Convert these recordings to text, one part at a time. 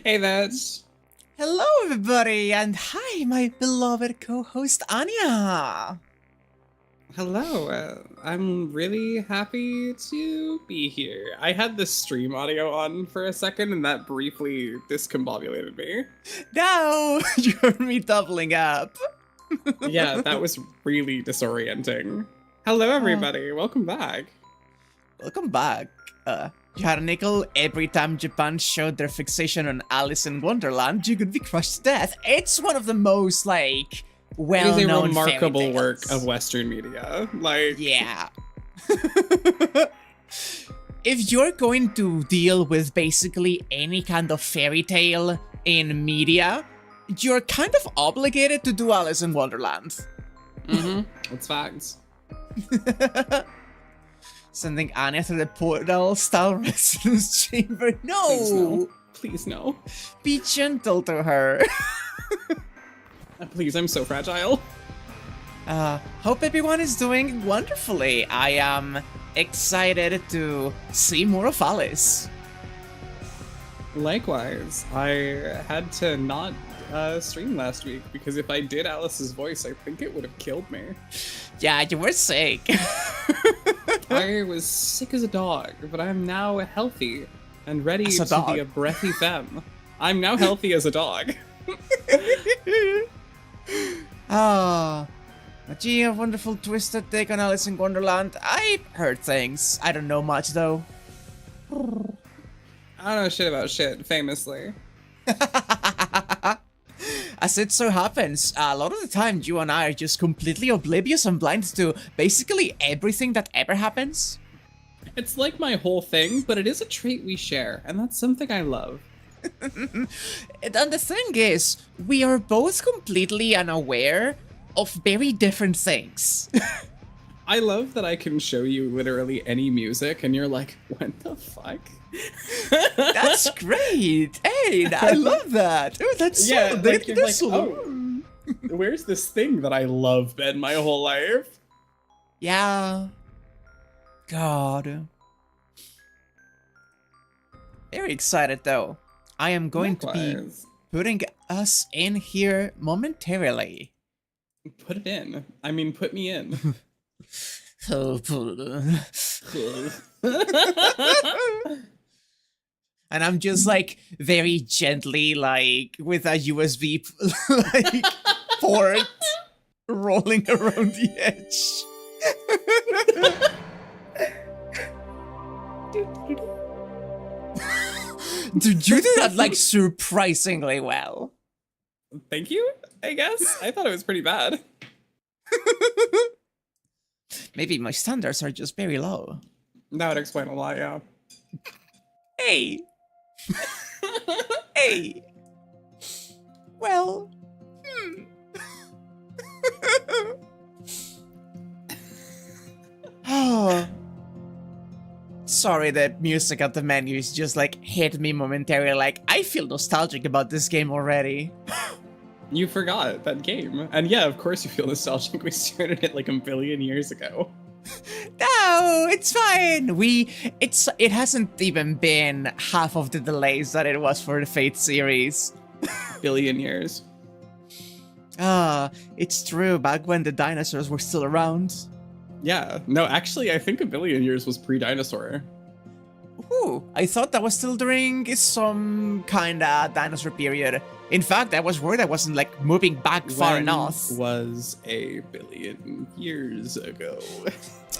Hey, that's... Hello, everybody, and hi, my beloved co-host, Anya. Hello, I'm really happy to be here. I had the stream audio on for a second, and that briefly discombobulated me. No, you heard me doubling up. Yeah, that was really disorienting. Hello, everybody. Welcome back. Welcome back. You had a nickel every time Japan showed their fixation on Alice in Wonderland, you could be crushed to death. It's one of the most, like, well-known It is a remarkable fairy work tales. of Western media. Like, yeah. If you're going to deal with basically any kind of fairy tale in media, you're kind of obligated to do Alice in Wonderland. It's facts. Sending Anya through the portal-style resonance chamber. No! Please no. Please no. Be gentle to her. Please, I'm so fragile. Hope everyone is doing wonderfully. I am excited to see more of Alice. Likewise, I had to not stream last week because if I did Alice's voice, I think it would have killed me. Yeah, you were sick. I was sick as a dog, but I'm now healthy and ready to be a breathy femme. I'm now healthy as a dog. Gee, a wonderful twisted take on Alice in Wonderland. I've heard things. I don't know much, though. I don't know shit about shit, famously. As it so happens, a lot of the time you and I are just completely oblivious and blind to basically everything that ever happens. It's like my whole thing, but it is a trait we share, and that's something I love. And the thing is, we are both completely unaware of very different things. I love that I can show you literally any music, and you're like, what the fuck? That's great. Hey, I love that. Oh, that's Yeah, so, like, you're that's like, so... oh, where's this thing that I love been my whole life? Yeah. God. Very excited though. I am going to be putting us in here momentarily. Put it in. I mean, put me in. And I'm just like very gently, like with a USB like port rolling around the edge. Dude, you did that like surprisingly well. Thank you, I guess. I thought it was pretty bad. Maybe my standards are just very low. That would explain a lot, yeah. Hey. Hey. Well. Oh. Sorry, the music at the menu is just like hit me momentarily. Like, I feel nostalgic about this game already. You forgot that game. And yeah, of course you feel nostalgic. We started it like a billion years ago. No, it's fine. It hasn't even been half of the delays that it was for the Fate series. Billion years. Ah, it's true. Back when the dinosaurs were still around. Yeah. No, actually, I think a billion years was pre-dinosaur. Ooh, I thought that was still during some kinda dinosaur period. In fact, I was worried I wasn't like moving back far enough. Was a billion years ago.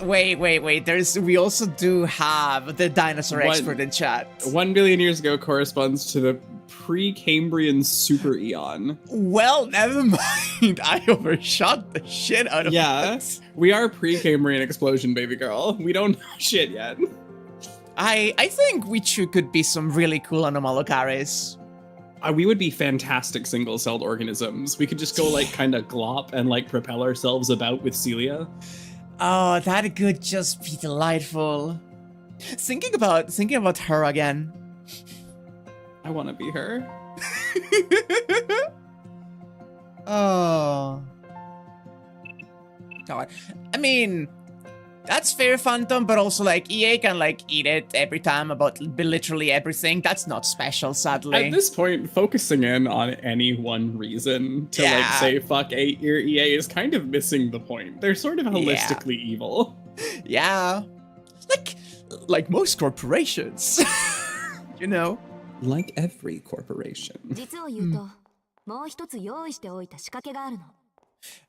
Wait. We also do have the dinosaur expert in chat. 1 billion years ago corresponds to the pre-Cambrian super eon. Well, never mind. I overshot the shit out of it. We are pre-Cambrian explosion, baby girl. We don't know shit yet. I think we could be some really cool Anomalocaris. We would be fantastic single-celled organisms. We could just go like kind of glop and like propel ourselves about with Celia. Oh, that could just be delightful. Thinking about her again. I want to be her. Oh. God. I mean, that's fair, Phantom, but also like EA can like eat it every time about literally everything. That's not special, sadly. At this point, focusing in on any one reason to like say fuck EA is kind of missing the point. They're sort of holistically evil. Yeah. Like most corporations. You know? Like every corporation.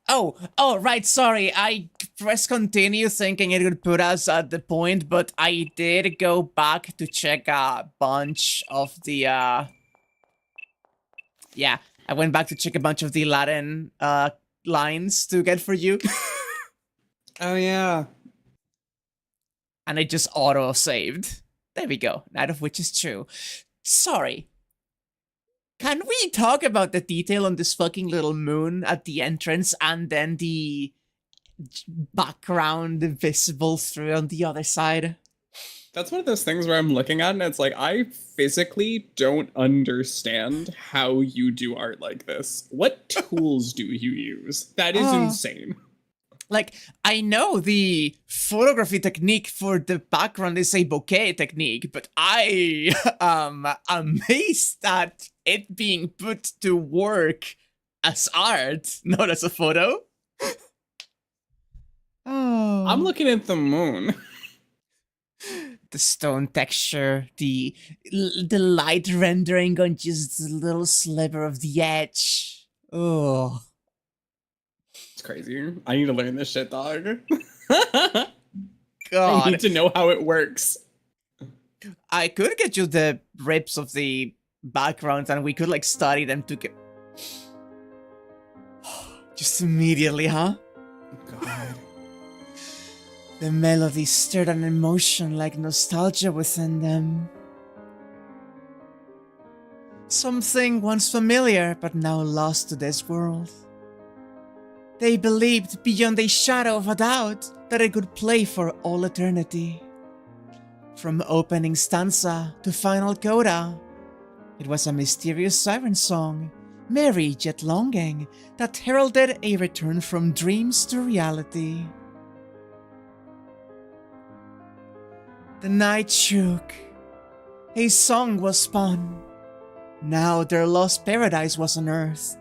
Oh, right, sorry. I pressed continue thinking it would put us at the point, but I did go back to check a bunch of the, yeah, I went back to check a bunch of the Latin, lines to get for you. Oh, yeah. And I just auto-saved. There we go. Neither of which is true. Sorry. Can we talk about the detail on this fucking little moon at the entrance and then the background visible through on the other side? That's one of those things where I'm looking at and it's like, I physically don't understand how you do art like this. What tools do you use? That is insane. Like, I know the photography technique for the background is a bokeh technique, but I am amazed at it being put to work as art, not as a photo. Oh. I'm looking at the moon. The stone texture, the light rendering on just a little sliver of the edge. Oh. Crazy. I need to learn this shit, dog. God. I need to know how it works. I could get you the rips of the backgrounds and we could like study them together. Just immediately, huh? God. The melody stirred an emotion like nostalgia within them. Something once familiar but now lost to this world. They believed beyond a shadow of a doubt that it could play for all eternity. From opening stanza to final coda, it was a mysterious siren song, merry yet longing, that heralded a return from dreams to reality. The night shook. A song was spun. Now their lost paradise was unearthed.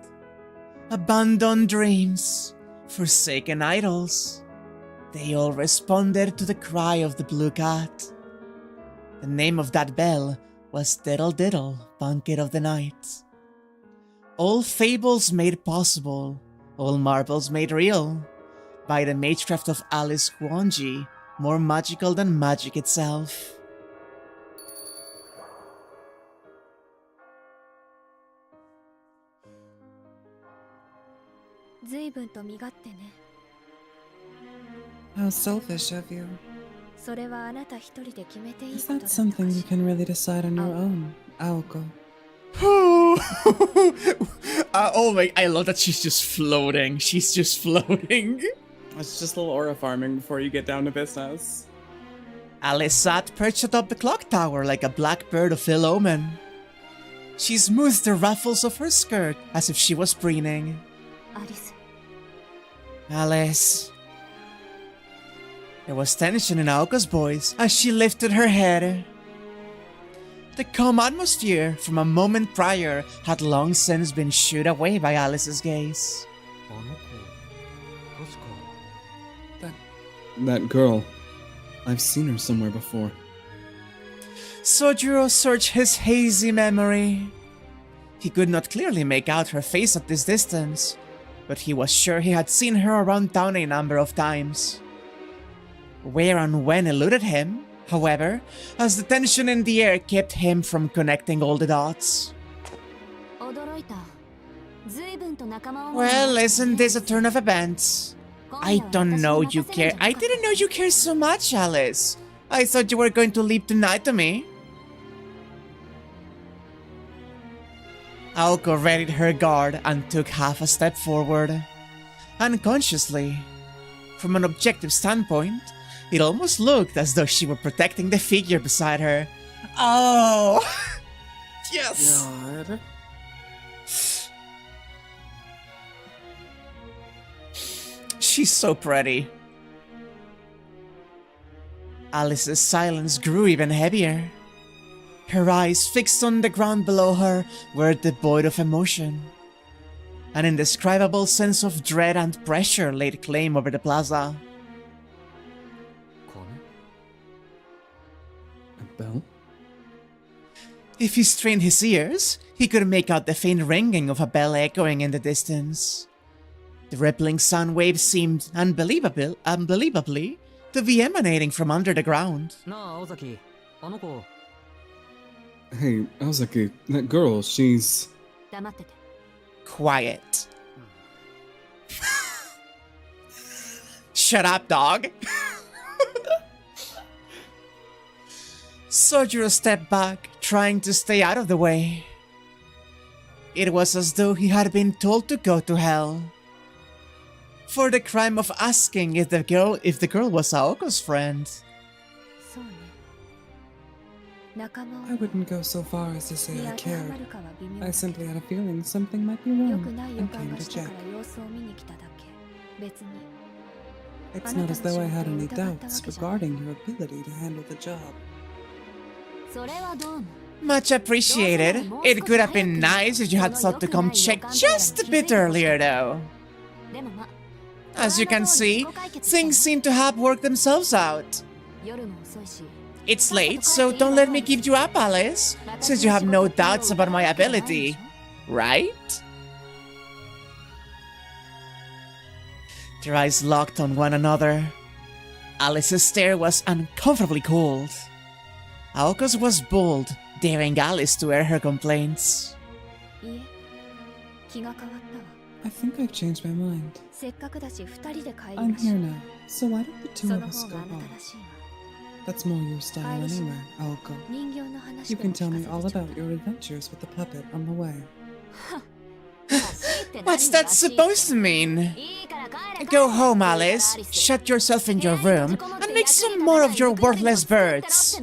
Abandoned dreams, forsaken idols. They all responded to the cry of the blue cat. The name of that bell was Diddle Diddle, Banquet of the Night. All fables made possible, all marvels made real, by the magecraft of Alice Huonji, more magical than magic itself. How selfish of you. Is that something you can really decide on your own, Aoko? Oh my, I love that she's just floating. She's just floating. It's just a little aura farming before you get down to business. Alice sat perched atop the clock tower like a black bird of ill omen. She smoothed the ruffles of her skirt as if she was preening. Alice. There was tension in Aoko's voice as she lifted her head. The calm atmosphere from a moment prior had long since been shooed away by Alice's gaze. That girl. I've seen her somewhere before. Sojiro searched his hazy memory. He could not clearly make out her face at this distance, but he was sure he had seen her around town a number of times. Where and when eluded him, however, as the tension in the air kept him from connecting all the dots. Well, isn't this a turn of events? I don't know you care. I didn't know you cared so much, Alice. I thought you were going to leave tonight to me. Aoko readied her guard and took half a step forward. Unconsciously. From an objective standpoint, it almost looked as though she were protecting the figure beside her. Oh! Yes! God. She's so pretty. Alice's silence grew even heavier. Her eyes fixed on the ground below her were devoid of emotion. An indescribable sense of dread and pressure laid claim over the plaza. A bell? If he strained his ears, he could make out the faint ringing of a bell echoing in the distance. The rippling sound waves seemed unbelievably to be emanating from under the ground. Hey, Ozaki, that girl, she's... Quiet. Shut up, dog. Sojiro stepped back, trying to stay out of the way. It was as though he had been told to go to hell. For the crime of asking if the girl was Aoko's friend. I wouldn't go so far as to say I cared. I simply had a feeling something might be wrong and came to check. It's not as though I had any doubts regarding your ability to handle the job. Much appreciated. It could have been nice if you had thought to come check just a bit earlier, though. As you can see, things seem to have worked themselves out. It's late, so don't let me keep you up, Alice, since you have no doubts about my ability, right? Their eyes locked on one another. Alice's stare was uncomfortably cold. Aoko's was bold, daring Alice to air her complaints. I think I've changed my mind. I'm here now, so why don't the two of us go home? That's more your style anyway, Aoko. You can tell me all about your adventures with the puppet on the way. What's that supposed to mean? Go home, Alice. Shut yourself in your room and make some more of your worthless birds.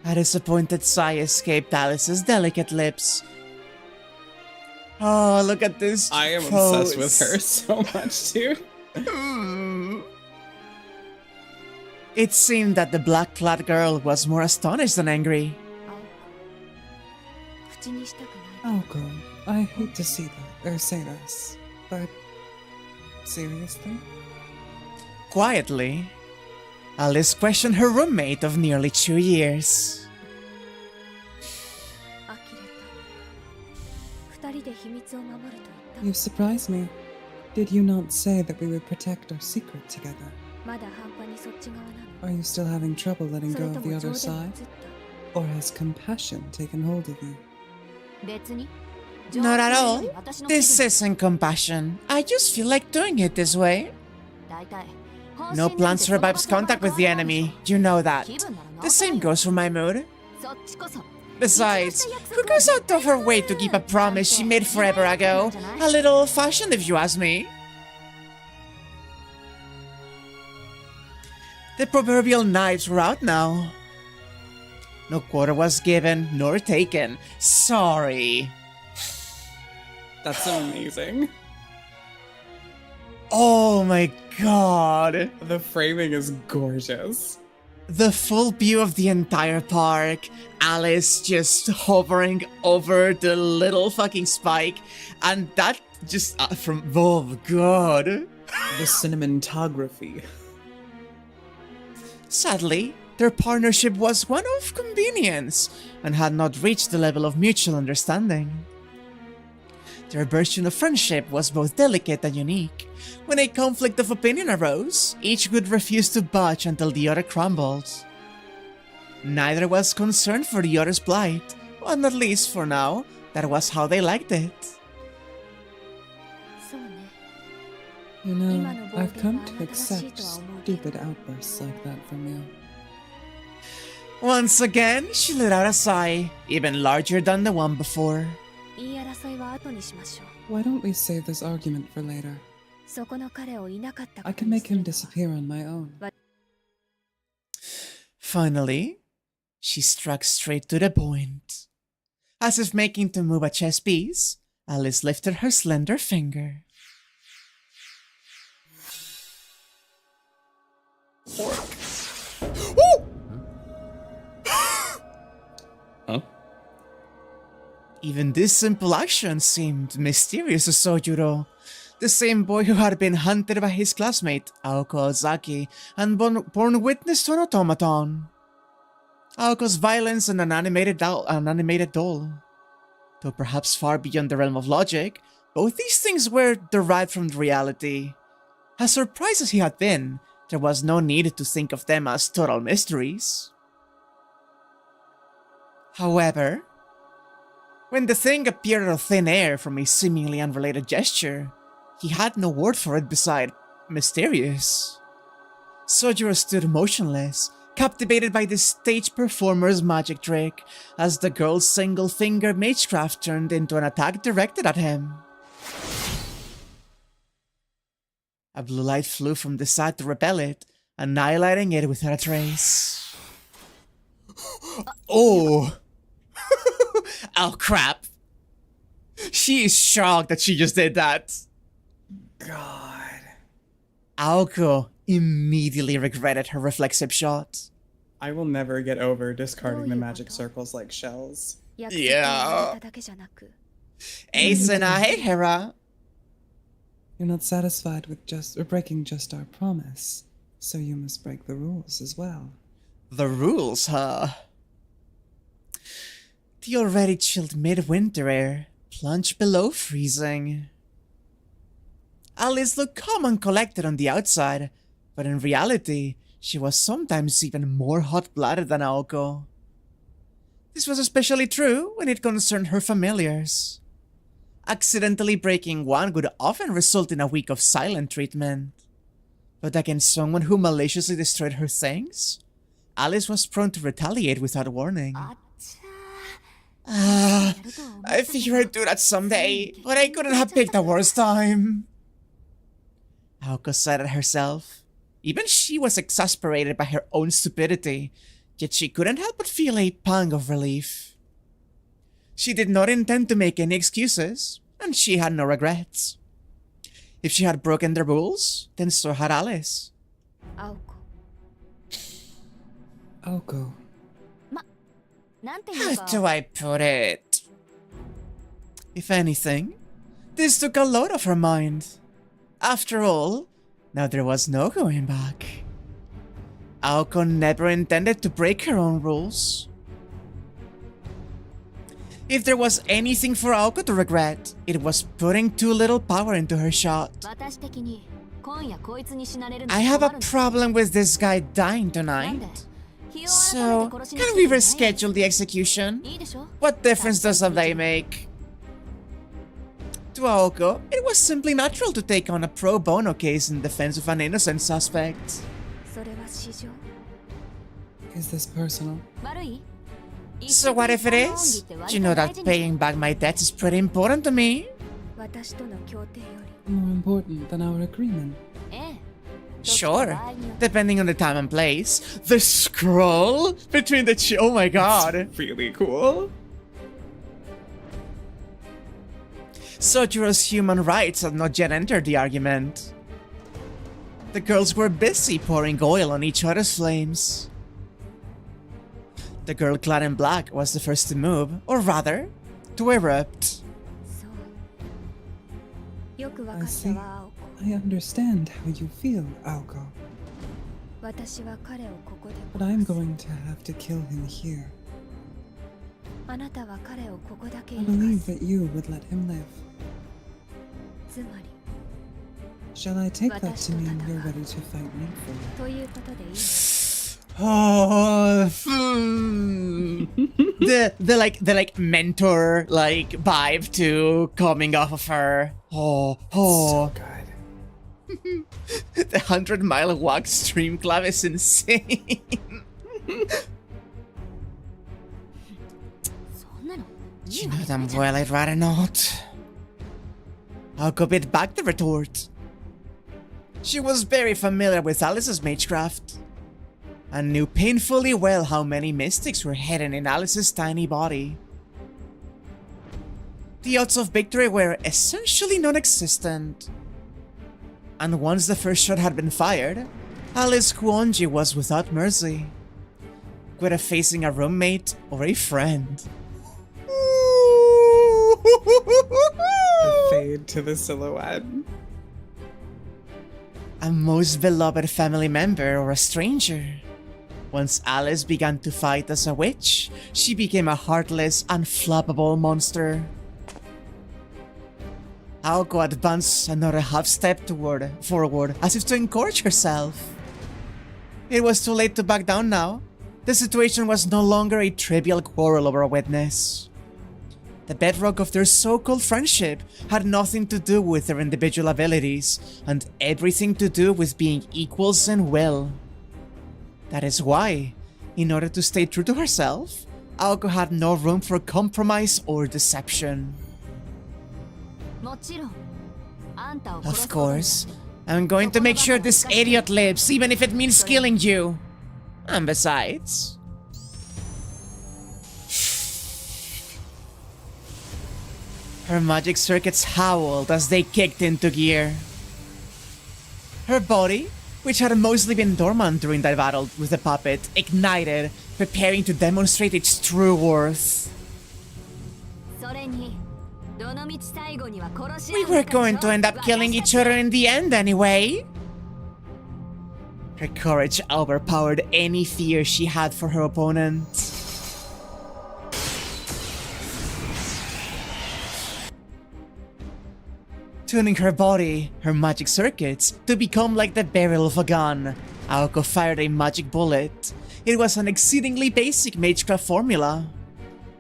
A disappointed sigh escaped Alice's delicate lips. Oh, look at this I am pose. obsessed with her so much, too. It seemed that the black-clad girl was more astonished than angry. Aoko, I hate to see that, or say this, but seriously? Quietly, Alice questioned her roommate of nearly 2 years. You surprised me. Did you not say that we would protect our secret together? Are you still having trouble letting go of the other side? Or has compassion taken hold of you? Not at all. This isn't compassion. I just feel like doing it this way. No plan survives contact with the enemy, you know that. The same goes for my mood. Besides, who goes out of her way to keep a promise she made forever ago? A little old-fashioned if you ask me. The proverbial knives were out now. No quarter was given, nor taken. Sorry. That's amazing. Oh my god. The framing is gorgeous. The full view of the entire park. Alice just hovering over the little fucking spike. And that just from... oh god. The cinematography. Sadly, their partnership was one of convenience and had not reached the level of mutual understanding. Their version of friendship was both delicate and unique. When a conflict of opinion arose, each would refuse to budge until the other crumbled. Neither was concerned for the other's plight, and at least for now, that was how they liked it. You know, I've come to accept stupid outbursts like that from you. Once again, she let out a sigh, even larger than the one before. Why don't we save this argument for later? I can make him disappear on my own. Finally, she struck straight to the point. As if making to move a chess piece, Alice lifted her slender finger. Huh? Even this simple action seemed mysterious to Sojuro, the same boy who had been hunted by his classmate, Aoko Ozaki, and born witness to an automaton. Aoko's violence and an animated doll. Though perhaps far beyond the realm of logic, both these things were derived from reality. As surprised as he had been, there was no need to think of them as total mysteries. However, when the thing appeared out of thin air from a seemingly unrelated gesture, he had no word for it beside mysterious. Sojuro stood motionless, captivated by the stage performer's magic trick, as the girl's single-finger magecraft turned into an attack directed at him. A blue light flew from the side to repel it, annihilating it without a trace. Oh! Oh crap! She is shocked that she just did that. God. Aoko immediately regretted her reflexive shot. I will never get over discarding the magic circles like shells. Yeah. Asuna, hey Hera. You're not satisfied with breaking just our promise, so you must break the rules as well. The rules, huh? The already chilled midwinter air plunged below freezing. Alice looked calm and collected on the outside, but in reality, she was sometimes even more hot-blooded than Aoko. This was especially true when it concerned her familiars. Accidentally breaking one would often result in a week of silent treatment. But against someone who maliciously destroyed her things, Alice was prone to retaliate without warning. I figured I'd do that someday, but I couldn't have picked a worse time. Aoko sighed at herself. Even she was exasperated by her own stupidity, yet she couldn't help but feel a pang of relief. She did not intend to make any excuses, and she had no regrets. If she had broken the rules, then so had Alice. Aoko. How do I put it? If anything, this took a load off her mind. After all, now there was no going back. Aoko never intended to break her own rules. If there was anything for Aoko to regret, it was putting too little power into her shot. I have a problem with this guy dying tonight. So, can we reschedule the execution? What difference does a day make? To Aoko, it was simply natural to take on a pro bono case in defense of an innocent suspect. Is this personal? So what if it is? You know that paying back my debts is pretty important to me. More important than our agreement. Sure, depending on the time and place. The scroll between the oh my god. That's really cool. Sojiro's human rights had not yet entered the argument. The girls were busy pouring oil on each other's flames. The girl clad in black was the first to move, or rather, to erupt. I see. I understand how you feel, Aoko. But I'm going to have to kill him here. I believe that you would let him live. Shall I take that to mean you're ready to fight me for it? Oh, the mentor vibe too coming off of her. Oh. So good. The 100-mile walk stream club is insane. You know damn well I'd rather not. Aoko bit back the retort. She was very familiar with Alice's magecraft, and knew painfully well how many mystics were hidden in Alice's tiny body. The odds of victory were essentially non-existent. And once the first shot had been fired, Alice Kuonji was without mercy, whether facing a roommate or a friend. The fade to the silhouette. A most beloved family member or a stranger. Once Alice began to fight as a witch, she became a heartless, unflappable monster. Aoko advanced another half-step forward, as if to encourage herself. It was too late to back down now. The situation was no longer a trivial quarrel over a witness. The bedrock of their so-called friendship had nothing to do with their individual abilities, and everything to do with being equals in will. That is why, in order to stay true to herself, Aoko had no room for compromise or deception. Of course, I'm going to make sure this idiot lives, even if it means killing you. And besides... Her magic circuits howled as they kicked into gear. Her body, which had mostly been dormant during that battle with the puppet, ignited, preparing to demonstrate its true worth. We were going to end up killing each other in the end anyway. Her courage overpowered any fear she had for her opponent. Tuning her body, her magic circuits, to become like the barrel of a gun, Aoko fired a magic bullet. It was an exceedingly basic magecraft formula.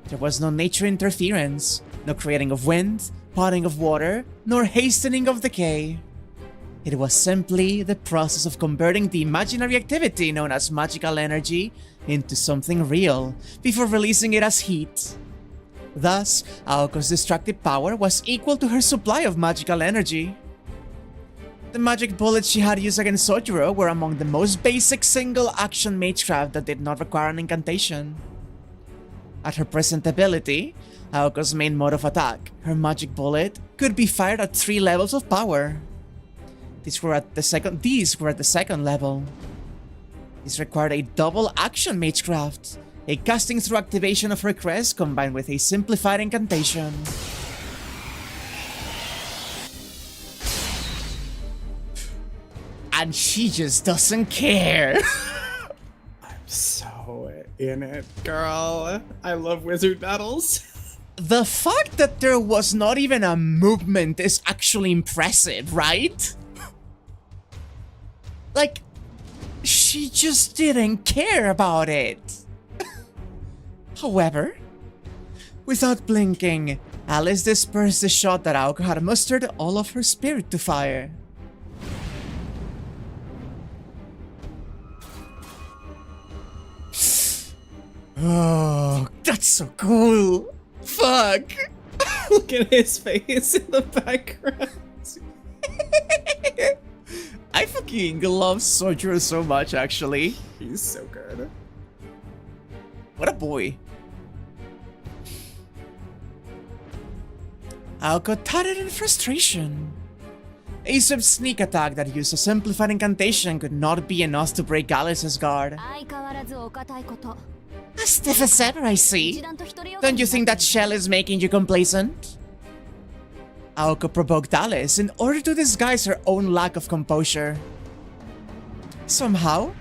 There was no nature interference, no creating of wind, potting of water, nor hastening of decay. It was simply the process of converting the imaginary activity known as magical energy into something real, before releasing it as heat. Thus, Aoko's destructive power was equal to her supply of magical energy. The magic bullets she had used against Sojuro were among the most basic single-action magecraft that did not require an incantation. At her present ability, Aoko's main mode of attack, her magic bullet, could be fired at 3 levels of power. These were at the second level. This required a double-action magecraft, a casting through activation of her crest combined with a simplified incantation. And she just doesn't care. I'm so in it, girl. I love wizard battles. The fact that there was not even a movement is actually impressive, right? Like, she just didn't care about it. However, without blinking, Alice dispersed the shot that Aoko had mustered all of her spirit to fire. Oh, that's so cool! Fuck! Look at his face in the background. I fucking love Sojuro so much, actually. He's so good. What a boy. Aoko tutted in frustration. A sub-sneak attack that used a simplified incantation could not be enough to break Alice's guard. As stiff as ever, I see. Don't you think that shell is making you complacent? Aoko provoked Alice in order to disguise her own lack of composure. Somehow,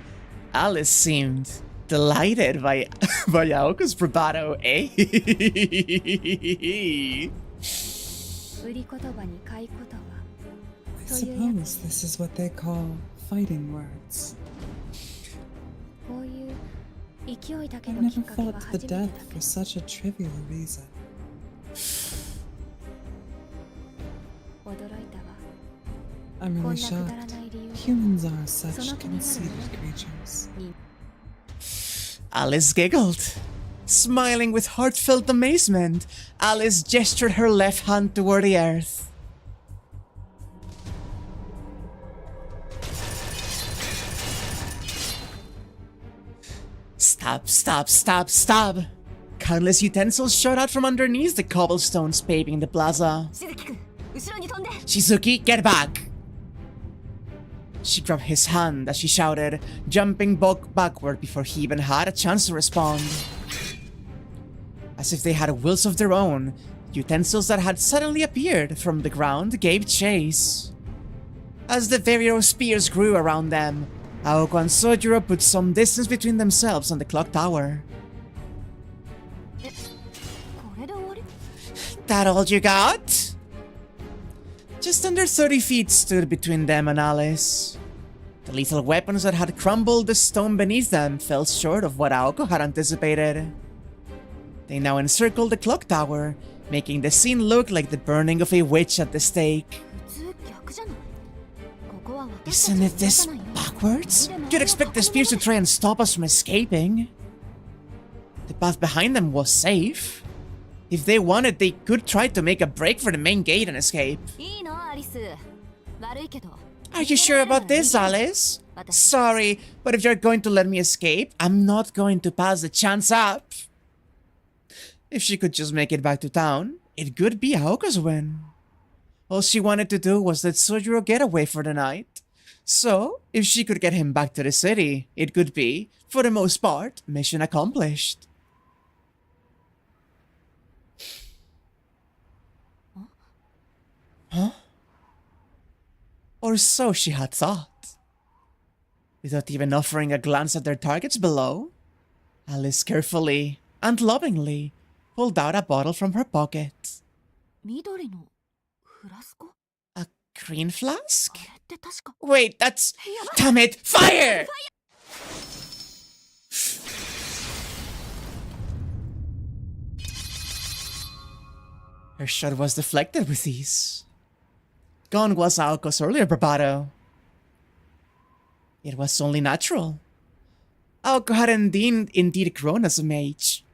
Alice seemed delighted by Aoko's bravado, eh? I suppose this is what they call fighting words. I never fought to the death for such a trivial reason. I'm really shocked. Humans are such conceited creatures. Alice giggled. Smiling with heartfelt amazement, Alice gestured her left hand toward the earth. Stop. Countless utensils shot out from underneath the cobblestones paving the plaza. Shizuki, get back! She grabbed his hand as she shouted, jumping backward before he even had a chance to respond. As if they had wheels of their own, utensils that had suddenly appeared from the ground gave chase. As the various spears grew around them, Aoko and Sojuro put some distance between themselves and the clock tower. That all you got? Just under 30 feet stood between them and Alice. The lethal weapons that had crumbled the stone beneath them fell short of what Aoko had anticipated. They now encircled the clock tower, making the scene look like the burning of a witch at the stake. Isn't it this backwards? You'd expect the spears to try and stop us from escaping. The path behind them was safe. If they wanted, they could try to make a break for the main gate and escape. Are you sure about this, Alice? Sorry, but if you're going to let me escape, I'm not going to pass the chance up. If she could just make it back to town, it could be Aoko's win. All she wanted to do was let Sojuro get away for the night. So, if she could get him back to the city, it could be, for the most part, mission accomplished. Huh? Or so she had thought. Without even offering a glance at their targets below, Alice carefully and lovingly pulled out a bottle from her pocket. A green flask? Wait, that's... Damn it! Fire! Her shot was deflected with ease. Gone was Aoko's earlier bravado. It was only natural. Aoko had indeed grown as a mage.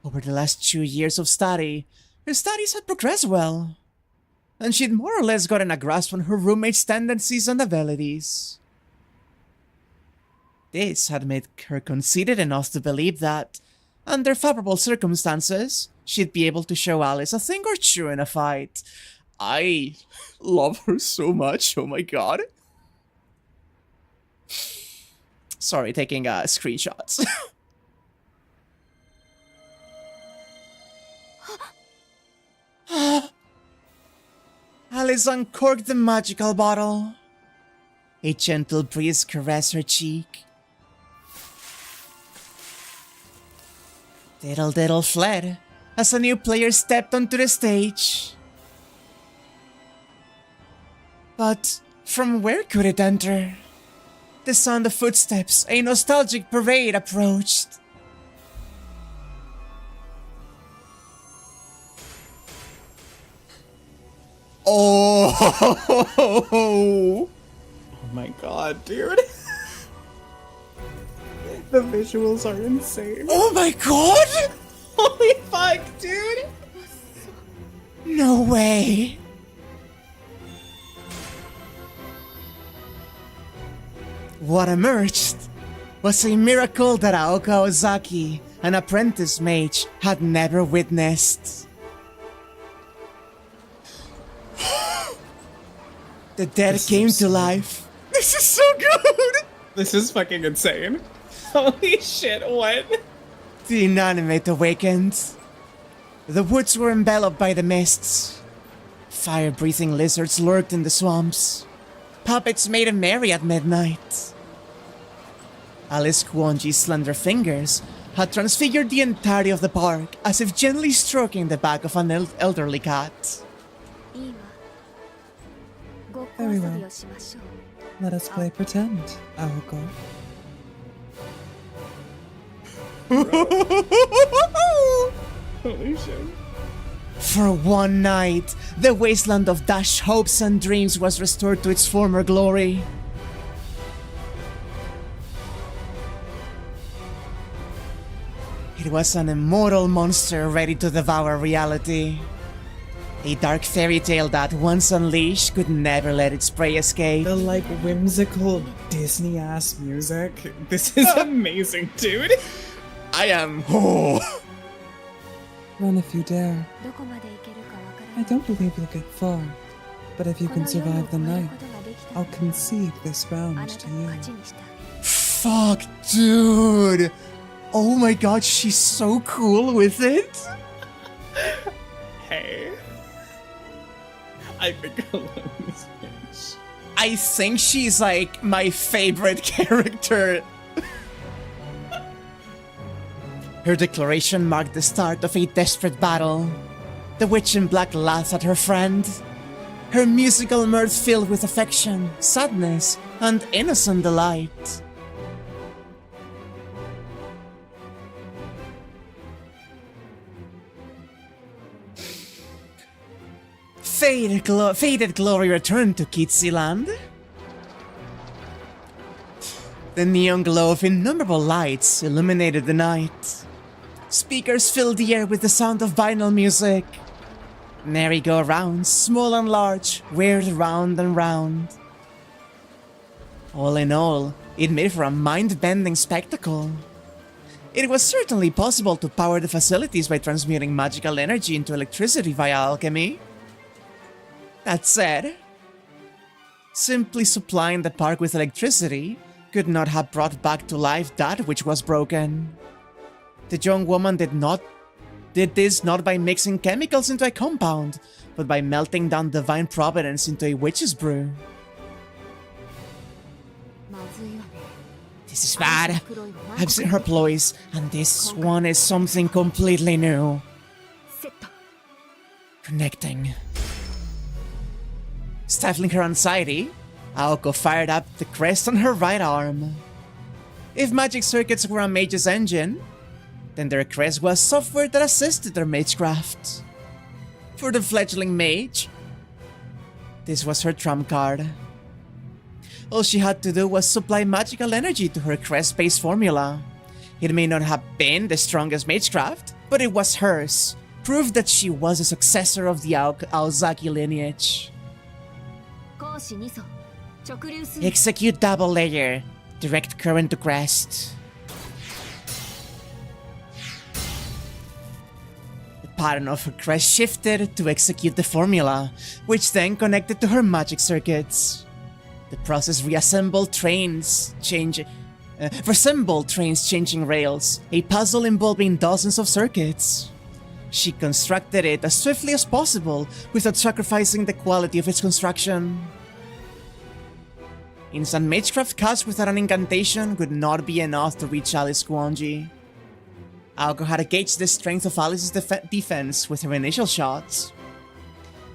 Over the last 2 years of study, her studies had progressed well, and she'd more or less gotten a grasp on her roommate's tendencies and abilities. This had made her conceited enough to believe that, under favorable circumstances, she'd be able to show Alice a thing or two in a fight. I love her so much, oh my god. Sorry, taking screenshots. Alice uncorked the magical bottle. A gentle breeze caressed her cheek. Diddle Diddle fled as a new player stepped onto the stage. But from where could it enter? The sound of footsteps, a nostalgic parade approached. Oh my god, dude. The visuals are insane. Oh my god! Holy fuck, dude! No way! What emerged was a miracle that Aoka Ozaki, an apprentice mage, had never witnessed. The dead came to life. This is so good! This is fucking insane. Holy shit, what? The inanimate awakened. The woods were enveloped by the mists. Fire-breathing lizards lurked in the swamps. Puppets made merry at midnight. Alice Kuonji's slender fingers had transfigured the entirety of the park, as if gently stroking the back of an elderly cat. Very well. Let us play pretend, Aoko. Holy shit. For one night, the wasteland of dashed hopes and dreams was restored to its former glory. It was an immortal monster ready to devour reality. A dark fairy tale that, once unleashed, could never let its prey escape. The, like, whimsical Disney-ass music. This is amazing, dude. I am... Run if you dare. I don't believe you'll get far, but if you can survive the night, I'll concede this round to you. Fuck, dude! Oh my god, she's so cool with it! Hey. I think I love this bitch. I think she's like my favorite character. Her declaration marked the start of a desperate battle. The witch in black laughed at her friend. Her musical mirth filled with affection, sadness, and innocent delight. Faded glory returned to Kitsyland. The neon glow of innumerable lights illuminated the night. Speakers filled the air with the sound of vinyl music. Merry-go-rounds, small and large, whirled round and round. All in all, it made for a mind-bending spectacle. It was certainly possible to power the facilities by transmuting magical energy into electricity via alchemy. That said, simply supplying the park with electricity could not have brought back to life that which was broken. The young woman did this not by mixing chemicals into a compound, but by melting down divine providence into a witch's brew. This is bad. I've seen her ploys, and this one is something completely new. Connecting. Stifling her anxiety, Aoko fired up the crest on her right arm. If magic circuits were a mage's engine, then their crest was software that assisted their magecraft. For the fledgling mage, this was her trump card. All she had to do was supply magical energy to her crest-based formula. It may not have been the strongest magecraft, but it was hers, proof that she was a successor of the Aozaki lineage. Execute double layer. Direct current to crest. The pattern of her crest shifted to execute the formula, which then connected to her magic circuits. The process reassembled trains changing rails, a puzzle involving dozens of circuits. She constructed it as swiftly as possible without sacrificing the quality of its construction. Instant magecraft cast without an incantation would not be enough to reach Alice Kuonji. Aoko had to gauge the strength of Alice's defense with her initial shots.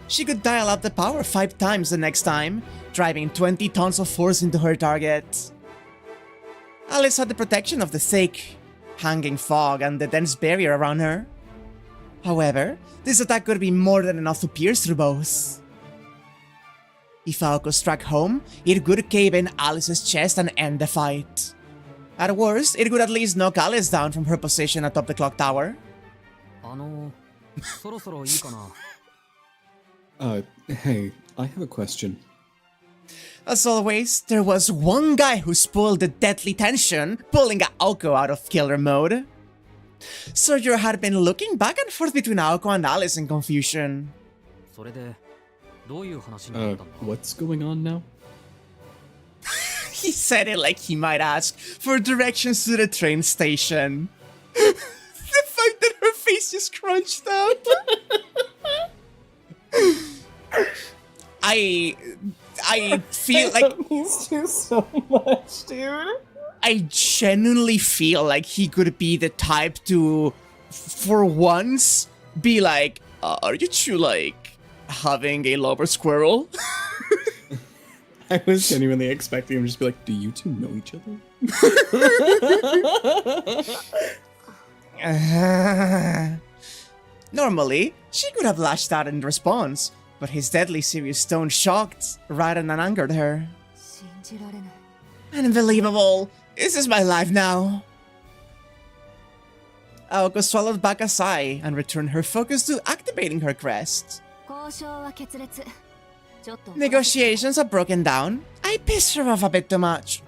She could dial up the power 5 times the next time, driving 20 tons of force into her target. Alice had the protection of the thick, hanging fog and the dense barrier around her. However, this attack could be more than enough to pierce through both. If Aoko struck home, it would cave in Alice's chest and end the fight. At worst, it would at least knock Alice down from her position atop the clock tower. Hey, I have a question. As always, there was one guy who spoiled the deadly tension, pulling Aoko out of killer mode. Sojiro had been looking back and forth between Aoko and Alice in confusion. What's going on now? He said it like he might ask for directions to the train station. The fact that her face is crunched out. I feel like These two so much, dude. I genuinely feel like he could be the type to, for once, be like, are you two like having a lover squirrel? I was genuinely expecting him to just be like, do you two know each other? Normally, she could have lashed out in response, but his deadly serious tone shocked rather than angered her. Unbelievable! This is my life now! Aoko swallowed back a sigh and returned her focus to activating her crest. Negotiations have broken down. I pissed her off a bit too much.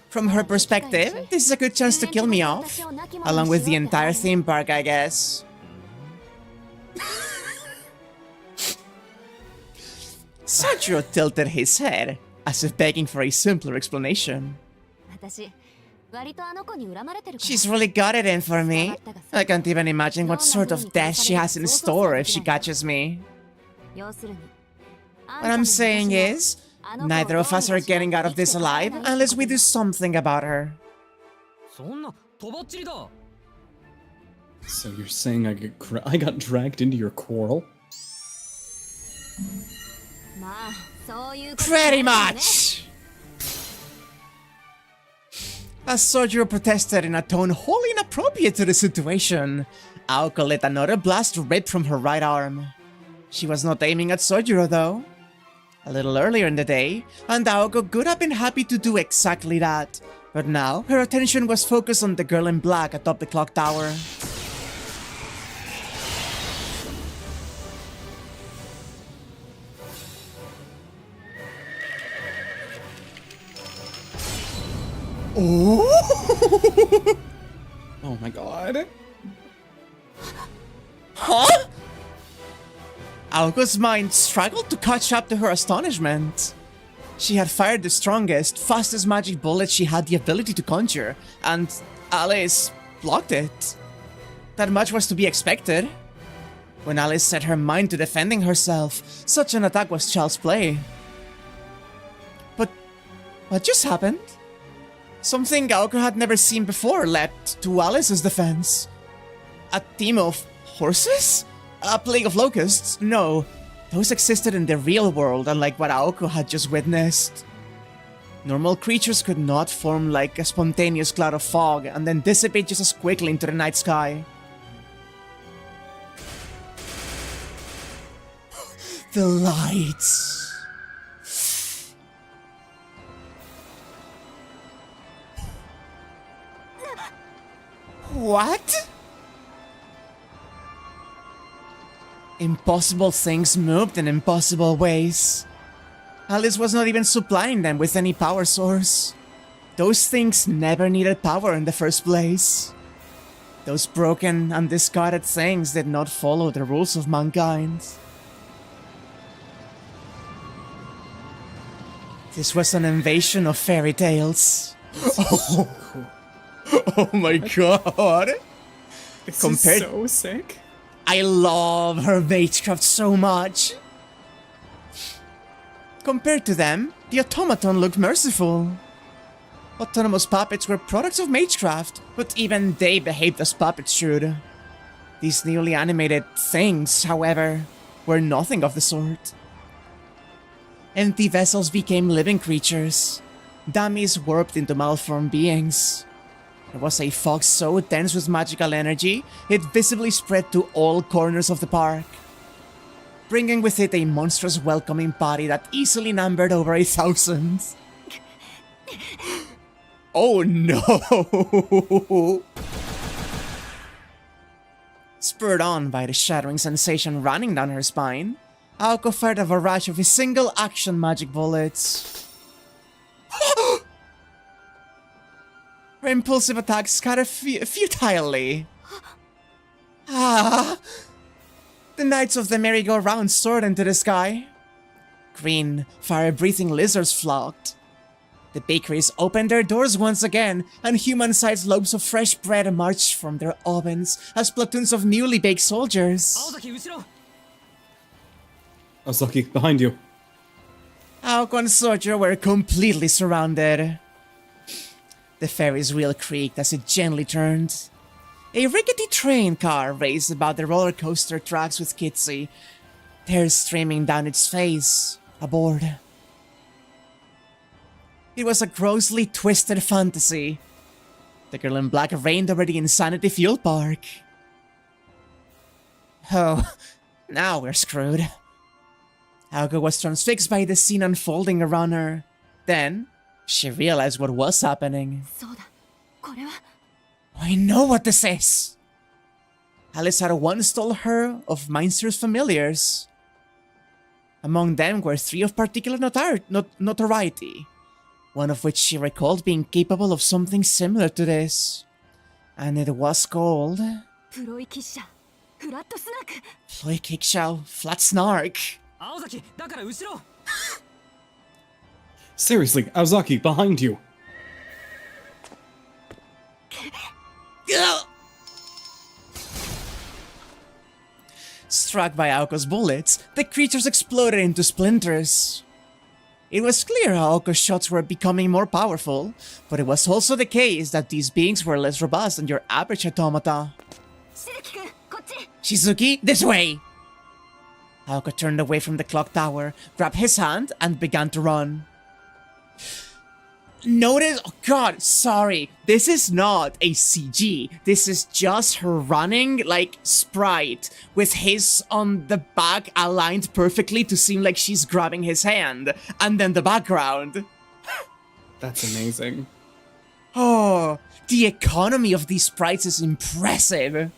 From her perspective, this is a good chance to kill me off, along with the entire theme park, I guess. Sojiro tilted his head, as if begging for a simpler explanation. She's really got it in for me. I can't even imagine what sort of death she has in store if she catches me. What I'm saying is, neither of us are getting out of this alive unless we do something about her. So you're saying I got dragged into your quarrel? Pretty much! As Sojiro protested in a tone wholly inappropriate to the situation, Aoko let another blast rip from her right arm. She was not aiming at Sojiro though. A little earlier in the day, and Aoko could have been happy to do exactly that, but now her attention was focused on the girl in black atop the clock tower. Oh! Oh my god. Huh? Aoko's mind struggled to catch up to her astonishment. She had fired the strongest, fastest magic bullet she had the ability to conjure, and Alice blocked it. That much was to be expected. When Alice set her mind to defending herself, such an attack was child's play. But what just happened? Something Aoko had never seen before leapt to Alice's defense. A team of horses? A plague of locusts? No. Those existed in the real world, unlike what Aoko had just witnessed. Normal creatures could not form like a spontaneous cloud of fog and then dissipate just as quickly into the night sky. The lights. What? Impossible things moved in impossible ways. Alice was not even supplying them with any power source. Those things never needed power in the first place. Those broken and discarded things did not follow the rules of mankind. This was an invasion of fairy tales. Oh my god! This is so sick. I love her magecraft so much. Compared to them, the automaton looked merciful. Autonomous puppets were products of magecraft, but even they behaved as puppets should. These newly animated things, however, were nothing of the sort. Empty vessels became living creatures. Dummies warped into malformed beings. There was a fog so dense with magical energy, it visibly spread to all corners of the park, bringing with it a monstrous welcoming body that easily numbered over 1,000. Oh no! Spurred on by the shattering sensation running down her spine, Aoko fired a barrage of his single-action magic bullets. Her impulsive attacks scattered futilely. Ah! The knights of the merry-go-round soared into the sky. Green, fire-breathing lizards flocked. The bakeries opened their doors once again, and human-sized loaves of fresh bread marched from their ovens as platoons of newly baked soldiers. Ozaki, behind you. Aoko and Soldier were completely surrounded. The Ferris wheel creaked as it gently turned. A rickety train car raced about the roller coaster tracks with Kitsy, tears streaming down its face, aboard. It was a grossly twisted fantasy. The girl in black reigned over the Insanity Fuel Park. Oh, now we're screwed. Aoko was transfixed by the scene unfolding around her. Then, she realized what was happening. I know what this is! Alice had once told her of Meinster's familiars. Among them were 3 of particular notoriety, one of which she recalled being capable of something similar to this. And it was called... Ploy Kickshao Flat Snark. Seriously, Aozaki, behind you. Struck by Aoko's bullets, the creatures exploded into splinters. It was clear Aoko's shots were becoming more powerful, but it was also the case that these beings were less robust than your average automata. Shizuki, this way! Aoko turned away from the clock tower, grabbed his hand, and began to run. Notice, oh god, sorry, this is not a CG. This is just her running like sprite, with his on the back aligned perfectly to seem like she's grabbing his hand, and then the background. That's amazing. Oh, the economy of these sprites is impressive.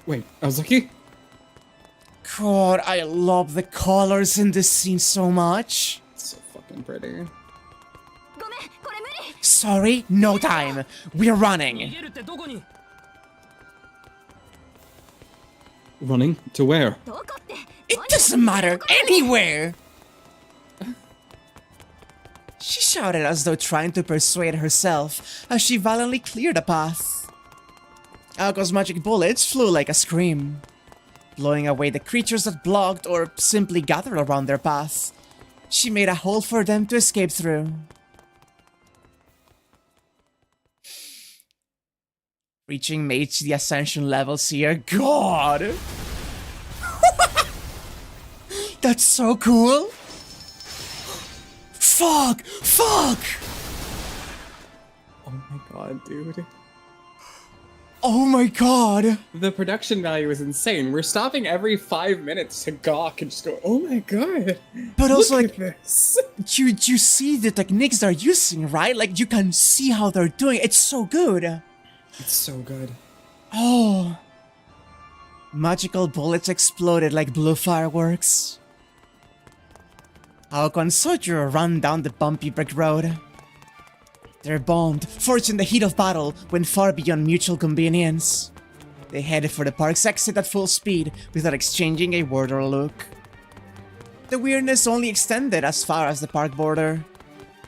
Wait, Aozaki? God, I love the colors in this scene so much. It's so fucking pretty. Sorry, no time. We're running. Running? To where? It doesn't matter. Anywhere. She shouted as though trying to persuade herself as she valiantly cleared a path. Aoko's magic bullets flew like a scream, blowing away the creatures that blocked or simply gathered around their path. She made a hole for them to escape through. Reaching mage the ascension levels here. God! That's so cool! Fuck! Fuck! Oh my god, dude. Oh my god! The production value is insane. We're stopping every 5 minutes to gawk and just go, oh my god. But also, look like, at this. you see the techniques they're using, right? Like, you can see how they're doing it. It's so good. It's so good. Oh. Magical bullets exploded like blue fireworks. Aoko and Sojiro run down the bumpy brick road. Their bond, forged in the heat of battle, went far beyond mutual convenience. They headed for the park's exit at full speed without exchanging a word or look. The weirdness only extended as far as the park border,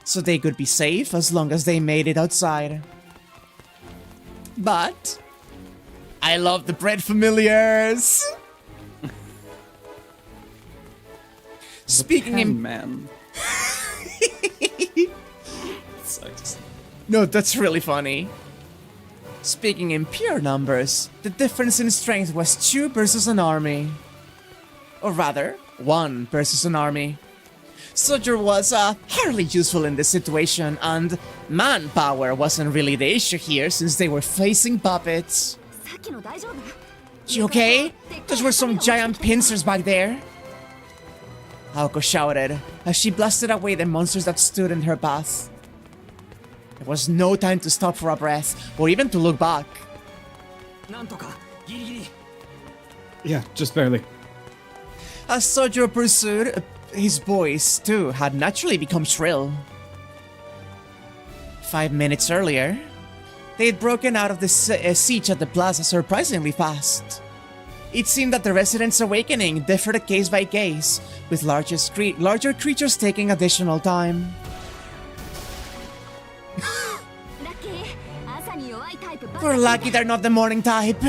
so they could be safe as long as they made it outside. But I love the bread familiars. Speaking in man. Sucks. No, that's really funny. Speaking in pure numbers, the difference in strength was 2 versus an army. Or rather, 1 versus an army. Sojiro was hardly useful in this situation, and manpower wasn't really the issue here since they were facing puppets. You okay? Those were some giant pincers back there. Aoko shouted as she blasted away the monsters that stood in her path. There was no time to stop for a breath, or even to look back. Yeah, just barely. As Sojiro pursued, his voice, too, had naturally become shrill. 5 minutes earlier, they had broken out of the siege at the plaza surprisingly fast. It seemed that the residents' awakening differed case by case, with larger creatures taking additional time. We're lucky they're not the morning type.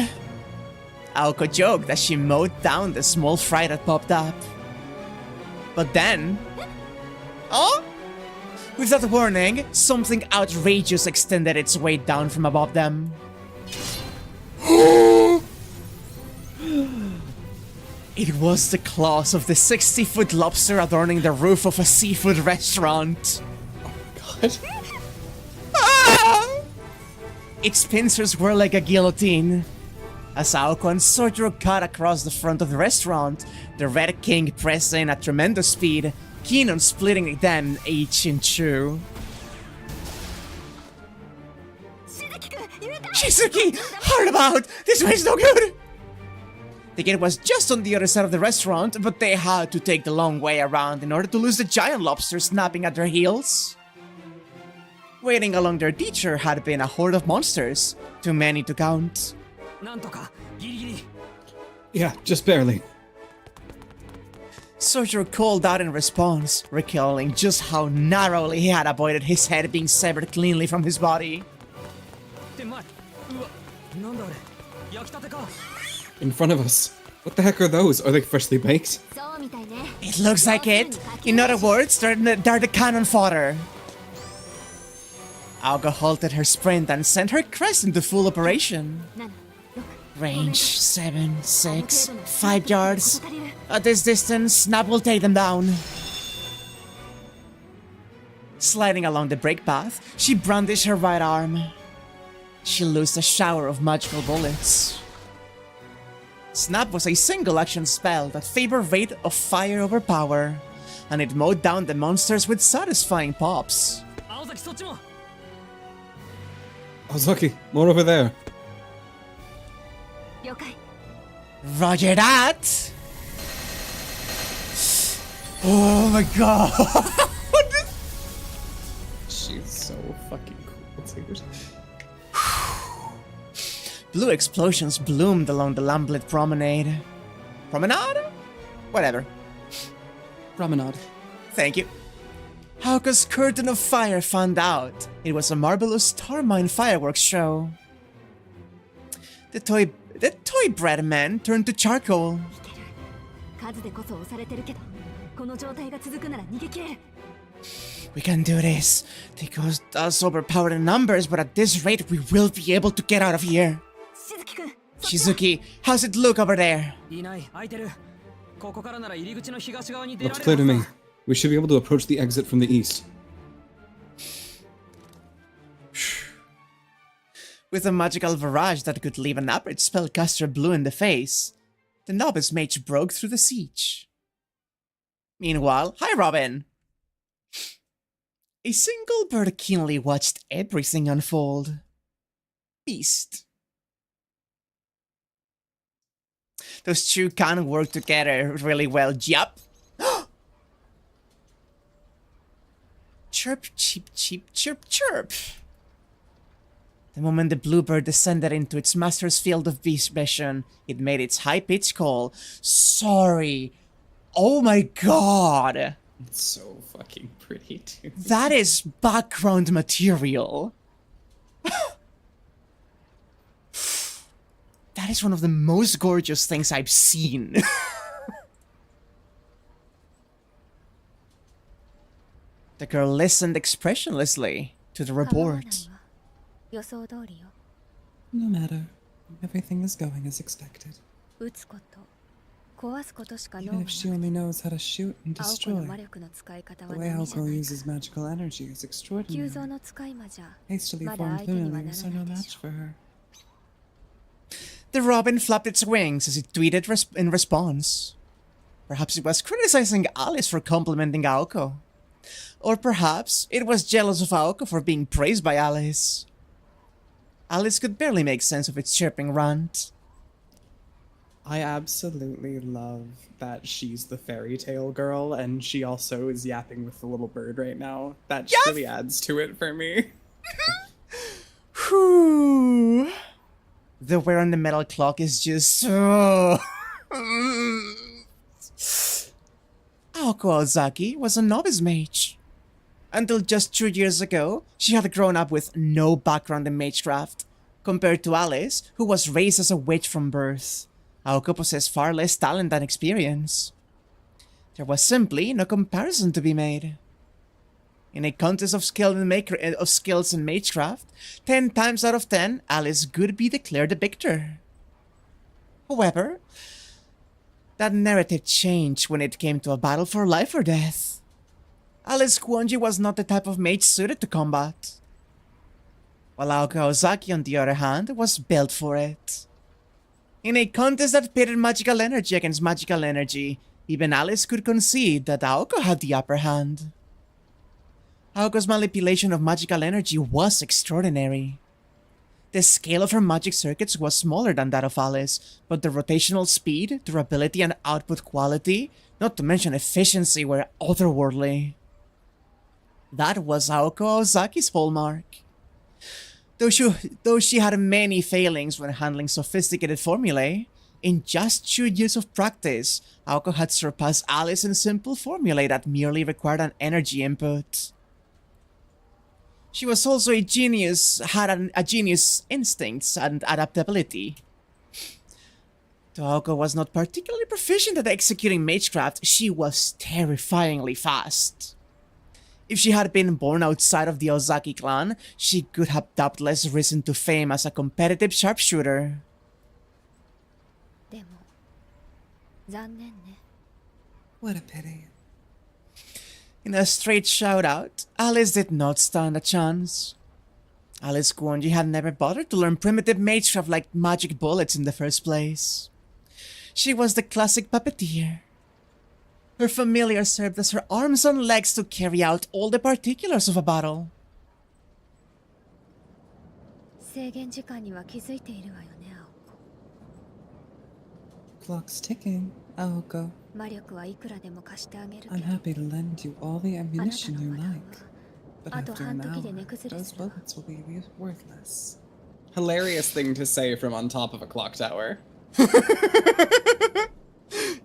Aoko joked as she mowed down the small fry that popped up. But then... Oh? Without warning, something outrageous extended its way down from above them. It was the claws of the 60-foot lobster adorning the roof of a seafood restaurant. Oh my god. Ah! Its pincers were like a guillotine. As Aoko and Sojiro cut across the front of the restaurant, the Red King pressed in at tremendous speed, keen on splitting them each in two. Shizuki! Hard about! This way's no good! The gate was just on the other side of the restaurant, but they had to take the long way around in order to lose the giant lobster snapping at their heels. Waiting along their teacher had been a horde of monsters, too many to count. Yeah, just barely. Sojiro called out in response, recalling just how narrowly he had avoided his head being severed cleanly from his body. In front of us. What the heck are those? Are they freshly baked? It looks like it. In other words, they're the cannon fodder. Aoko halted her sprint and sent her crest into full operation. Range 7, 6, 5 yards. At this distance, Snap will take them down. Sliding along the brake path, she brandished her right arm. She loosed a shower of magical bullets. Snap was a single action spell that favored rate of fire over power, and it mowed down the monsters with satisfying pops. Ozaki, more over there. Roger that! Oh my god! She's so fucking cool, dude. Blue explosions bloomed along the lamplit promenade. Promenade? Whatever. Promenade. Thank you. Aoko's curtain of fire found out it was a marvelous Starmine fireworks show. The toy bread man turned to charcoal. We can do this. They cost us overpowered in numbers, but at this rate, we will be able to get out of here. Shizuki, how's it look over there? Looks clear to me. We should be able to approach the exit from the east. With a magical barrage that could leave an average spellcaster blue in the face, the novice mage broke through the siege. Meanwhile, hi Robin! A single bird keenly watched everything unfold. Beast. Those two can work together really well, yup. Chirp, cheep, cheep, chirp, chirp. The moment the bluebird descended into its master's field of vision, it made its high-pitched call. Sorry. Oh my god. It's so fucking pretty, too. That is background material. That is one of the most gorgeous things I've seen. The girl listened expressionlessly to the report. No matter. Everything is going as expected. Even if she only knows how to shoot and destroy, the way Aoko uses magical energy is extraordinary. Hastily formed familiars are no match for her. The robin flapped its wings as it tweeted in response. Perhaps it was criticizing Alice for complimenting Aoko. Or perhaps it was jealous of Aoko for being praised by Alice. Alice could barely make sense of its chirping rant. I absolutely love that she's the fairy tale girl, and she also is yapping with the little bird right now. That just really adds to it for me. Whew. The wear on the metal clock is just... Aoko Ozaki was a novice mage. Until just 2 years ago, she had grown up with no background in magecraft, compared to Alice, who was raised as a witch from birth. Aoko possessed far less talent than experience. There was simply no comparison to be made. In a contest of skills in magecraft, 10 times out of 10, Alice could be declared the victor. However, that narrative changed when it came to a battle for life or death. Alice Kuonji was not the type of mage suited to combat, while Aoko Ozaki, on the other hand, was built for it. In a contest that pitted magical energy against magical energy, even Alice could concede that Aoko had the upper hand. Aoko's manipulation of magical energy was extraordinary. The scale of her magic circuits was smaller than that of Alice, but the rotational speed, durability, and output quality, not to mention efficiency, were otherworldly. That was Aoko Ozaki's hallmark. Though she had many failings when handling sophisticated formulae, in just 2 years of practice, Aoko had surpassed Alice in simple formulae that merely required an energy input. She was also a genius, a genius instincts and adaptability. Though Aoko was not particularly proficient at executing magecraft, she was terrifyingly fast. If she had been born outside of the Ozaki clan, she could have doubtless risen to fame as a competitive sharpshooter. What a pity. In a straight shout-out, Alice did not stand a chance. Alice Kuonji had never bothered to learn primitive magecraft like magic bullets in the first place. She was the classic puppeteer. Her familiar served as her arms and legs to carry out all the particulars of a battle. Clock's ticking, Aoko. I'm happy to lend you all the ammunition you like, but after an hour, those bullets will be worthless. Hilarious thing to say from on top of a clock tower.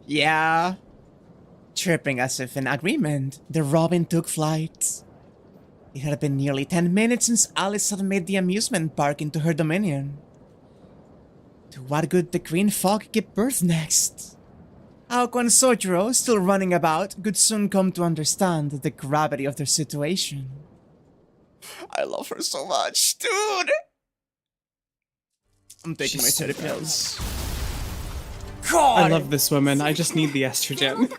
Yeah. Chirping as if in agreement, the robin took flight. It had been nearly 10 minutes since Alice had made the amusement park into her dominion. To what could the green fog give birth next? Aoko and Sojiro, still running about, could soon come to understand the gravity of their situation. I love her so much, dude! I'm taking my teddy pills. God! I love this woman. I just need the estrogen.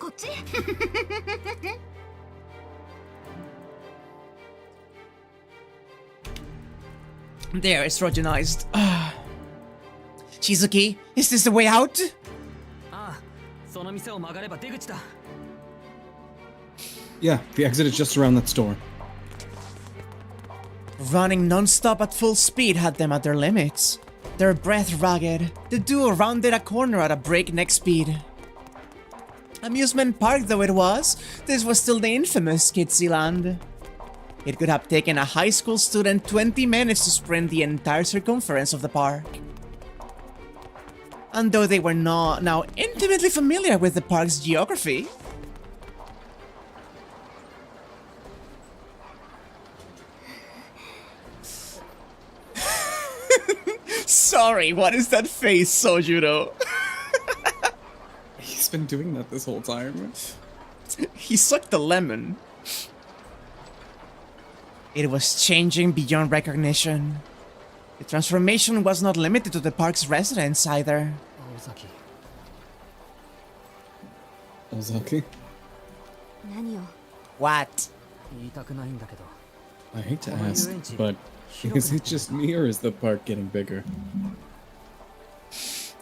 There, estrogenized. Shizuki, is this the way out? Yeah, the exit is just around that store. Running non-stop at full speed had them at their limits. Their breath ragged, the duo rounded a corner at a breakneck speed. Amusement park though it was, this was still the infamous Kidsyland. It could have taken a high school student 20 minutes to sprint the entire circumference of the park. And though they were not now intimately familiar with the park's geography, sorry, what is that face, Sojiro? He's been doing that this whole time. He sucked the lemon. It was changing beyond recognition. The transformation was not limited to the park's residents either. Ozaki? What? I hate to ask, but is it just me or is the park getting bigger?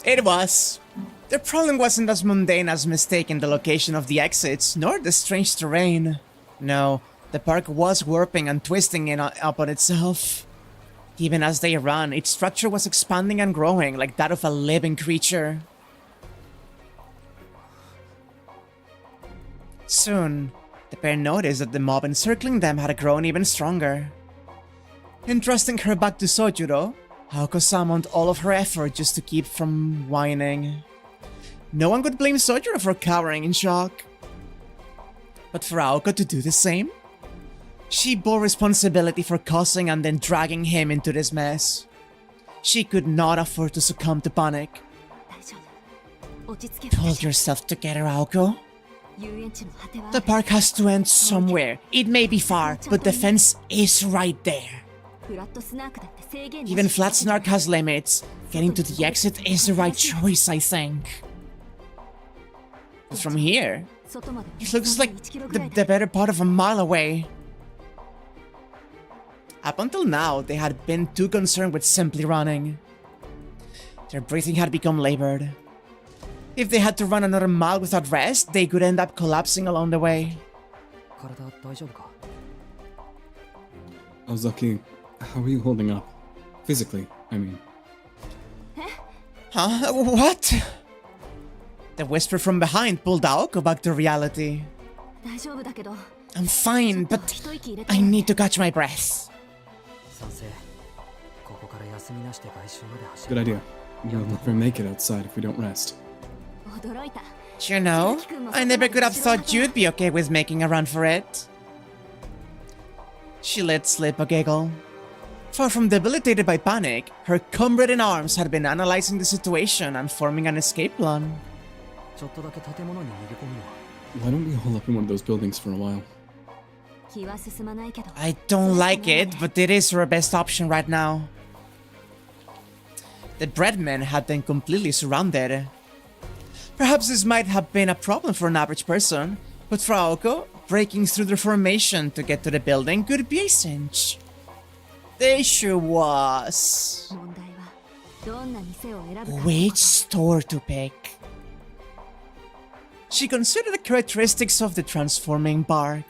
It was. The problem wasn't as mundane as mistaking the location of the exits, nor the strange terrain. No, the park was warping and twisting in upon itself. Even as they ran, its structure was expanding and growing like that of a living creature. Soon, the pair noticed that the mob encircling them had grown even stronger. Entrusting her back to Sojiro, Aoko summoned all of her effort just to keep from whining. No one could blame Sojiro for cowering in shock. But for Aoko to do the same? She bore responsibility for causing and then dragging him into this mess. She could not afford to succumb to panic. Pull yourself together, Aoko. The park has to end somewhere. It may be far, but the fence is right there. Even Flat Snark has limits. Getting to the exit is the right choice, I think. But from here, it looks like the better part of a mile away. Up until now, they had been too concerned with simply running. Their breathing had become labored. If they had to run another mile without rest, they could end up collapsing along the way. Ozaki, how are you holding up? Physically, I mean. Huh? What? The whisper from behind pulled Aoko back to reality. I'm fine, but I need to catch my breath. Good idea. You'll never make it outside if we don't rest. You know, I never could have thought you'd be okay with making a run for it. She let slip a giggle. Far from debilitated by panic, her comrade in arms had been analyzing the situation and forming an escape plan. Why don't we hole up in one of those buildings for a while? I don't like it, but it is our best option right now. The breadmen had been completely surrounded. Perhaps this might have been a problem for an average person, but for Aoko, breaking through the formation to get to the building could be a cinch. The issue was which store to pick. She considered the characteristics of the transforming bark.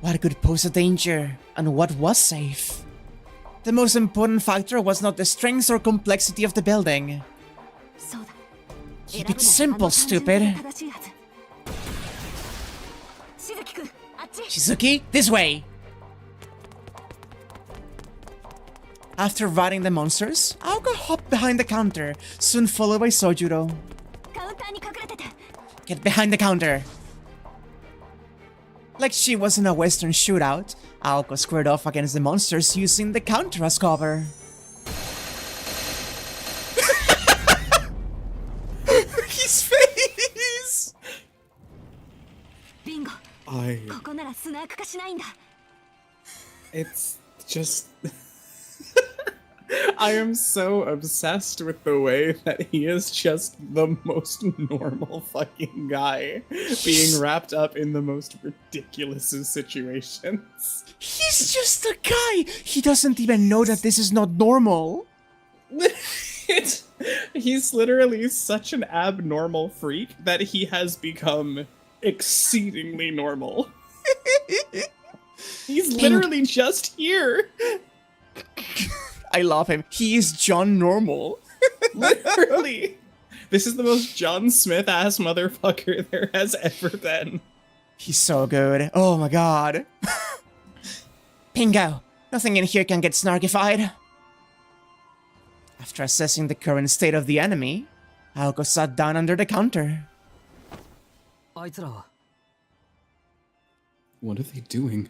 What could pose a danger, and what was safe? The most important factor was not the strength or complexity of the building. Keep it simple, stupid. Shizuki, this way! After riding the monsters, Aoko hopped behind the counter, soon followed by Sojiro. Get behind the counter! Like she was in a western shootout, Aoko squared off against the monsters using the counter as cover. His face! It's just... I am so obsessed with the way that he is just the most normal fucking guy being wrapped up in the most ridiculous of situations. He's just a guy! He doesn't even know that this is not normal. He's literally such an abnormal freak that he has become exceedingly normal. He's literally just here. I love him. He is John Normal. Literally. This is the most John Smith-ass motherfucker there has ever been. He's so good. Oh my god. Pingo. Nothing in here can get snarkified. After assessing the current state of the enemy, Aoko sat down under the counter. What are they doing?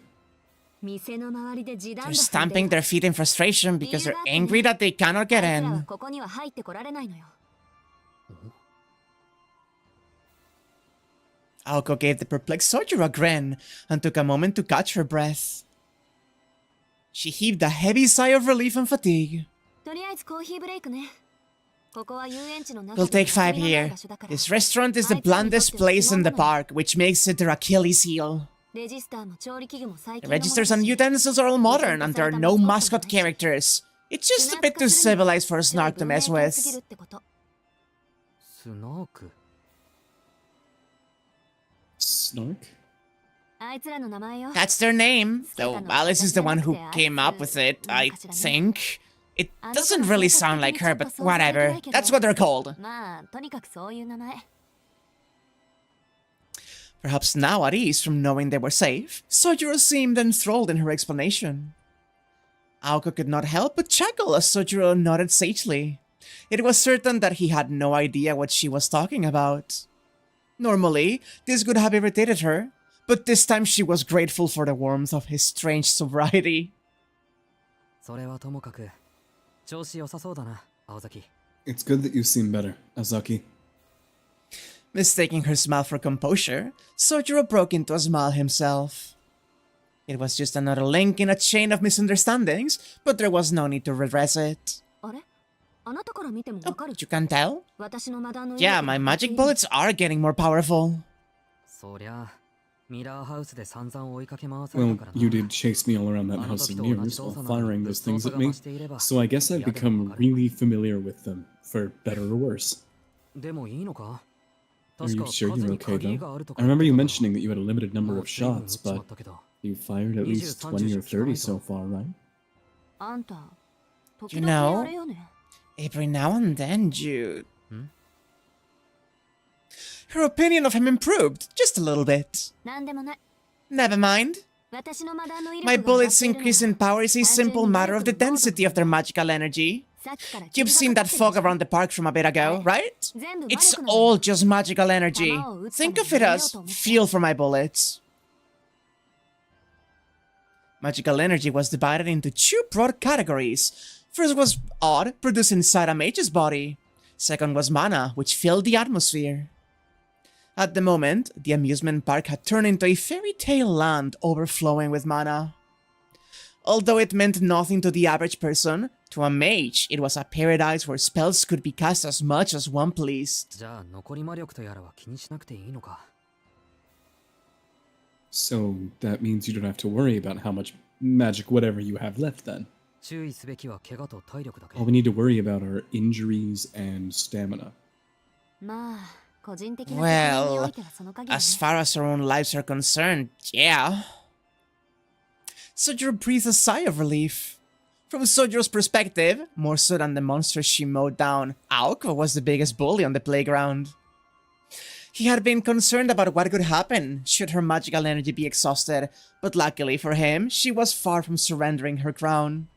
They're stamping their feet in frustration because they're angry that they cannot get in. Aoko gave the perplexed Sojiro a grin and took a moment to catch her breath. She heaved a heavy sigh of relief and fatigue. We'll take 5 here. This restaurant is the blandest place in the park, which makes it their Achilles heel. The registers and utensils are all modern, and there are no mascot characters. It's just a bit too civilized for a Snark to mess with. Snark? That's their name, though Alice is the one who came up with it, I think. It doesn't really sound like her, but whatever. That's what they're called. Perhaps now at ease from knowing they were safe, Sojiro seemed enthralled in her explanation. Aoko could not help but chuckle as Sojiro nodded sagely. It was certain that he had no idea what she was talking about. Normally, this would have irritated her, but this time she was grateful for the warmth of his strange sobriety. It's good that you seem better, Azaki. Mistaking her smile for composure, Sojiro broke into a smile himself. It was just another link in a chain of misunderstandings, but there was no need to redress it. Oh, you can tell? Yeah, my magic bullets are getting more powerful. Well, you did chase me all around that house of mirrors while firing those things at me, so I guess I've become really familiar with them, for better or worse. Are you sure you're okay, though? I remember you mentioning that you had a limited number of shots, but you fired at least 20 or 30 so far, right? You know, every now and then, Jude. Her opinion of him improved, just a little bit. Never mind. My bullets' increase in power is a simple matter of the density of their magical energy. You've seen that fog around the park from a bit ago, right? It's all just magical energy. Think of it as fuel for my bullets. Magical energy was divided into 2 broad categories. First was odd, produced inside a mage's body. Second was mana, which filled the atmosphere. At the moment, the amusement park had turned into a fairy tale land overflowing with mana. Although it meant nothing to the average person, to a mage, it was a paradise where spells could be cast as much as one pleased. So that means you don't have to worry about how much magic whatever you have left then. All we need to worry about are injuries and stamina. Well, as far as our own lives are concerned, yeah. Sojiro breathed a sigh of relief. From Sojiro's perspective, more so than the monsters she mowed down, Aoko was the biggest bully on the playground. He had been concerned about what could happen should her magical energy be exhausted, but luckily for him, she was far from surrendering her crown.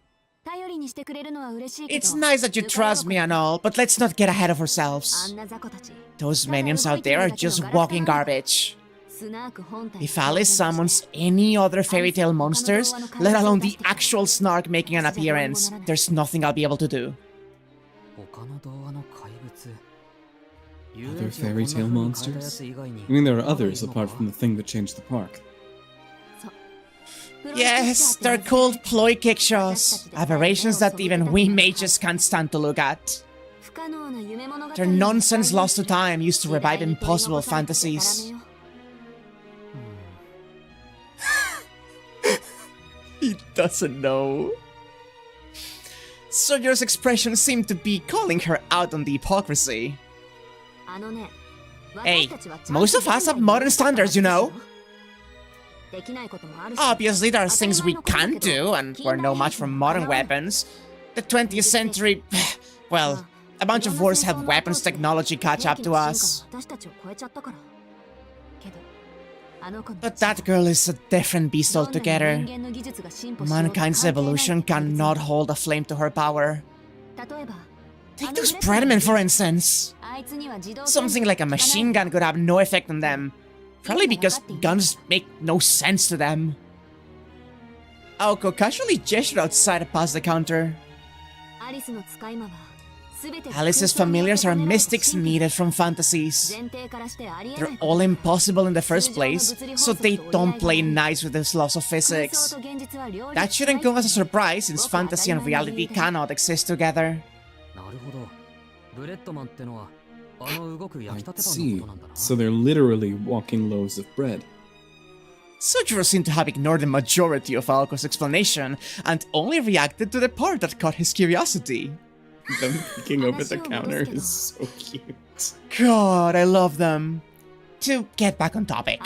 It's nice that you trust me and all, but let's not get ahead of ourselves. Those minions out there are just walking garbage. If Alice summons any other fairy tale monsters, let alone the actual Snark making an appearance, there's nothing I'll be able to do. Other fairy tale monsters? You mean there are others apart from the thing that changed the park? Yes, they're called ploy kickshaws. Aberrations that even we mages can't stand to look at. They're nonsense lost to time used to revive impossible fantasies. He doesn't know. Sojour's expression seemed to be calling her out on the hypocrisy. Hey, most of us have modern standards, you know. Obviously, there are things we can't do, and we're no match for modern weapons. The 20th century, well, a bunch of wars have weapons technology catch up to us. But that girl is a different beast altogether. Mankind's evolution cannot hold a flame to her power. Take those Breadmen, for instance. Something like a machine gun could have no effect on them. Probably because guns make no sense to them. Aoko casually gestured outside past the counter. Alice's familiars are mystics needed from fantasies. They're all impossible in the first place, so they don't play nice with this laws of physics. That shouldn't come as a surprise since fantasy and reality cannot exist together. I see. So they're literally walking loaves of bread. Sojiro seemed to have ignored the majority of Aoko's explanation and only reacted to the part that caught his curiosity. Them peeking over the counter is so cute. God, I love them. To get back on topic.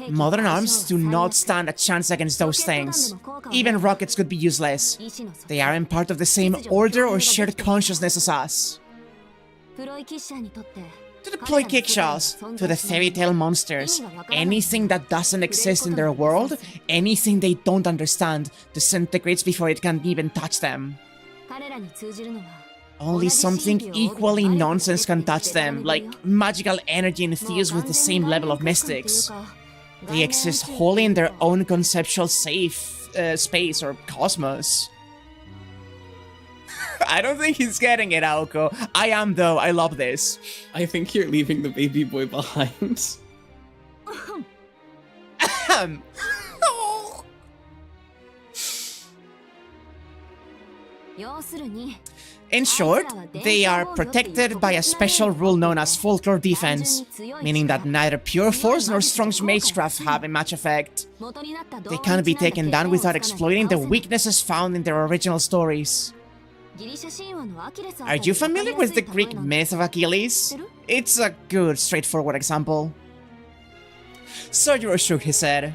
Modern arms do not stand a chance against those things. Even rockets could be useless. They aren't part of the same order or shared consciousness as us. To the ploy kickshaws, to the fairy tale monsters, anything that doesn't exist in their world, anything they don't understand, disintegrates before it can even touch them. Only something equally nonsense can touch them, like magical energy infused with the same level of mystics. They exist wholly in their own conceptual space or cosmos. I don't think he's getting it, Aoko. I am, though. I love this. I think you're leaving the baby boy behind. In short, they are protected by a special rule known as folklore defense, meaning that neither pure force nor strong magecraft have a match effect. They can't be taken down without exploiting the weaknesses found in their original stories. Are you familiar with the Greek myth of Achilles? It's a good, straightforward example. Sojiro shook his head.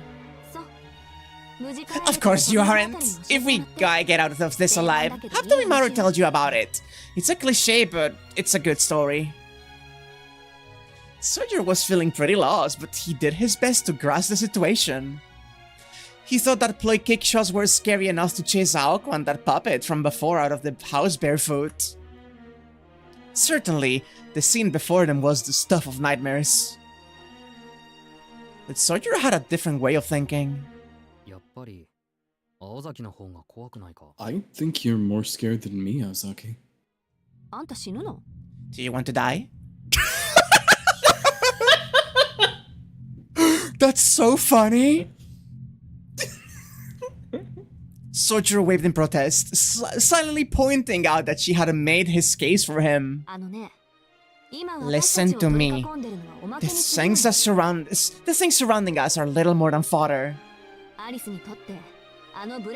Of course you aren't. If we get out of this alive, have Torimaru tell you about it. It's a cliche, but it's a good story. Sojiro was feeling pretty lost, but he did his best to grasp the situation. He thought that ploy kickshaws were scary enough to chase Aoko and that puppet from before out of the house barefoot. Certainly, the scene before them was the stuff of nightmares. But Sojiro had a different way of thinking. I think you're more scared than me, Ozaki. Do you want to die? That's so funny! Sojiro waved in protest, silently pointing out that she had made his case for him. Listen to me. The things surrounding us are little more than fodder.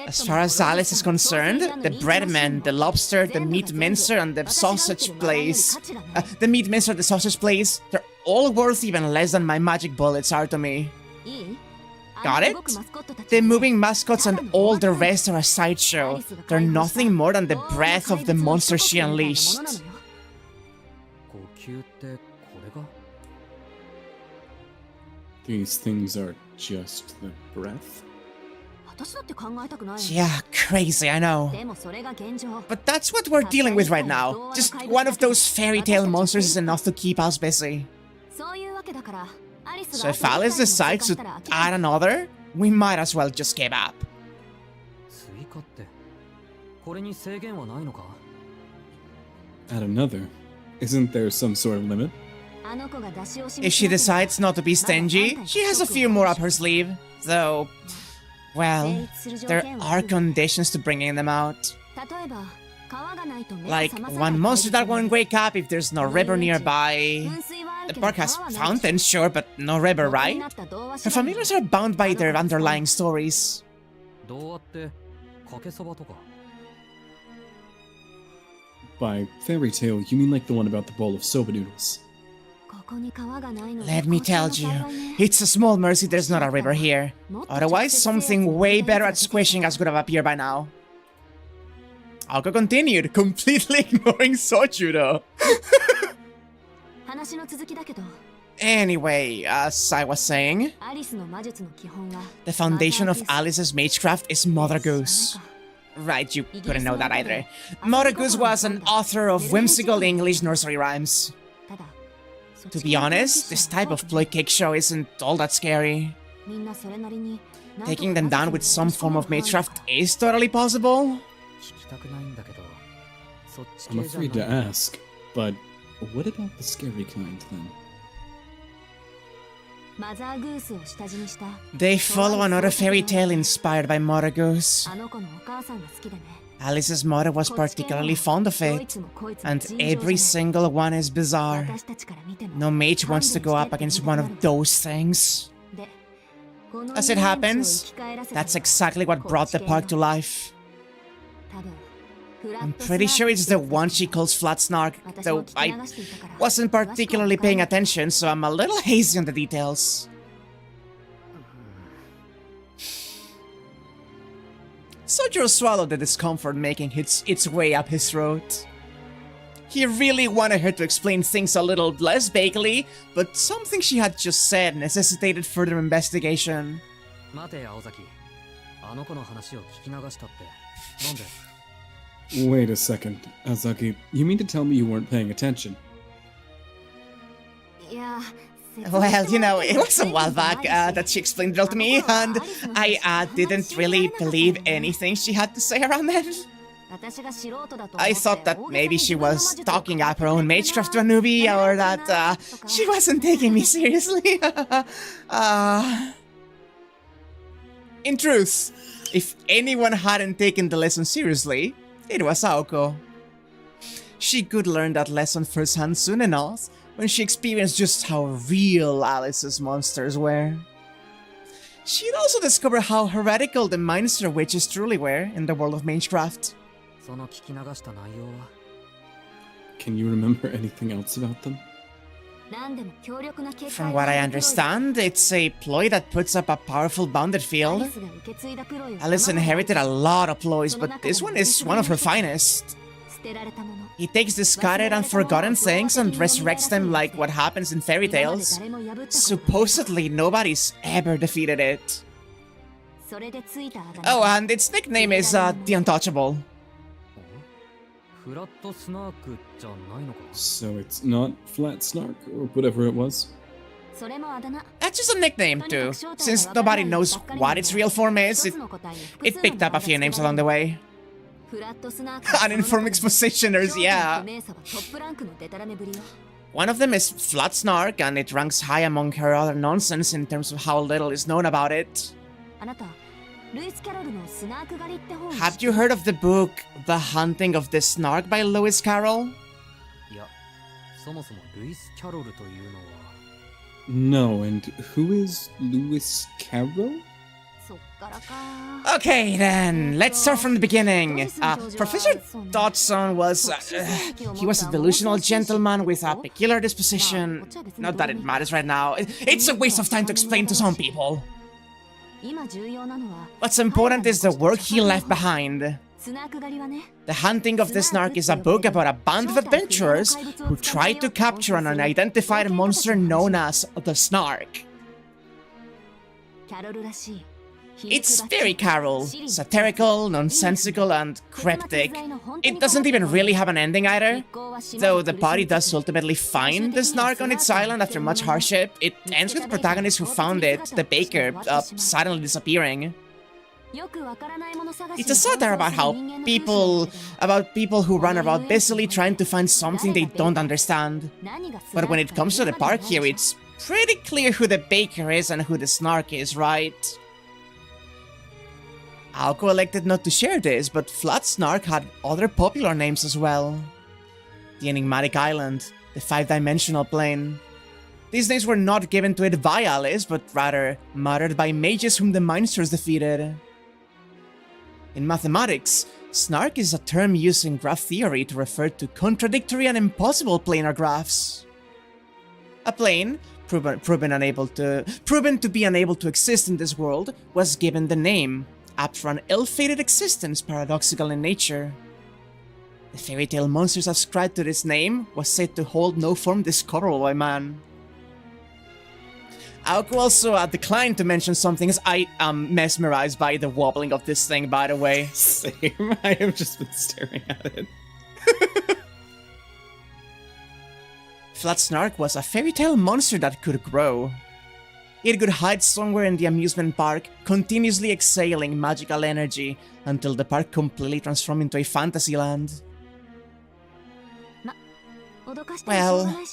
As far as Alice is concerned, the breadman, the lobster, the meat mincer, and the sausage place... they're all worth even less than my magic bullets are to me. Got it? The moving mascots and all the rest are a sideshow. They're nothing more than the breath of the monster she unleashed. These things are just the breath? Yeah, crazy, I know. But that's what we're dealing with right now. Just one of those fairy tale monsters is enough to keep us busy. So if Alice decides to add another, we might as well just give up. Add another? Isn't there some sort of limit? If she decides not to be stingy, she has a few more up her sleeve. Though, Well, there are conditions to bringing them out. Like, one monster that won't wake up if there's no river nearby. The park has fountains, sure, but no river, right? Her familiars are bound by their underlying stories. By fairy tale, you mean like the one about the bowl of soba noodles? Let me tell you, it's a small mercy there's not a river here. Otherwise, something way better at squishing us would have appeared by now. Aoko continued, completely ignoring Sochu though. Anyway, as I was saying, the foundation of Alice's magecraft is Mother Goose. Right, you couldn't know that either. Mother Goose was an author of whimsical English nursery rhymes. To be honest, this type of play cake show isn't all that scary. Taking them down with some form of magecraft is totally possible. I'm afraid to ask, but what about the scary kind then? They follow another fairy tale inspired by Mother Goose. Alice's mother was particularly fond of it, and every single one is bizarre. No mage wants to go up against one of those things. As it happens, that's exactly what brought the park to life. I'm pretty sure it's the one she calls Flat Snark, though I wasn't particularly paying attention, so I'm a little hazy on the details. Sojiro swallowed the discomfort making its way up his throat. He really wanted her to explain things a little less vaguely, but something she had just said necessitated further investigation. Wait a second, Azaki. You mean to tell me you weren't paying attention? Well, you know, it was a while back that she explained it all to me, and I didn't really believe anything she had to say around then. I thought that maybe she was talking up her own magecraft to a newbie, or that she wasn't taking me seriously. In truth, if anyone hadn't taken the lesson seriously, it was Aoko. She could learn that lesson firsthand soon enough when she experienced just how real Alice's monsters were. She'd also discovered how heretical the Minster witches truly were in the world of magecraft. Can you remember anything else about them? From what I understand, it's a ploy that puts up a powerful bounded field. Alice inherited a lot of ploys, but this one is one of her finest. He takes discarded and forgotten things and resurrects them like what happens in fairy tales. Supposedly, nobody's ever defeated it. Oh, and its nickname is the Untouchable. So it's not Flat Snark, or whatever it was? That's just a nickname too. Since nobody knows what its real form is, it picked up a few names along the way. Uninformed expositioners, yeah. One of them is Flat Snark, and it ranks high among her other nonsense in terms of how little is known about it. Have you heard of the book The Hunting of the Snark by Lewis Carroll? No, and who is Lewis Carroll? Okay then, let's start from the beginning. Professor Dodson was... he was a delusional gentleman with a peculiar disposition. Not that it matters right now. It's a waste of time to explain to some people. What's important is the work he left behind. The Hunting of the Snark is a book about a band of adventurers who try to capture an unidentified monster known as the Snark. It's very Carol, satirical, nonsensical, and cryptic. It doesn't even really have an ending either. Though the party does ultimately find the Snark on its island after much hardship, it ends with the protagonist who found it, the baker, suddenly disappearing. It's a satire about people who run about busily trying to find something they don't understand. But when it comes to the park here, it's pretty clear who the baker is and who the Snark is, right? Aoko elected not to share this, but Flat Snark had other popular names as well. The Enigmatic Island, the 5-dimensional plane. These names were not given to it by Alice, but rather muttered by mages whom the Mindsters defeated. In mathematics, Snark is a term used in graph theory to refer to contradictory and impossible planar graphs. A plane, proven to be unable to exist in this world, was given the name, apt for an ill-fated existence paradoxical in nature. The fairy tale monsters ascribed to this name was said to hold no form discoverable by man. Aoko also declined to mention something as I am mesmerized by the wobbling of this thing, by the way. Same, I have just been staring at it. Flat Snark was a fairy tale monster that could grow. It could hide somewhere in the amusement park, continuously exhaling magical energy until the park completely transformed into a fantasy land. Well,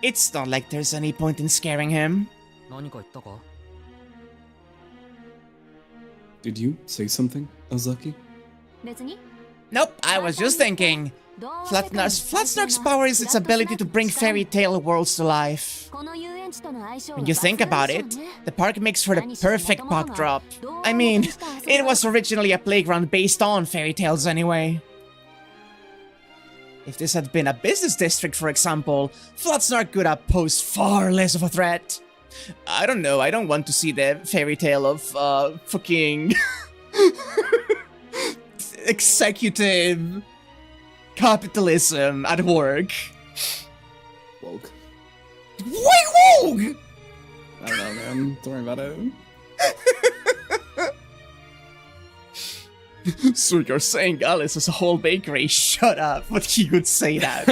it's not like there's any point in scaring him. Did you say something, Ozaki? Nope, I was just thinking. Flat Snark's power is its ability to bring fairy tale worlds to life. When you think about it, the park makes for the perfect backdrop. I mean, it was originally a playground based on fairy tales anyway. If this had been a business district, for example, Flat Snark could have posed far less of a threat. I don't know, I don't want to see the fairy tale of, fucking... executive... capitalism at work. Woke. Wait, woke! I don't know, man. Don't worry about it. So you're saying Alice has a whole bakery? Shut up, but he could say that.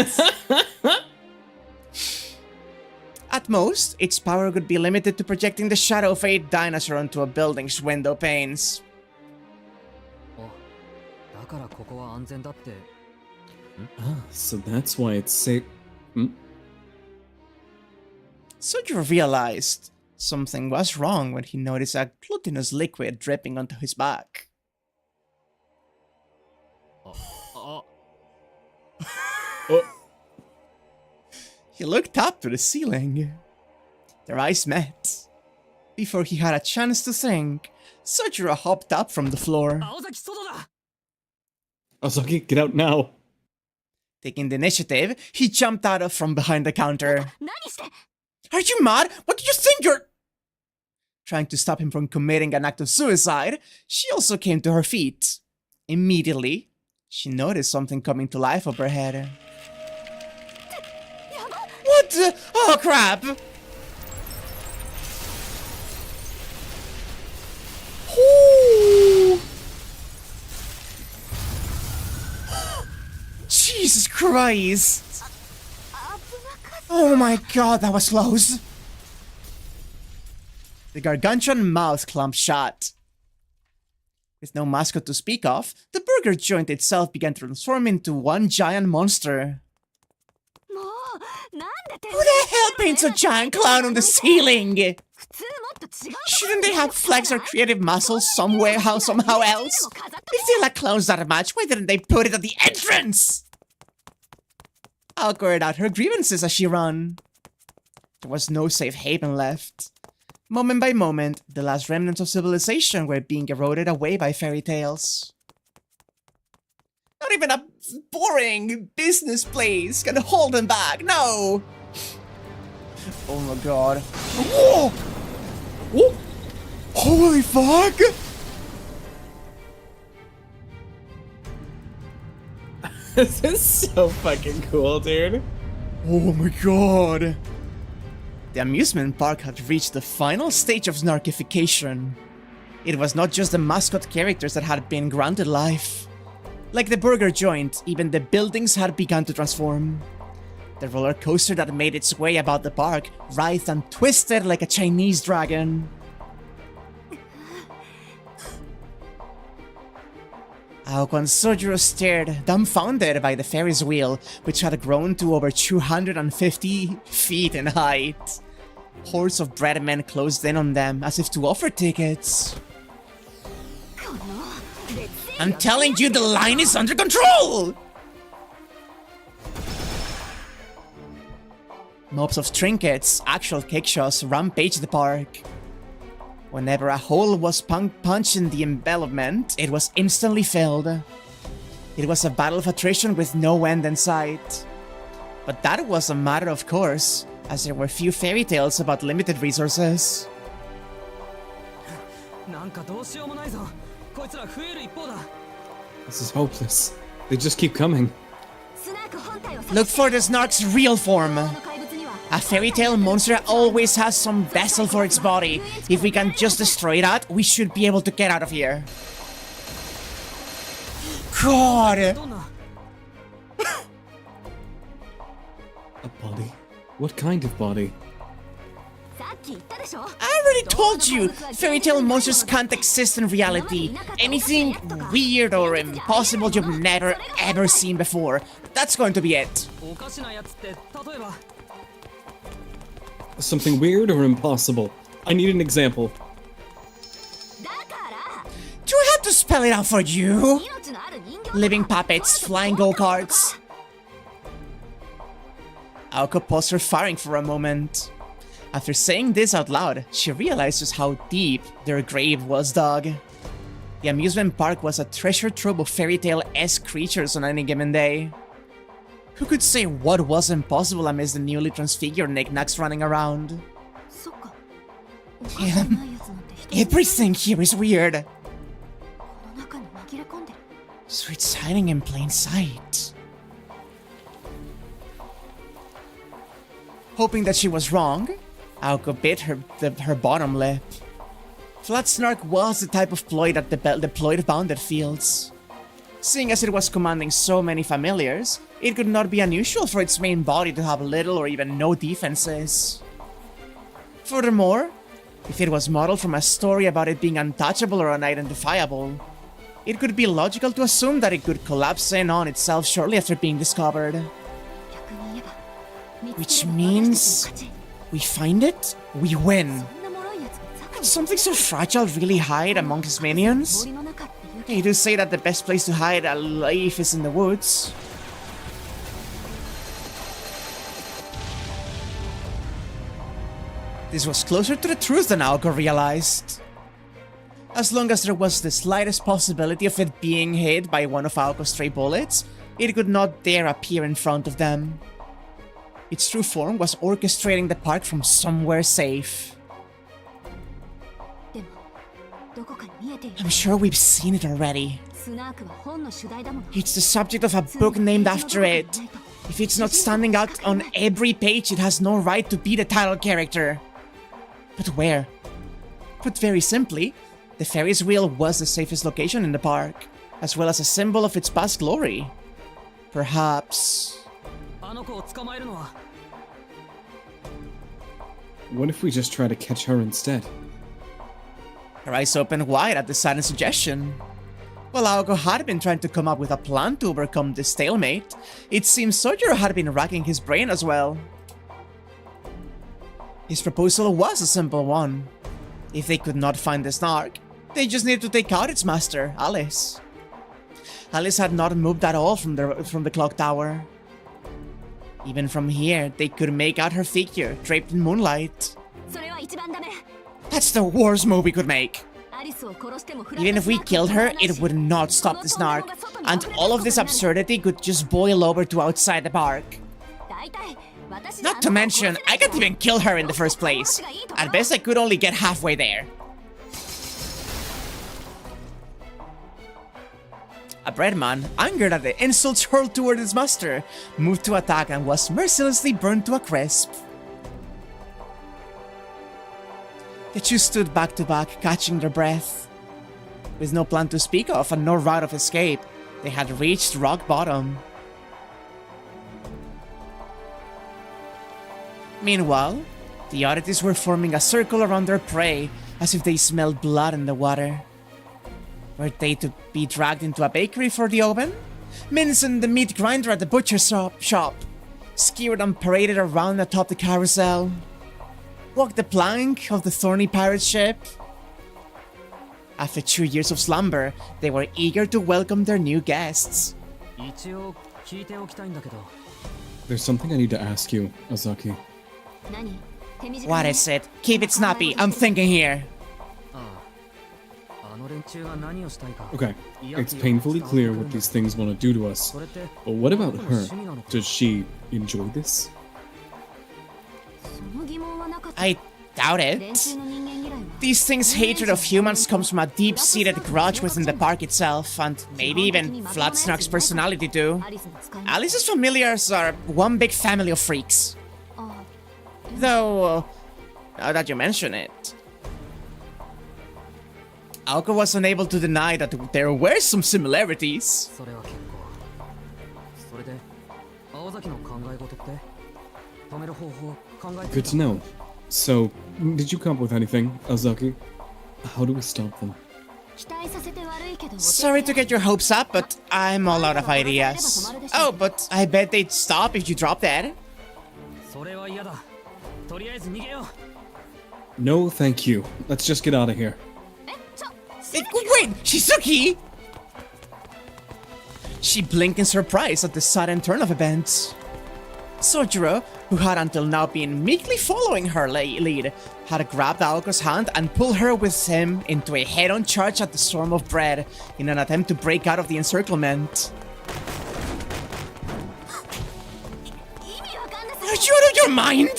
At most, its power could be limited to projecting the shadow of a dinosaur onto a building's window panes. So that's why it's safe. Soju realized something was wrong when he noticed a glutinous liquid dripping onto his back. He looked up to the ceiling. Their eyes met. Before he had a chance to think, Sojiro hopped up from the floor. Ozaki, get out now. Taking the initiative, he jumped out from behind the counter. Are you mad? What do you think you're... Trying to stop him from committing an act of suicide, she also came to her feet. Immediately, she noticed something coming to life overhead. What the... Oh, crap! Ooh. Jesus Christ! Oh my god, that was close! The gargantuan mouth clamped shut. With no mascot to speak of, the burger joint itself began to transform into one giant monster. Who the hell paints a giant clown on the ceiling? Shouldn't they have flags or creative muscles somehow else? If they like clowns that much, why didn't they put it at the entrance? Aoko aired out her grievances as she ran. There was no safe haven left. Moment by moment, the last remnants of civilization were being eroded away by fairy tales. Not even a boring business place can hold them back, no! Oh my god. Whoa! Whoa! Holy fuck! This is so fucking cool, dude. Oh my god. The amusement park had reached the final stage of snarkification. It was not just the mascot characters that had been granted life. Like the burger joint, even the buildings had begun to transform. The roller coaster that made its way about the park writhed and twisted like a Chinese dragon. Aoko and Sojiro stared, dumbfounded by the Ferris wheel, which had grown to over 250 feet in height. Hordes of bread men closed in on them as if to offer tickets. I'm telling you, the line is under control! Mobs of trinkets, actual kickshaws, rampage the park. Whenever a hole was punched in the envelopment, it was instantly filled. It was a battle of attrition with no end in sight. But that was a matter of course, as there were few fairy tales about limited resources. This is hopeless. They just keep coming. Look for the Snark's real form. A fairy tale monster always has some vessel for its body. If we can just destroy that, we should be able to get out of here. God! A body? What kind of body? I already told you! Fairy tale monsters can't exist in reality. Anything weird or impossible you've never ever seen before. That's going to be it. Something weird or impossible? I need an example. Do I have to spell it out for you? Living puppets, flying go-karts. Aoko paused her firing for a moment. After saying this out loud, she realized just how deep their grave was dug. The amusement park was a treasure trove of fairy tale-esque creatures on any given day. Who could say what was impossible amidst the newly transfigured knickknacks running around? Everything here is weird. So it's hiding in plain sight. Hoping that she was wrong, Aoko bit her bottom lip. But Snark was the type of ploy that deployed bounded fields. Seeing as it was commanding so many familiars, it could not be unusual for its main body to have little or even no defenses. Furthermore, if it was modeled from a story about it being untouchable or unidentifiable, it could be logical to assume that it could collapse in on itself shortly after being discovered. Which means we find it, we win. Could something so fragile really hide among his minions? You do say that the best place to hide a life is in the woods. This was closer to the truth than Aoko realized. As long as there was the slightest possibility of it being hit by one of Aoko's stray bullets, it could not dare appear in front of them. Its true form was orchestrating the park from somewhere safe. I'm sure we've seen it already. It's the subject of a book named after it. If it's not standing out on every page, it has no right to be the title character. But where? Put very simply, the Ferris wheel was the safest location in the park, as well as a symbol of its past glory. Perhaps... What if we just try to catch her instead? Her eyes opened wide at the sudden suggestion. While Aoko had been trying to come up with a plan to overcome this stalemate, it seems Sojiro had been racking his brain as well. His proposal was a simple one. If they could not find the Snark, they just needed to take out its master, Alice. Alice had not moved at all from the clock tower. Even from here, they could make out her figure, draped in moonlight. That's the worst move we could make. Even if we killed her, it would not stop the Snark, and all of this absurdity could just boil over to outside the park. Not to mention, I can't even kill her in the first place. At best, I could only get halfway there. A breadman, angered at the insults hurled toward his master, moved to attack and was mercilessly burned to a crisp. The two stood back to back, catching their breath. With no plan to speak of and no route of escape, they had reached rock bottom. Meanwhile, the oddities were forming a circle around their prey, as if they smelled blood in the water. Were they to be dragged into a bakery for the oven? Mince and the meat grinder at the butcher's shop, skewered and paraded around atop the carousel. Walk the plank of the thorny pirate ship? After 2 years of slumber, they were eager to welcome their new guests. There's something I need to ask you, Ozaki. What is it? Keep it snappy, I'm thinking here. Okay, it's painfully clear what these things want to do to us. But what about her? Does she enjoy this? I doubt it. These things' hatred of humans comes from a deep-seated grudge within the park itself, and maybe even But Snark's personality too. Alice's familiars are one big family of freaks. Though, now that you mention it, Aoko was unable to deny that there were some similarities. Good to know. So, did you come up with anything, Ozaki? How do we stop them? Sorry to get your hopes up, but I'm all out of ideas. Oh, but I bet they'd stop if you dropped that. No, thank you. Let's just get out of here. Wait, Shizuki! She blinked in surprise at the sudden turn of events. Sojiro, who had until now been meekly following her lead, had grabbed Aoko's hand and pulled her with him into a head-on charge at the swarm of bread in an attempt to break out of the encirclement. Are you out of your mind?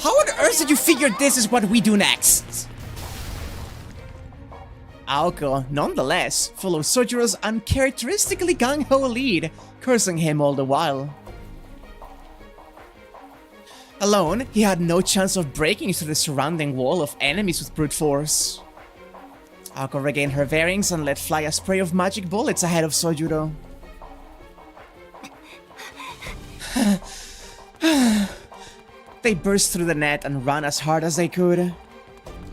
How on earth did you figure this is what we do next? Aoko, nonetheless, followed Sojiro's uncharacteristically gung-ho lead, cursing him all the while. Alone, he had no chance of breaking through the surrounding wall of enemies with brute force. Aoko regained her bearings and let fly a spray of magic bullets ahead of Sojiro. They burst through the net and ran as hard as they could.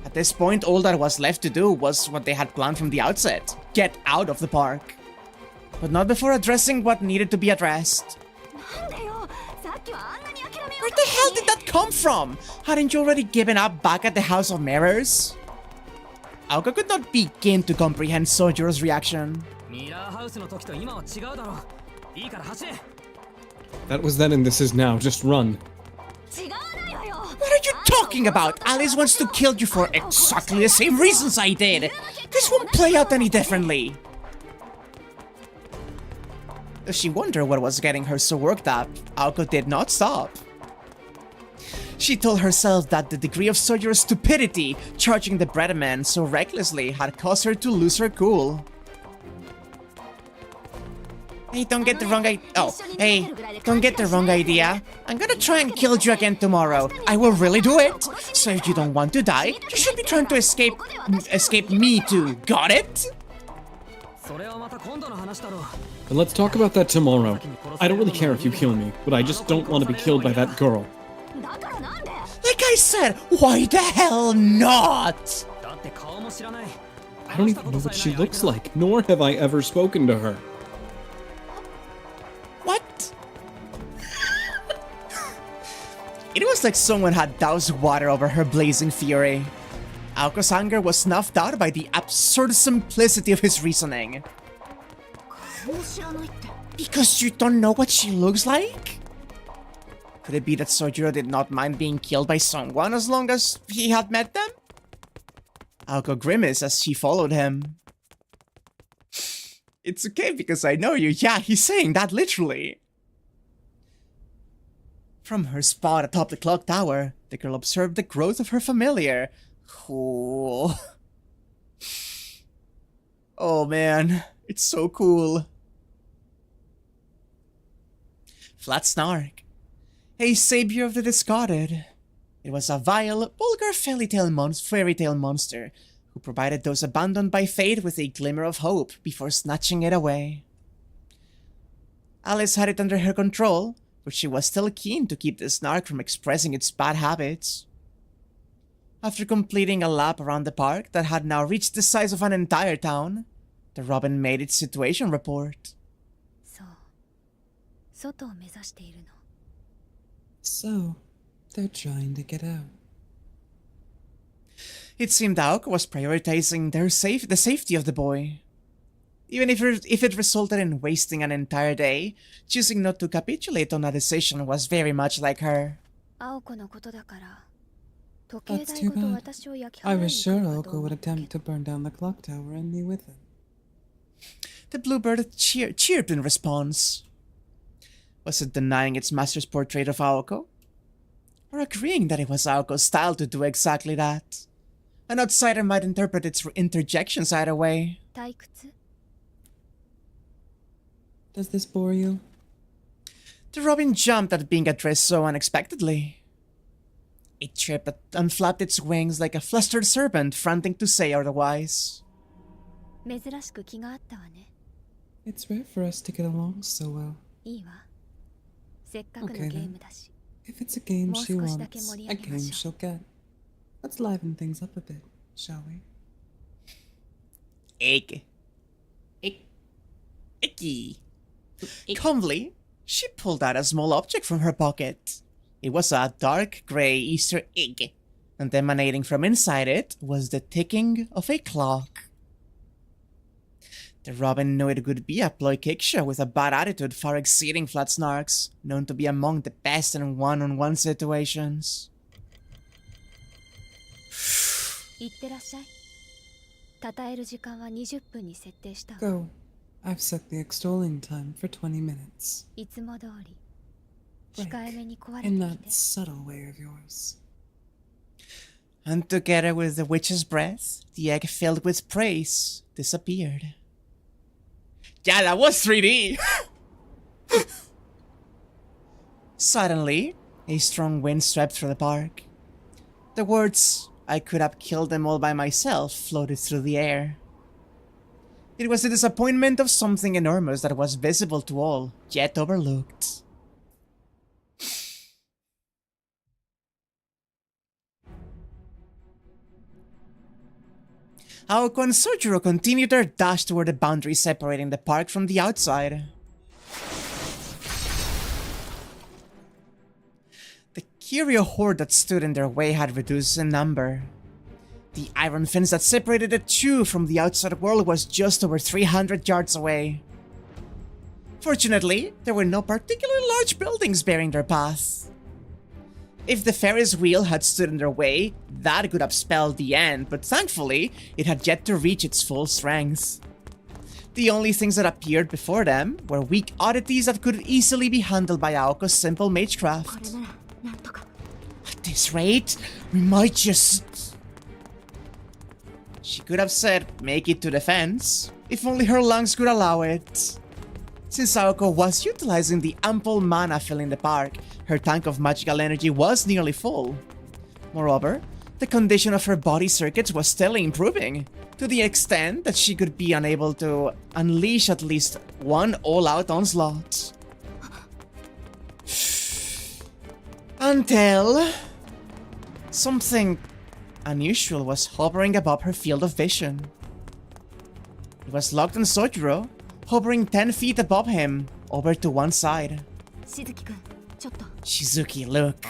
At this point, all that was left to do was what they had planned from the outset: get out of the park. But not before addressing what needed to be addressed. Where the hell did that come from? Hadn't you already given up back at the House of Mirrors? Aoko could not begin to comprehend Sojiro's reaction. That was then and this is now. Just run. What are you talking about? Alice wants to kill you for exactly the same reasons I did. This won't play out any differently. If she wondered what was getting her so worked up, Aoko did not stop. She told herself that the degree of Sojiro's stupidity charging the breadman so recklessly had caused her to lose her cool. Hey, don't get the wrong idea. I'm gonna try and kill you again tomorrow. I will really do it. So if you don't want to die, you should be trying to escape me too. Got it? And let's talk about that tomorrow. I don't really care if you kill me, but I just don't want to be killed by that girl. Like I said, why the hell not? I don't even know what she looks like, nor have I ever spoken to her. What? It was like someone had doused water over her blazing fury. Aoko's anger was snuffed out by the absurd simplicity of his reasoning. Because you don't know what she looks like? Could it be that Sojiro did not mind being killed by someone as long as he had met them? Aoko grimaced as she followed him. It's okay because I know you. Yeah, he's saying that literally. From her spot atop the clock tower, the girl observed the growth of her familiar. Cool. Oh man, it's so cool. But Snark, a savior of the discarded. It was a vile, vulgar fairy tale monster who provided those abandoned by fate with a glimmer of hope before snatching it away. Alice had it under her control, but she was still keen to keep the Snark from expressing its bad habits. After completing a lap around the park that had now reached the size of an entire town, the Robin made its situation report. So, they're trying to get out. It seemed Aoko was prioritizing the safety of the boy. Even if it resulted in wasting an entire day, choosing not to capitulate on a decision was very much like her. That's too bad. I was sure Aoko would attempt to burn down the clock tower and me with it. The bluebird chirped in response. Was it denying its master's portrait of Aoko? Or agreeing that it was Aoko's style to do exactly that? An outsider might interpret its interjections either way. Does this bore you? The robin jumped at being addressed so unexpectedly. It chirped and flapped its wings like a flustered serpent fronting to say otherwise. It's rare for us to get along so well. Okay then. If it's a game she wants, a game she'll get. Let's liven things up a bit, shall we? Icky. Calmly, she pulled out a small object from her pocket. It was a dark grey Easter egg, and emanating from inside it was the ticking of a clock. The robin knew it would be a ploy kickshow with a bad attitude far exceeding But Snark's, known to be among the best in one-on-one situations. Go. I've set the extolling time for 20 minutes. Break, in that subtle way of yours. And together with the witch's breath, the egg filled with praise disappeared. Yeah, that was 3D! Suddenly, a strong wind swept through the park. The words, "I could have killed them all by myself," floated through the air. It was the disappointment of something enormous that was visible to all, yet overlooked. Aoko and Sojiro continued their dash toward the boundary separating the park from the outside. The curio horde that stood in their way had reduced in number. The iron fence that separated the two from the outside world was just over 300 yards away. Fortunately, there were no particularly large buildings barring their path. If the Ferris wheel had stood in their way, that could have spelled the end, but thankfully, it had yet to reach its full strength. The only things that appeared before them were weak oddities that could easily be handled by Aoko's simple magecraft. At this rate, we might just... She could have said, make it to the fence, if only her lungs could allow it. Since Aoko was utilizing the ample mana filling the park, her tank of magical energy was nearly full. Moreover, the condition of her body circuits was steadily improving, to the extent that she could be unable to unleash at least one all-out onslaught. Until... something unusual was hovering above her field of vision. It was locked on Sojiro, hovering 10 feet above him, over to one side. Shizuki, look.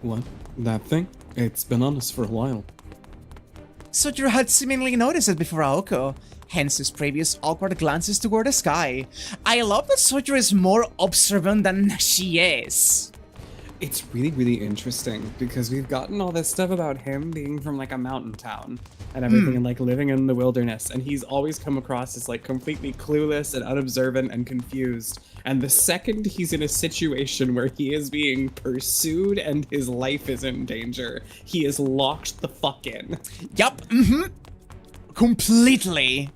What? That thing? It's been on us for a while. Sojiro had seemingly noticed it before Aoko, hence his previous awkward glances toward the sky. I love that Sojiro is more observant than she is. It's really, really interesting because we've gotten all this stuff about him being from like a mountain town and everything and like living in the wilderness, and he's always come across as like completely clueless and unobservant and confused. And the second he's in a situation where he is being pursued and his life is in danger, he is locked the fuck in. Yup, completely.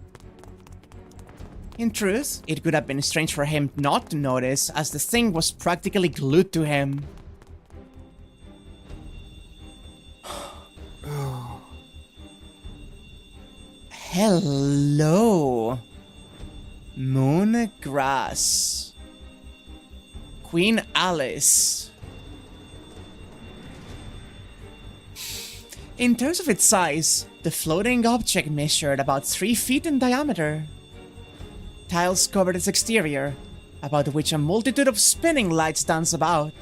In truth, it could have been strange for him not to notice, as the thing was practically glued to him. Hello. Moon Grass. Queen Alice. In terms of its size, the floating object measured about 3 feet in diameter. Tiles covered its exterior, about which a multitude of spinning lights dance about.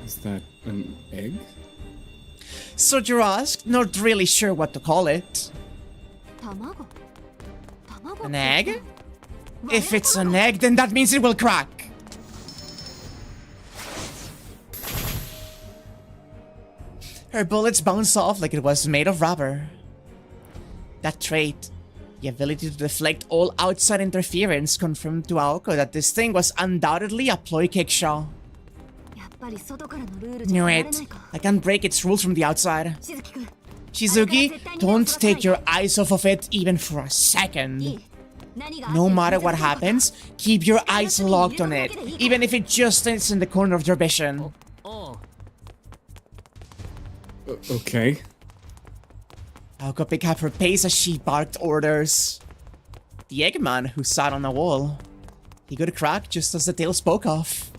Is that an egg? Soldier asked, not really sure what to call it. An egg? If it's an egg, then that means it will crack. Her bullets bounce off like it was made of rubber. That trait, the ability to deflect all outside interference, confirmed to Aoko that this thing was undoubtedly a ploy kickshaw. Knew it. I can't break its rules from the outside. Shizuki, don't take your eyes off of it even for a second. No matter what happens, keep your eyes locked on it, even if it just is in the corner of your vision. Okay. Aoko picked up her pace as she barked orders. The Eggman, who sat on the wall, he could crack just as the tale spoke of.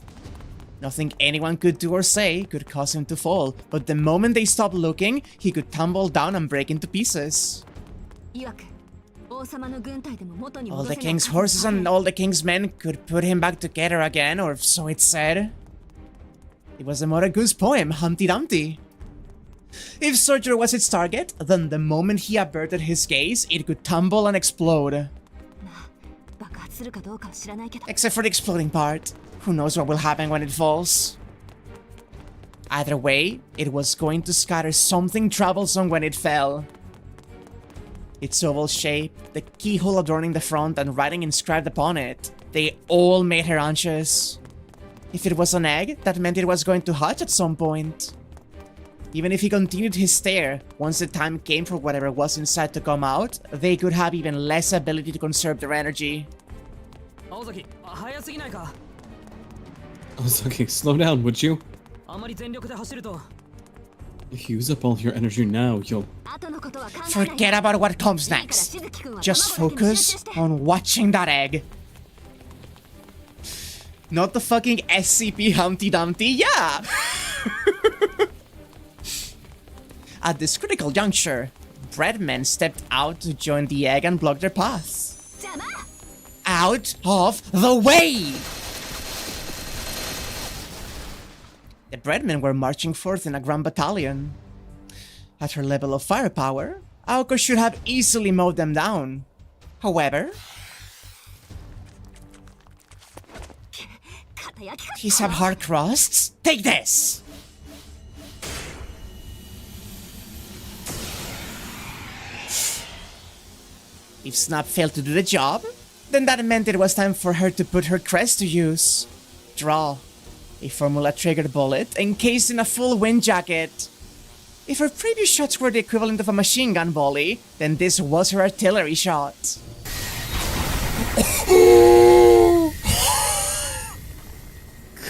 Nothing anyone could do or say could cause him to fall, but the moment they stopped looking, he could tumble down and break into pieces. All the king's horses and all the king's men could put him back together again, or so it said. It was a Mother Goose poem, Humpty Dumpty. If Soldier was its target, then the moment he averted his gaze, it could tumble and explode. Except for the exploding part. Who knows what will happen when it falls? Either way, it was going to scatter something troublesome when it fell. Its oval shape, the keyhole adorning the front, and writing inscribed upon it, they all made her anxious. If it was an egg, that meant it was going to hatch at some point. Even if he continued his stare, once the time came for whatever was inside to come out, they could have even less ability to conserve their energy. Ozaki, slow down, would you? If you use up all your energy now, you'll... Forget about what comes next. Just focus on watching that egg. Not the fucking SCP Humpty Dumpty, yeah! At this critical juncture, Breadmen stepped out to join the egg and block their path. Out of the way! The Breadmen were marching forth in a grand battalion. At her level of firepower, Aoko should have easily mowed them down. However, these have hard crusts? Take this! If Snap failed to do the job, then that meant it was time for her to put her crest to use. Draw. A formula-triggered bullet encased in a full wind jacket. If her previous shots were the equivalent of a machine gun volley, then this was her artillery shot.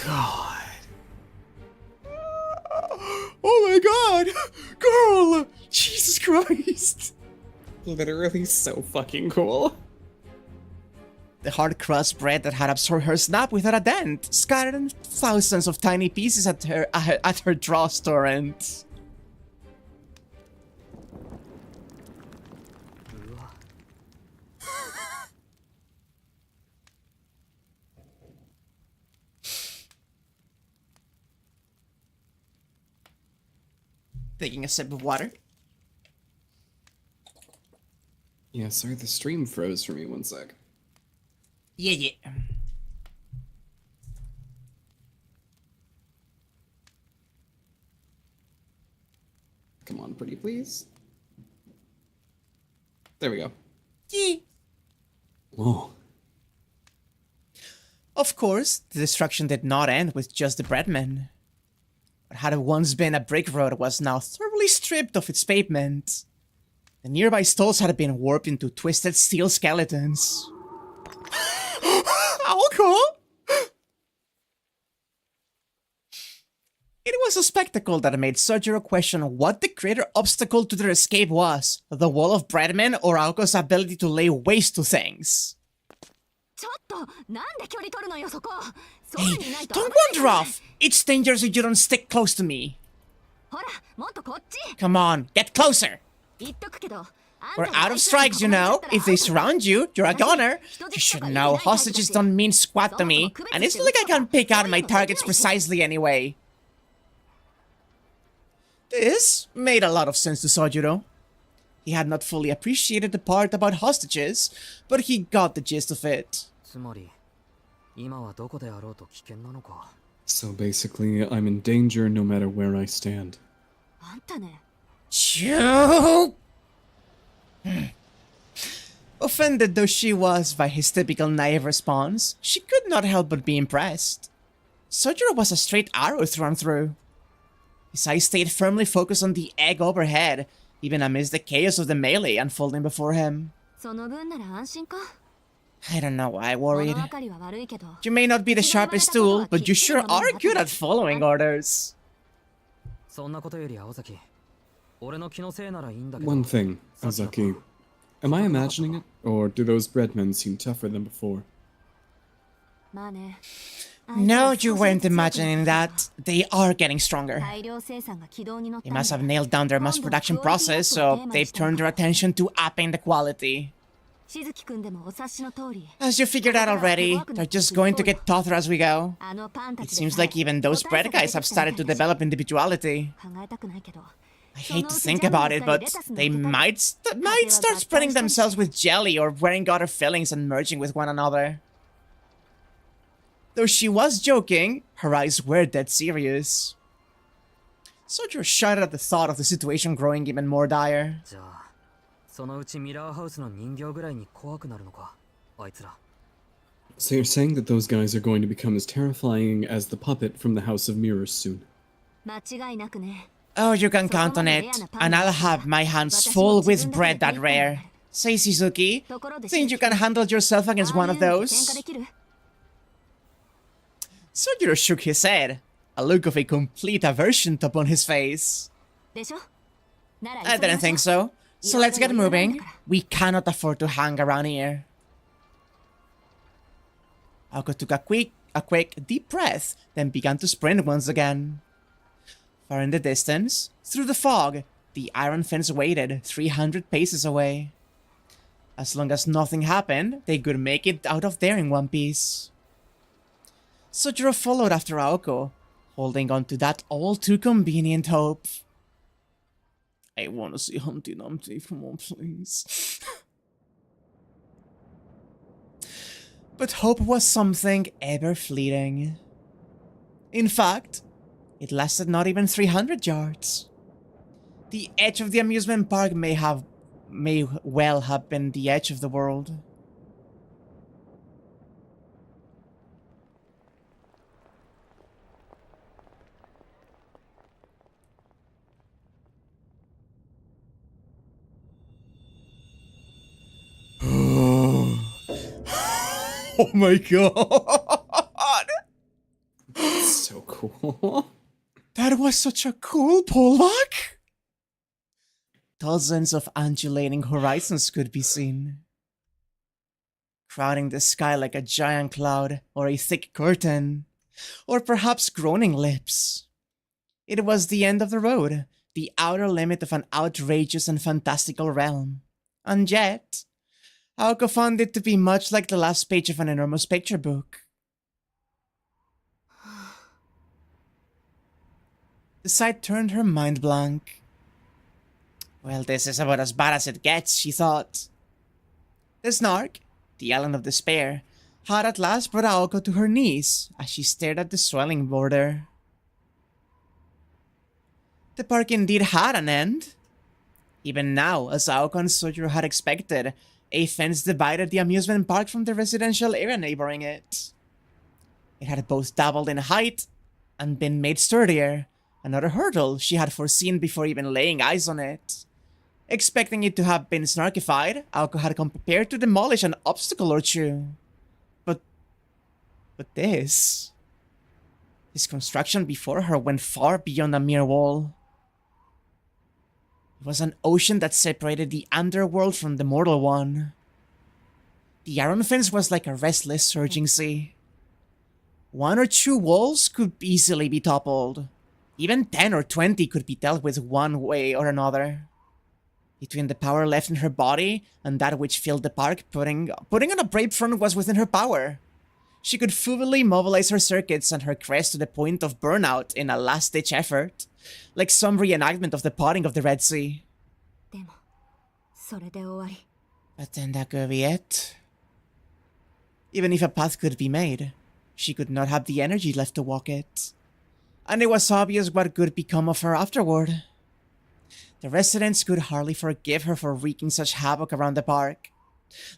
God. Oh my god! Girl! Jesus Christ! Literally so fucking cool. The hard crust bread that had absorbed her snap without a dent, scattered in thousands of tiny pieces at her dross torrent. Taking a sip of water. Yeah, sorry, the stream froze for me 1 sec. Yeah. Come on, pretty please. There we go. Yeah. Whoa. Of course, the destruction did not end with just the Breadmen. What had once been a brick road was now thoroughly stripped of its pavement. The nearby stalls had been warped into twisted steel skeletons. Aoko! It was a spectacle that made Sojiro question what the greater obstacle to their escape was, the wall of Breadmen or Aoko's ability to lay waste to things. Hey, don't wander off! It's dangerous if you don't stick close to me. Come on, get closer! We're out of strikes, you know. If they surround you, you're a goner. You should know, hostages don't mean squat to me. And it's not like I can pick out my targets precisely anyway. This made a lot of sense to Sojiro. He had not fully appreciated the part about hostages, but he got the gist of it. So basically, I'm in danger no matter where I stand. Choo! Offended though she was by his typical naive response, she could not help but be impressed. Sojiro was a straight arrow through and through. His eyes stayed firmly focused on the egg overhead, even amidst the chaos of the melee unfolding before him. I don't know why I worried. You may not be the sharpest tool, but you sure are good at following orders. One thing, Azaki. Am I imagining it, or do those breadmen seem tougher than before? No, you weren't imagining that. They are getting stronger. They must have nailed down their mass production process, so they've turned their attention to upping the quality. As you figured out already, they're just going to get tougher as we go. It seems like even those bread guys have started to develop individuality. I hate to think about it, but they might start spreading themselves with jelly or wearing other fillings and merging with one another. Though she was joking, her eyes were dead serious. Sojiro shuddered at the thought of the situation growing even more dire. So you're saying that those guys are going to become as terrifying as the puppet from the House of Mirrors soon? Oh, you can count on it, and I'll have my hands full with bread that rare. Say, Shizuki, think you can handle yourself against one of those? Sojiro shook his head, a look of a complete aversion upon his face. I didn't think so. So let's get moving. We cannot afford to hang around here. Aoko took a quick, deep breath, then began to sprint once again. Far in the distance, through the fog, the iron fence waited 300 paces away. As long as nothing happened, they could make it out of there in one piece. Sojiro followed after Aoko, holding on to that all too convenient hope. I want to see Humpty Dumpty, come on please. But hope was something ever fleeting. In fact, it lasted not even 300 yards. The edge of the amusement park may well have been the edge of the world. Oh my god! So cool. That was such a cool pullback! Dozens of undulating horizons could be seen, crowding the sky like a giant cloud or a thick curtain, or perhaps groaning lips. It was the end of the road, the outer limit of an outrageous and fantastical realm. And yet, Aoko found it to be much like the last page of an enormous picture book. The sight turned her mind blank. Well, this is about as bad as it gets, she thought. The Snark, the island of despair, had at last brought Aoko to her knees as she stared at the swelling border. The park indeed had an end. Even now, as Aoko and Sojiro had expected, a fence divided the amusement park from the residential area neighboring it. It had both doubled in height and been made sturdier, another hurdle she had foreseen before even laying eyes on it. Expecting it to have been snarkified, Aoko had come prepared to demolish an obstacle or two. But this construction before her went far beyond a mere wall. It was an ocean that separated the underworld from the mortal one. The iron fence was like a restless, surging sea. One or two walls could easily be toppled. Even 10 or 20 could be dealt with one way or another. Between the power left in her body and that which filled the park, putting on a brave front was within her power. She could fully mobilize her circuits and her crest to the point of burnout in a last-ditch effort, like some reenactment of the parting of the Red Sea. But then that could be it. Even if a path could be made, she could not have the energy left to walk it. And it was obvious what could become of her afterward. The residents could hardly forgive her for wreaking such havoc around the park.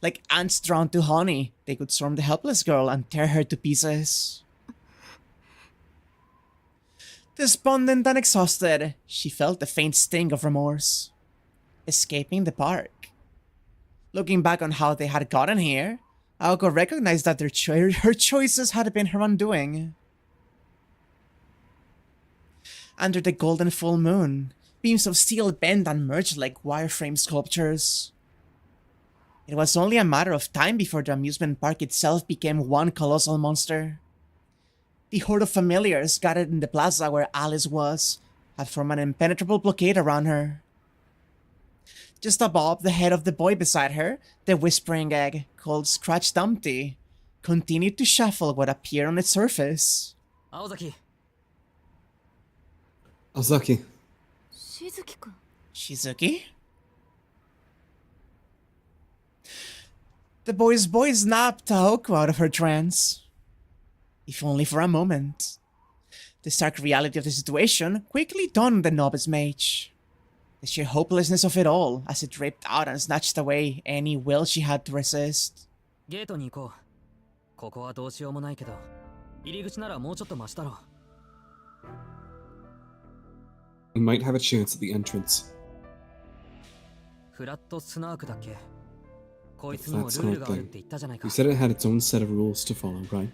Like ants drawn to honey, they could swarm the helpless girl and tear her to pieces. Despondent and exhausted, she felt the faint sting of remorse. Escaping the park. Looking back on how they had gotten here, Aoko recognized that her choices had been her undoing. Under the golden full moon, beams of steel bent and merged like wireframe sculptures. It was only a matter of time before the amusement park itself became one colossal monster. The horde of familiars gathered in the plaza where Alice was had formed an impenetrable blockade around her. Just above the head of the boy beside her, the whispering egg, called Scratch Dumpty, continued to shuffle what appeared on its surface. Aozaki. Ozaki. Shizuki? The boy's voice snapped Aoko out of her trance. If only for a moment. The stark reality of the situation quickly dawned on the novice mage. The sheer hopelessness of it all as it ripped out and snatched away any will she had to resist. We might have a chance at the entrance. But Snark thing. You said it had its own set of rules to follow, right?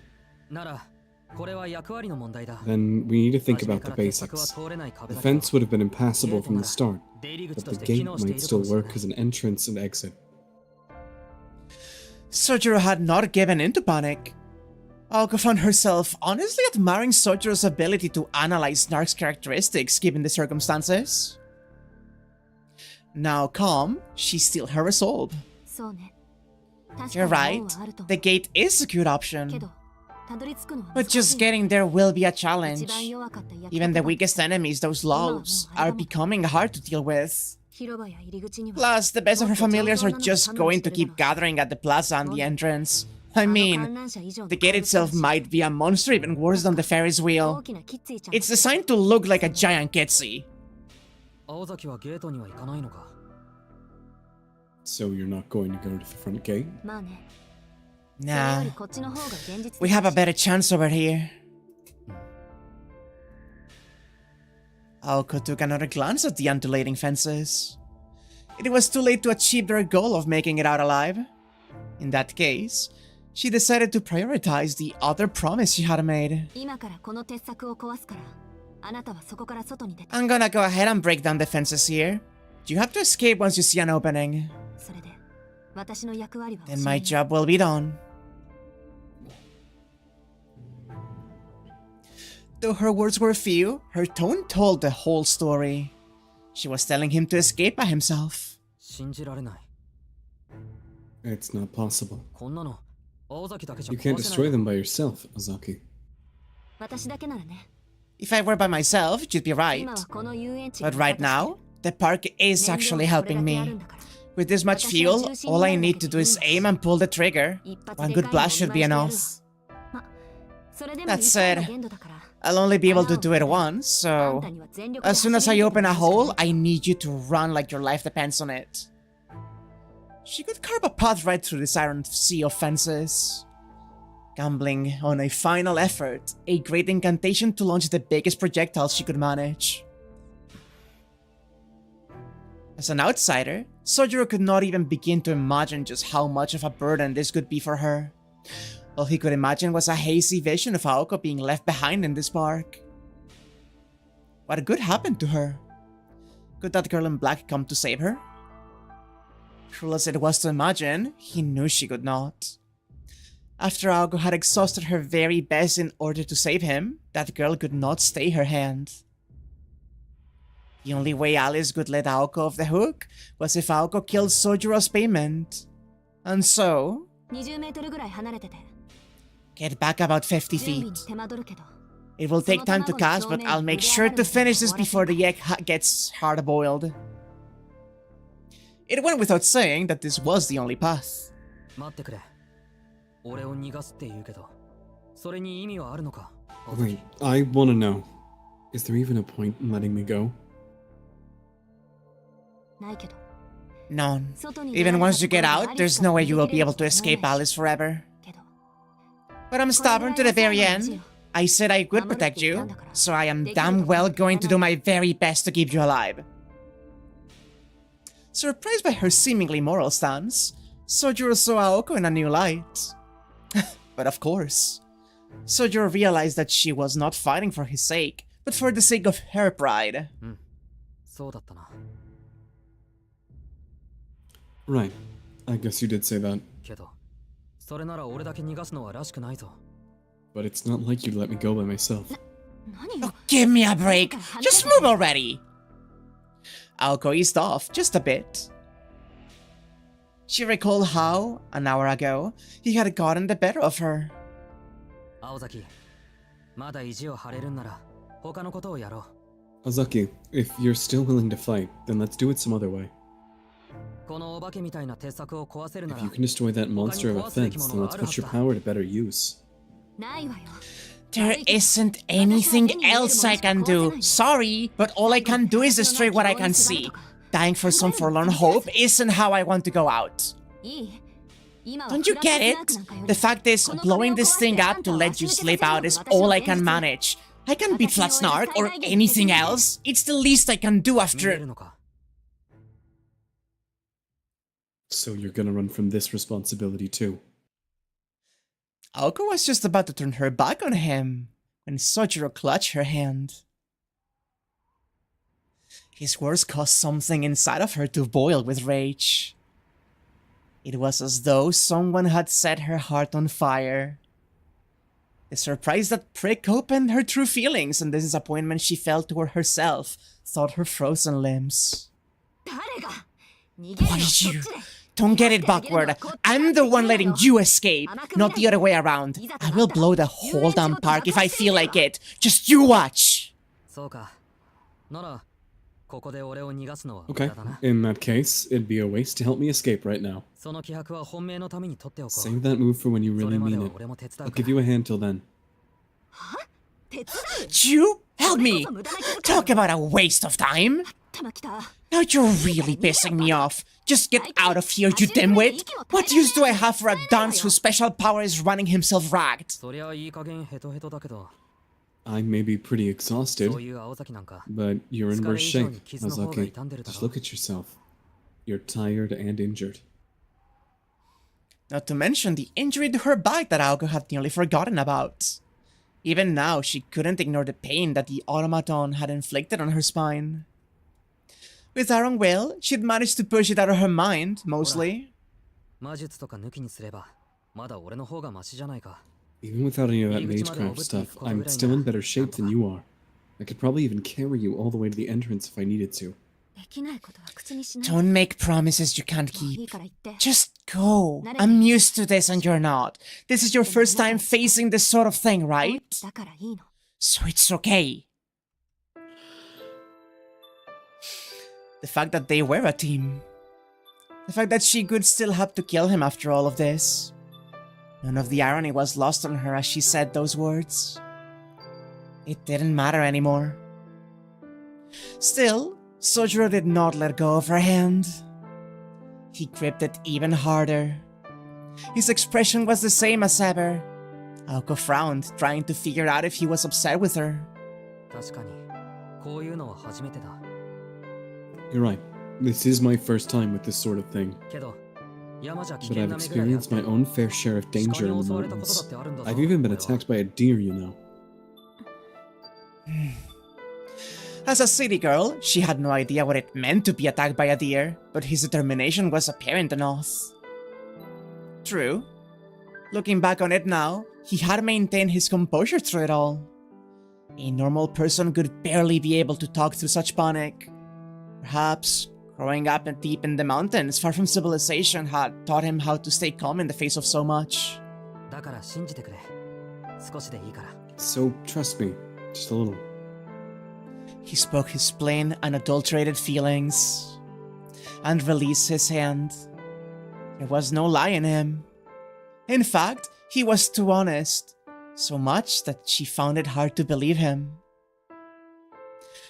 Then we need to think about the basics. The fence would have been impassable from the start, but the gate might still work as an entrance and exit. Sojiro had not given in to panic. Aoko found herself honestly admiring Sojiro's ability to analyze Snark's characteristics given the circumstances. Now calm, she stilled her resolve. You're right, the gate is a good option. But just getting there will be a challenge. Even the weakest enemies, those lulls, are becoming hard to deal with. Plus, the best of her familiars are just going to keep gathering at the plaza and the entrance. I mean, the gate itself might be a monster even worse than the Ferris wheel. It's designed to look like a giant kitsy. So you're not going to go to the front gate? Nah, we have a better chance over here. Aoko took another glance at the undulating fences. It was too late to achieve their goal of making it out alive. In that case, she decided to prioritize the other promise she had made. I'm gonna go ahead and break down the fences here. You have to escape once you see an opening. Then my job will be done. Though her words were few, her tone told the whole story. She was telling him to escape by himself. It's not possible. You can't destroy them by yourself, Ozaki. If I were by myself, you'd be right. But right now, the park is actually helping me. With this much fuel, all I need to do is aim and pull the trigger. One good blast should be enough. That said, I'll only be able to do it once, so as soon as I open a hole, I need you to run like your life depends on it. She could carve a path right through this iron sea of fences. Gambling on a final effort, a great incantation to launch the biggest projectile she could manage. As an outsider, Sojiro could not even begin to imagine just how much of a burden this could be for her. All he could imagine was a hazy vision of Aoko being left behind in this park. What good happened to her? Could that girl in black come to save her? Cruel as it was to imagine, he knew she could not. After Aoko had exhausted her very best in order to save him, that girl could not stay her hand. The only way Alice could let Aoko off the hook was if Aoko killed Sojiro's payment. And so... Get back about 50 feet. It will take time to cast, but I'll make sure to finish this before the egg gets hard-boiled. It went without saying that this was the only path. Wait, I want to know. Is there even a point in letting me go? None. Even once you get out, there's no way you will be able to escape Alice forever. But I'm stubborn to the very end. I said I would protect you, so I am damn well going to do my very best to keep you alive. Surprised by her seemingly moral stance, Sojiro saw Aoko in a new light. But of course, Sojiro realized that she was not fighting for his sake, but for the sake of her pride. Right. I guess you did say that. But it's not like you'd let me go by myself. Oh, give me a break! Just move already! Aoko eased off, just a bit. She recalled how, an hour ago, he had gotten the better of her. Ozaki, if you're still willing to fight, then let's do it some other way. If you can destroy that monster of a fence, then let's put your power to better use. There isn't anything else I can do. Sorry, but all I can do is destroy what I can see. Dying for some forlorn hope isn't how I want to go out. Don't you get it? The fact is, blowing this thing up to let you slip out is all I can manage. I can't beat But Snark or anything else. It's the least I can do after... So you're gonna run from this responsibility too? Aoko was just about to turn her back on him when Sojiro clutched her hand. His words caused something inside of her to boil with rage. It was as though someone had set her heart on fire. The surprise that pricked open her true feelings and the disappointment she felt toward herself thawed her frozen limbs. Why did you? Don't get it backward. I'm the one letting you escape, not the other way around. I will blow the whole damn park if I feel like it. Just you watch. Okay, in that case, it'd be a waste to help me escape right now. Save that move for when you really mean it. I'll give you a hand till then. You? Help me! Talk about a waste of time! Now you're really pissing me off. Just get out of here, you dimwit! What use do I have for a dunce whose special power is running himself ragged? I may be pretty exhausted, but you're in worse shape, Ozaki. Just look at yourself. You're tired and injured. Not to mention the injury to her back that Aoko had nearly forgotten about. Even now, she couldn't ignore the pain that the automaton had inflicted on her spine. With her own will, she'd managed to push it out of her mind, mostly. Even without any of that magecraft stuff, I'm still in better shape than you are. I could probably even carry you all the way to the entrance if I needed to. Don't make promises you can't keep. Just go. I'm used to this and you're not. This is your first time facing this sort of thing, right? So it's okay. The fact that they were a team. The fact that she could still have to kill him after all of this. None of the irony was lost on her as she said those words. It didn't matter anymore. Still, Sojiro did not let go of her hand. He gripped it even harder. His expression was the same as ever. Aoko frowned, trying to figure out if he was upset with her. You're right. This is my first time with this sort of thing. But I've experienced my own fair share of danger in the mountains. I've even been attacked by a deer, you know. As a city girl, she had no idea what it meant to be attacked by a deer, but his determination was apparent enough. True. Looking back on it now, he had maintained his composure through it all. A normal person could barely be able to talk through such panic. Perhaps growing up deep in the mountains, far from civilization, had taught him how to stay calm in the face of so much. So trust me, just a little. He spoke his plain, unadulterated feelings and released his hand. There was no lie in him. In fact, he was too honest, so much that she found it hard to believe him.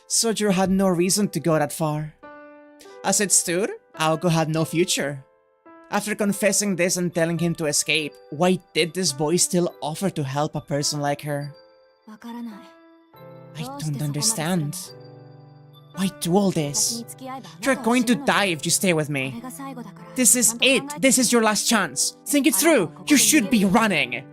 Sojiro had no reason to go that far. As it stood, Aoko had no future. After confessing this and telling him to escape, why did this boy still offer to help a person like her? I don't understand. Why do all this? You're going to die if you stay with me. This is it. This is your last chance. Think it through. You should be running.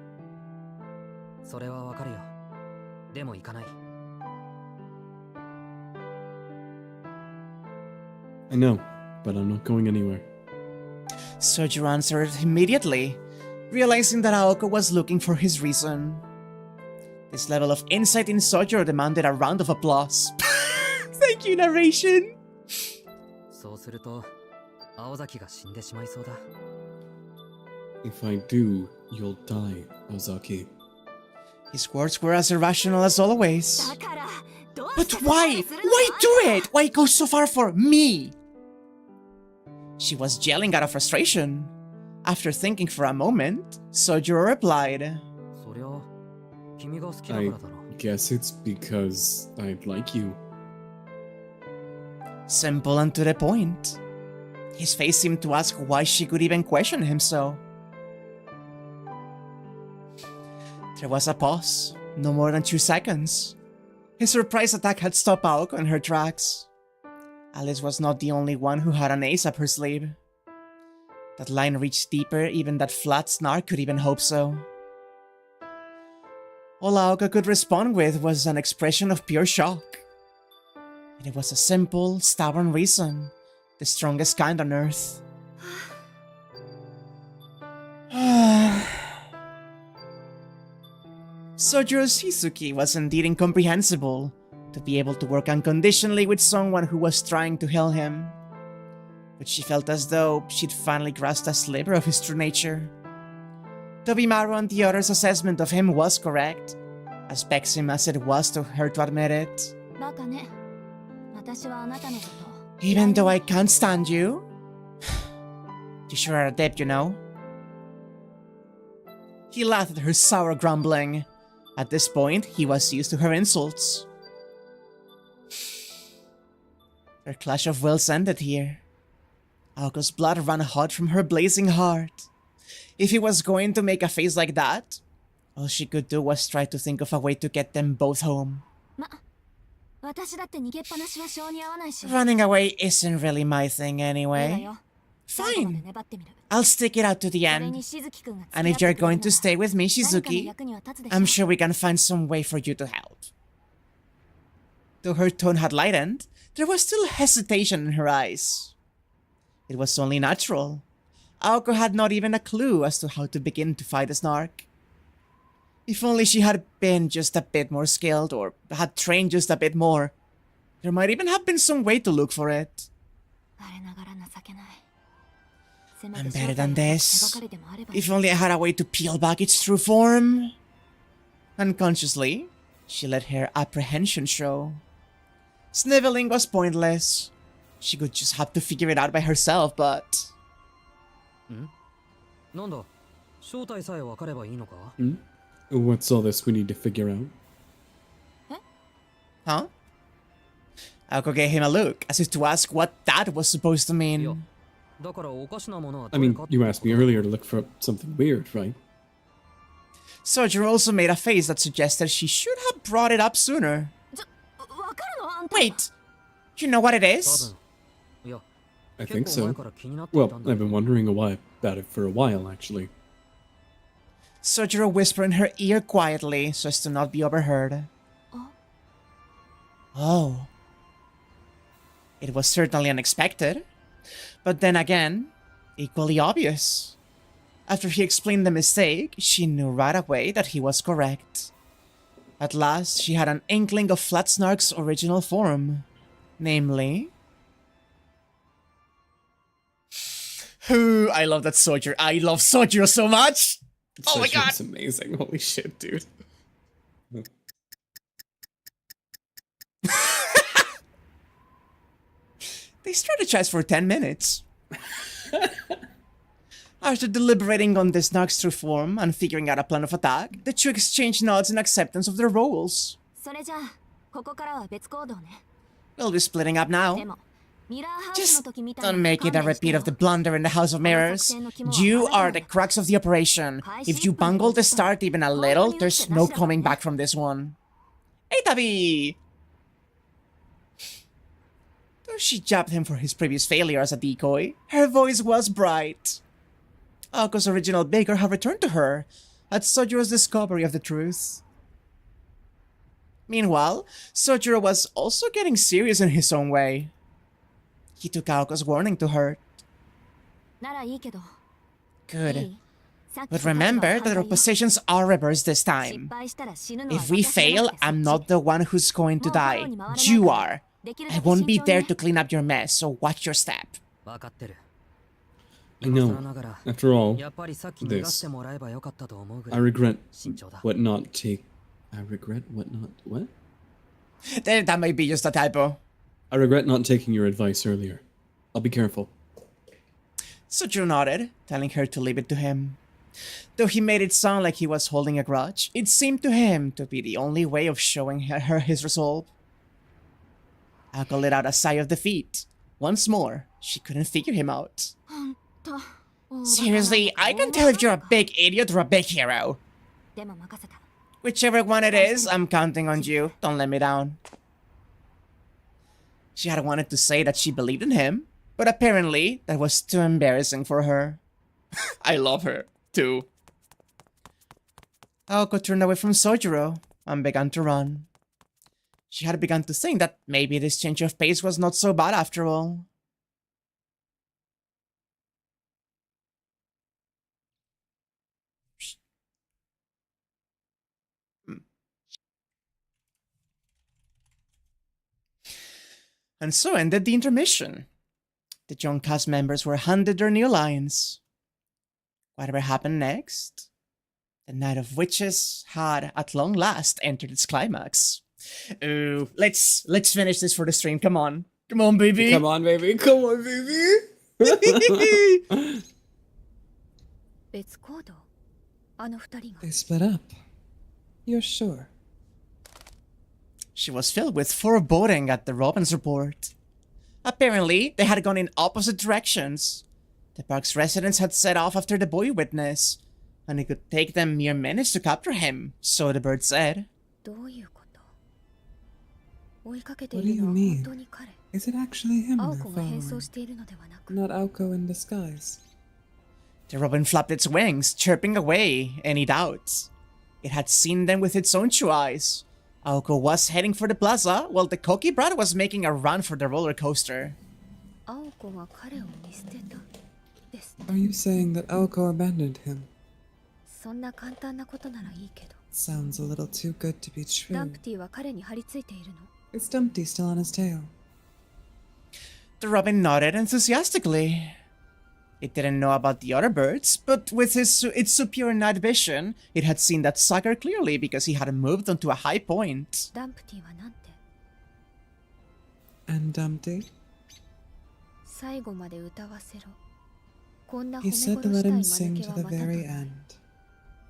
I know, but I'm not going anywhere. Sojiro answered immediately, realizing that Aoko was looking for his reason. This level of insight in Sojiro demanded a round of applause. Thank you, narration! If I do, you'll die, Ozaki. His words were as irrational as always. But why? Why do it? Why go so far for me? She was yelling out of frustration. After thinking for a moment, Sojiro replied, I guess it's because I like you. Simple and to the point. His face seemed to ask why she could even question him so. There was a pause, no more than 2 seconds. His surprise attack had stopped Aoko in her tracks. Alice was not the only one who had an ace up her sleeve. That line reached deeper even that flat Snark could even hope so. All Aoko could respond with was an expression of pure shock. It was a simple, stubborn reason, the strongest kind on earth. Sojiro Shizuki was indeed incomprehensible, to be able to work unconditionally with someone who was trying to heal him. But she felt as though she'd finally grasped a sliver of his true nature. Tobimaru and the others' assessment of him was correct, as vexing as it was to her to admit it. Even though I can't stand you, you sure are adept, you know. He laughed at her sour grumbling. At this point, he was used to her insults. Their clash of wills ended here. Aoko's blood ran hot from her blazing heart. If he was going to make a face like that, all she could do was try to think of a way to get them both home. Running away isn't really my thing anyway. Fine. I'll stick it out to the end. And if you're going to stay with me, Shizuki, I'm sure we can find some way for you to help. Though her tone had lightened, there was still hesitation in her eyes. It was only natural. Aoko had not even a clue as to how to begin to fight the Snark. If only she had been just a bit more skilled or had trained just a bit more. There might even have been some way to look for it. I'm better than this. If only I had a way to peel back its true form. Unconsciously, she let her apprehension show. Sniveling was pointless. She could just have to figure it out by herself, but... What's all this we need to figure out? Huh? Aoko gave him a look, as if to ask what that was supposed to mean. I mean, you asked me earlier to look for something weird, right? Sojiro also made a face that suggested she should have brought it up sooner. Wait! You know what it is? I think so. Well, I've been wondering about it for a while, actually. Sojiro whispered in her ear quietly, so as to not be overheard. Oh. It was certainly unexpected, but then again, equally obvious. After he explained the mistake, she knew right away that he was correct. At last, she had an inkling of Flat Snark's original form, namely... Ooh, I love that Sojiro. I love Sojiro so much! Oh my god! It's amazing. Holy shit, dude. They strategized for 10 minutes. After deliberating on this Snark's true form and figuring out a plan of attack, the two exchanged nods in acceptance of their roles. We'll be splitting up now. Just don't make it a repeat of the blunder in the House of Mirrors. You are the crux of the operation. If you bungle the start even a little, there's no coming back from this one. Hey, Tabi! Though she jabbed him for his previous failure as a decoy, her voice was bright. Aoko's original vigor had returned to her at Sojiro's discovery of the truth. Meanwhile, Sojiro was also getting serious in his own way. He took Aoko's warning to heart. Good. But remember that our positions are reversed this time. If we fail, I'm not the one who's going to die. You are. I won't be there to clean up your mess, so watch your step. I know. After all, this. I regret what not take... I regret what not... What? That might be just a typo. I regret not taking your advice earlier. I'll be careful. Sojiro nodded, telling her to leave it to him. Though he made it sound like he was holding a grudge, it seemed to him to be the only way of showing her his resolve. Aoko let out a sigh of defeat. Once more, she couldn't figure him out. Seriously, I can tell if you're a big idiot or a big hero. Whichever one it is, I'm counting on you. Don't let me down. She had wanted to say that she believed in him, but apparently that was too embarrassing for her. I love her, too. Aoko turned away from Sojiro and began to run. She had begun to think that maybe this change of pace was not so bad after all. And so ended the intermission. The young cast members were handed their new lines. Whatever happened next? The Night of Witches had, at long last, entered its climax. Ooh, let's finish this for the stream. Come on. Come on, baby. Come on, baby. Come on, baby. They split up. You're sure? She was filled with foreboding at the Robin's report. Apparently, they had gone in opposite directions. The park's residents had set off after the boy witness, and it could take them mere minutes to capture him, so the bird said. What do you mean? Is it actually him they're following? Not Aoko in disguise. The robin flapped its wings, chirping away any doubts. It had seen them with its own two eyes. Aoko was heading for the plaza, while the Koki brat was making a run for the roller coaster. Are you saying that Aoko abandoned him? Sounds a little too good to be true. Is Dumpty still on his tail? The robin nodded enthusiastically. It didn't know about the other birds, but with its superior night vision, it had seen that sucker clearly because he had moved onto a high point. And Dumpty? He said to let him sing to the very end,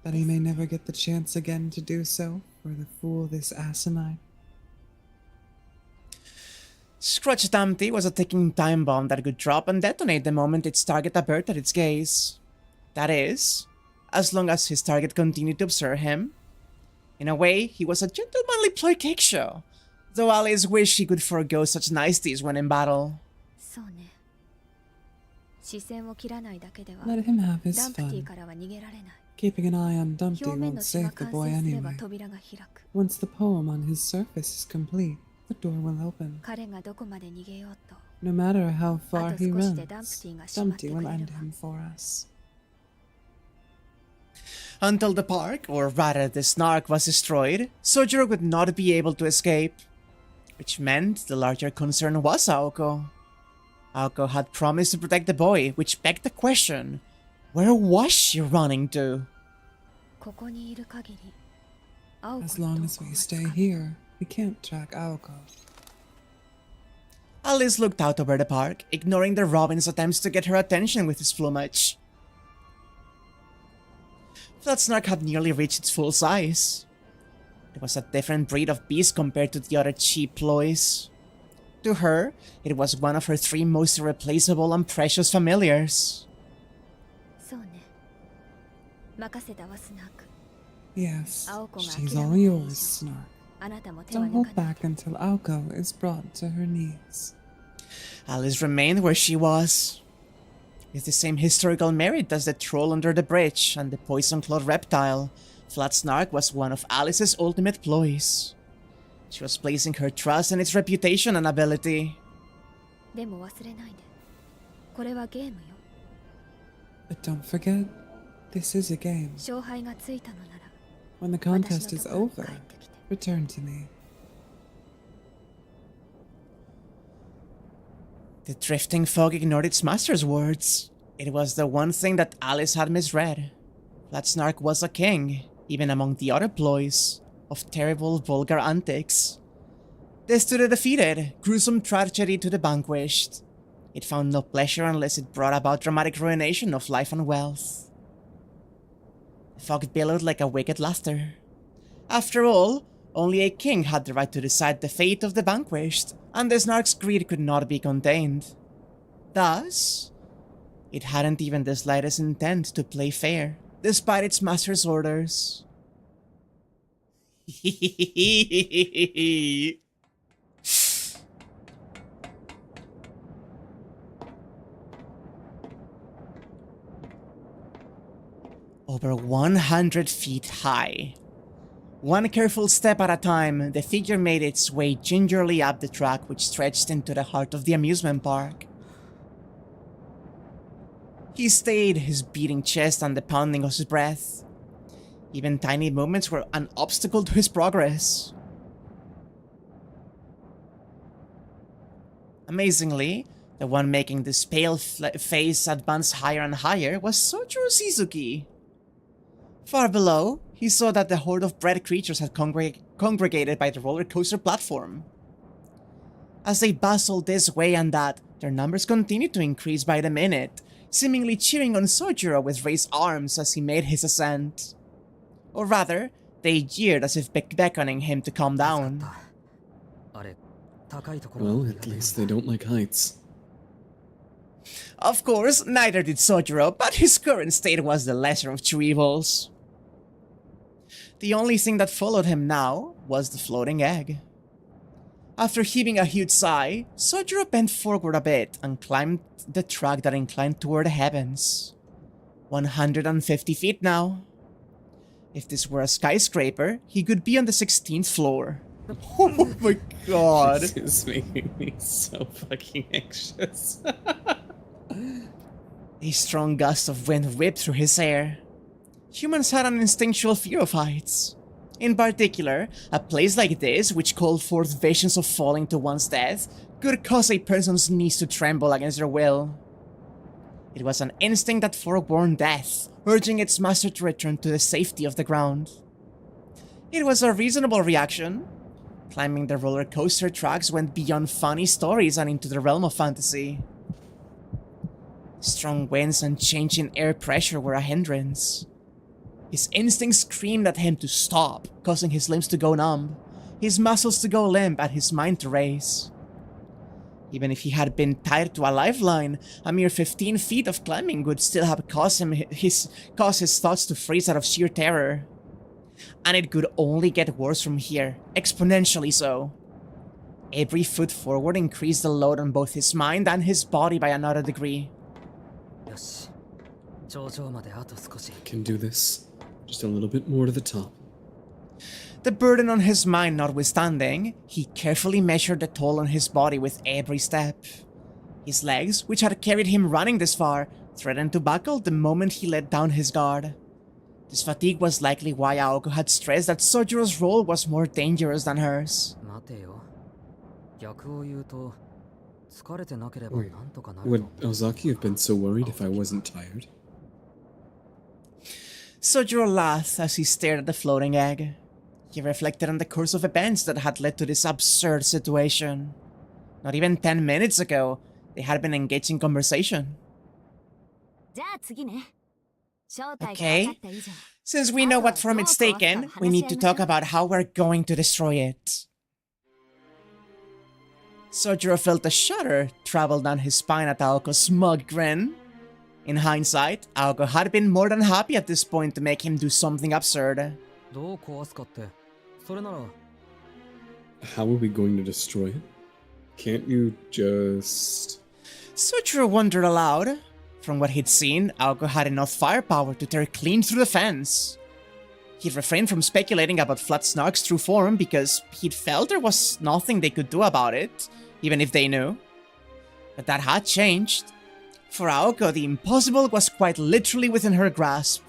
but he may never get the chance again to do so for the fool this asinine. Scratch Dumpty was a ticking time bomb that could drop and detonate the moment its target averted its gaze. That is, as long as his target continued to observe him. In a way, he was a gentlemanly ploy cake show, though Alice wished he could forego such niceties when in battle. Let him have his fun. Keeping an eye on Dumpty won't save the boy anyway. Once the poem on his surface is complete, the door will open. No matter how far he runs, Dumpty will end him for us. Until the park, or rather the Snark, was destroyed, Sojiro would not be able to escape. Which meant the larger concern was Aoko. Aoko had promised to protect the boy, which begged the question, where was she running to? As long as we stay here, we can't track Aoko. Alice looked out over the park, ignoring the robin's attempts to get her attention with his plumage. But Snark had nearly reached its full size. It was a different breed of beast compared to the other cheap ploys. To her, it was one of her 3 most irreplaceable and precious familiars. Yes, she's all yours, Snark. Don't hold back until Aoko is brought to her knees. Alice remained where she was. With the same historical merit as the troll under the bridge and the poison-clawed reptile, Flat Snark was one of Alice's ultimate ploys. She was placing her trust in its reputation and ability. But don't forget, this is a game. When the contest is over, return to me. The drifting fog ignored its master's words. It was the one thing that Alice had misread. Flat Snark was a king, even among the other ploys, of terrible, vulgar antics. This to the defeated, gruesome tragedy to the vanquished. It found no pleasure unless it brought about dramatic ruination of life and wealth. The fog billowed like a wicked laughter. After all, only a king had the right to decide the fate of the vanquished, and the Snark's greed could not be contained. Thus, it hadn't even the slightest intent to play fair, despite its master's orders. Over 100 feet high. One careful step at a time, the figure made its way gingerly up the track which stretched into the heart of the amusement park. He stayed, his beating chest and the pounding of his breath. Even tiny movements were an obstacle to his progress. Amazingly, the one making this pale face advance higher and higher was Sojiro Shizuki. Far below, he saw that the horde of bread creatures had congregated by the roller coaster platform. As they bustled this way and that, their numbers continued to increase by the minute, seemingly cheering on Sojiro with raised arms as he made his ascent. Or rather, they jeered as if beckoning him to calm down. Well, at least they don't like heights. Of course, neither did Sojiro, but his current state was the lesser of 2 evils. The only thing that followed him now was the floating egg. After heaving a huge sigh, Sojiro bent forward a bit and climbed the track that inclined toward the heavens. 150 feet now. If this were a skyscraper, he could be on the 16th floor. Oh my god. This is making me so fucking anxious. A strong gust of wind whipped through his hair. Humans had an instinctual fear of heights. In particular, a place like this, which called forth visions of falling to one's death, could cause a person's knees to tremble against their will. It was an instinct that forewarned death, urging its master to return to the safety of the ground. It was a reasonable reaction. Climbing the roller coaster tracks went beyond funny stories and into the realm of fantasy. Strong winds and changing air pressure were a hindrance. His instincts screamed at him to stop, causing his limbs to go numb, his muscles to go limp, and his mind to race. Even if he had been tied to a lifeline, a mere 15 feet of climbing would still have caused his thoughts to freeze out of sheer terror. And it could only get worse from here, exponentially so. Every foot forward increased the load on both his mind and his body by another degree. I can do this. Just a little bit more to the top. The burden on his mind notwithstanding, he carefully measured the toll on his body with every step. His legs, which had carried him running this far, threatened to buckle the moment he let down his guard. This fatigue was likely why Aoko had stressed that Sojiro's role was more dangerous than hers. Wait, would Ozaki have been so worried if I wasn't tired? Sojiro laughed as he stared at the floating egg. He reflected on the course of events that had led to this absurd situation. Not even 10 minutes ago, they had been engaged in conversation. Okay, since we know what form it's taken, we need to talk about how we're going to destroy it. Sojiro felt a shudder travel down his spine at Aoko's smug grin. In hindsight, Aoko had been more than happy at this point to make him do something absurd. How are we going to destroy it? Can't you just... Sojiro wondered aloud. From what he'd seen, Aoko had enough firepower to tear clean through the fence. He'd refrained from speculating about But Snark's true form because he'd felt there was nothing they could do about it, even if they knew. But that had changed. For Aoko, the impossible was quite literally within her grasp.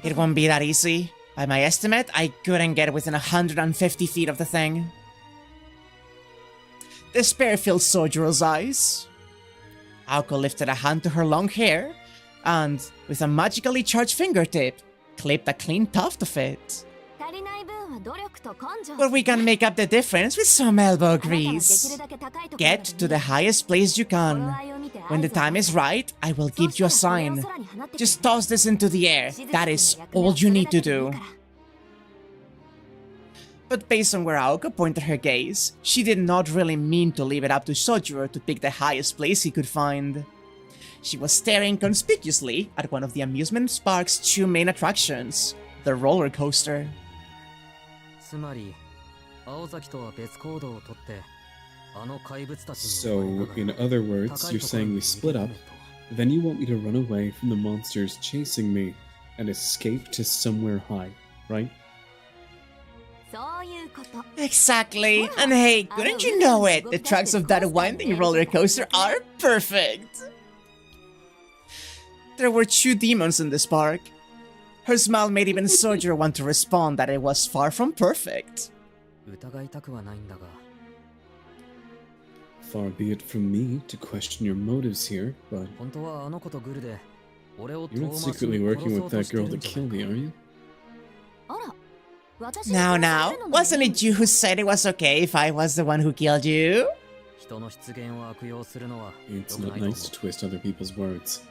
It won't be that easy. By my estimate, I couldn't get within 150 feet of the thing. Despair filled Sojiro's eyes. Aoko lifted a hand to her long hair, and, with a magically charged fingertip, clipped a clean tuft of it. But we can make up the difference with some elbow grease. Get to the highest place you can. When the time is right, I will give you a sign. Just toss this into the air. That is all you need to do. But based on where Aoko pointed her gaze, she did not really mean to leave it up to Sojiro to pick the highest place he could find. She was staring conspicuously at one of the amusement park's two main attractions, the roller coaster. So, in other words, you're saying we split up, then you want me to run away from the monsters chasing me and escape to somewhere high, right? Exactly. And hey, couldn't you know it? The tracks of that winding roller coaster are perfect. There were two demons in this park. Her smile made even Sojiro want to respond that it was far from perfect. Far be it from me to question your motives here, but you're not secretly working with that girl to kill me, are you? Now, wasn't it you who said it was okay if I was the one who killed you? It's not nice to twist other people's words.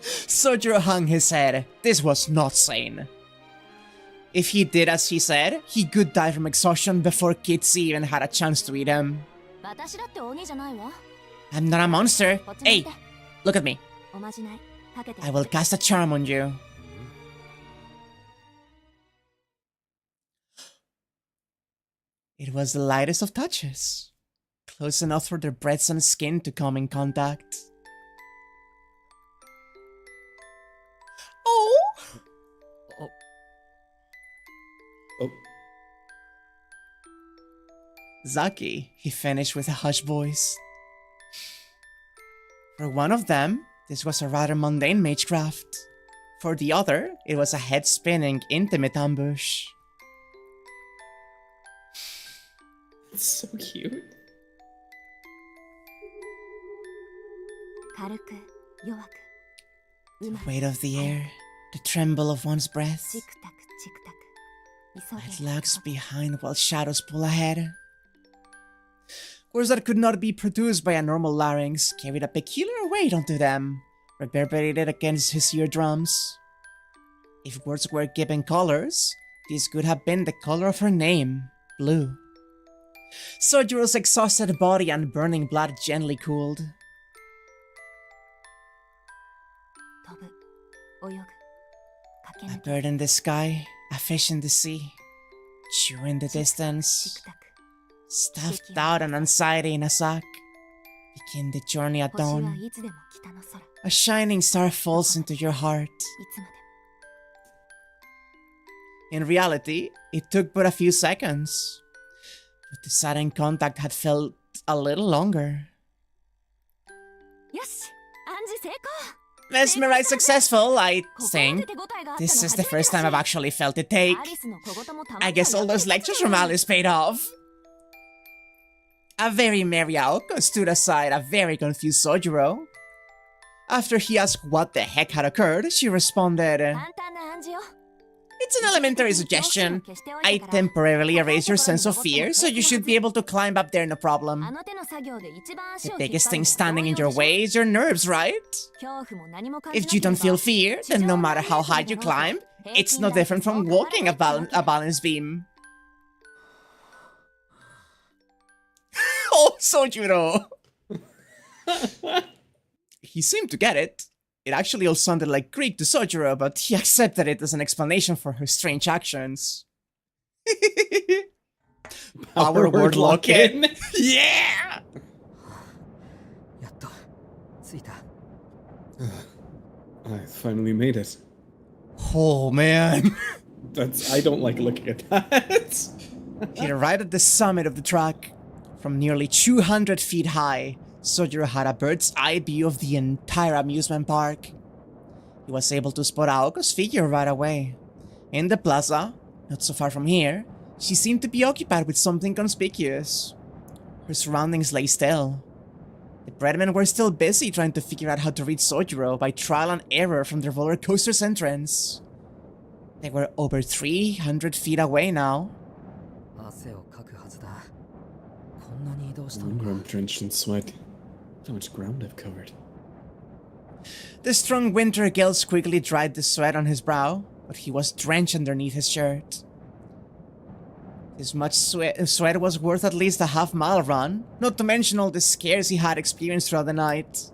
Sojiro hung his head. This was not sane. If he did as he said, he could die from exhaustion before Kitsu even had a chance to eat him. I'm not a monster. Hey, look at me. I will cast a charm on you. It was the lightest of touches, close enough for their breaths and skin to come in contact. Oh! Oh. Zaki, he finished with a hushed voice. For one of them, this was a rather mundane magecraft. For the other, it was a head-spinning, intimate ambush. It's so cute. The weight of the air, the tremble of one's breath. Light lags behind while shadows pull ahead. Words that could not be produced by a normal larynx carried a peculiar weight onto them, reverberated against his eardrums. If words were given colors, this could have been the color of her name, blue. Sojiro's exhausted body and burning blood gently cooled. A bird in the sky, a fish in the sea, chew in the distance, stuffed out and anxiety in a sack. Begin the journey at dawn. A shining star falls into your heart. In reality, it took but a few seconds. But the sudden contact had felt a little longer. Mesmerized successful, I think. This is the first time I've actually felt it take. I guess all those lectures from Alice paid off. A very merry Aoko stood aside a very confused Sojiro. After he asked what the heck had occurred, she responded, It's It's an elementary suggestion. I temporarily erase your sense of fear, so you should be able to climb up there no problem. The biggest thing standing in your way is your nerves, right? If you don't feel fear, then no matter how high you climb, it's no different from walking a balance beam. Oh, Sojuro! He seemed to get it. It actually all sounded like Greek to Sojuro, but he accepted it as an explanation for her strange actions. Power word lock-in! Yeah! I finally made it. Oh, man. I don't like looking at that. He arrived at the summit of the track. From nearly 200 feet high, Sojuro had a bird's eye view of the entire amusement park. He was able to spot Aoko's figure right away. In the plaza, not so far from here, she seemed to be occupied with something conspicuous. Her surroundings lay still. The breadmen were still busy trying to figure out how to reach Sojuro by trial and error from the roller coaster's entrance. They were over 300 feet away now. No wonder I'm drenched in sweat. How much ground I've covered. The strong winter gales quickly dried the sweat on his brow, but he was drenched underneath his shirt. His much sweat was worth at least a half-mile run, not to mention all the scares he had experienced throughout the night.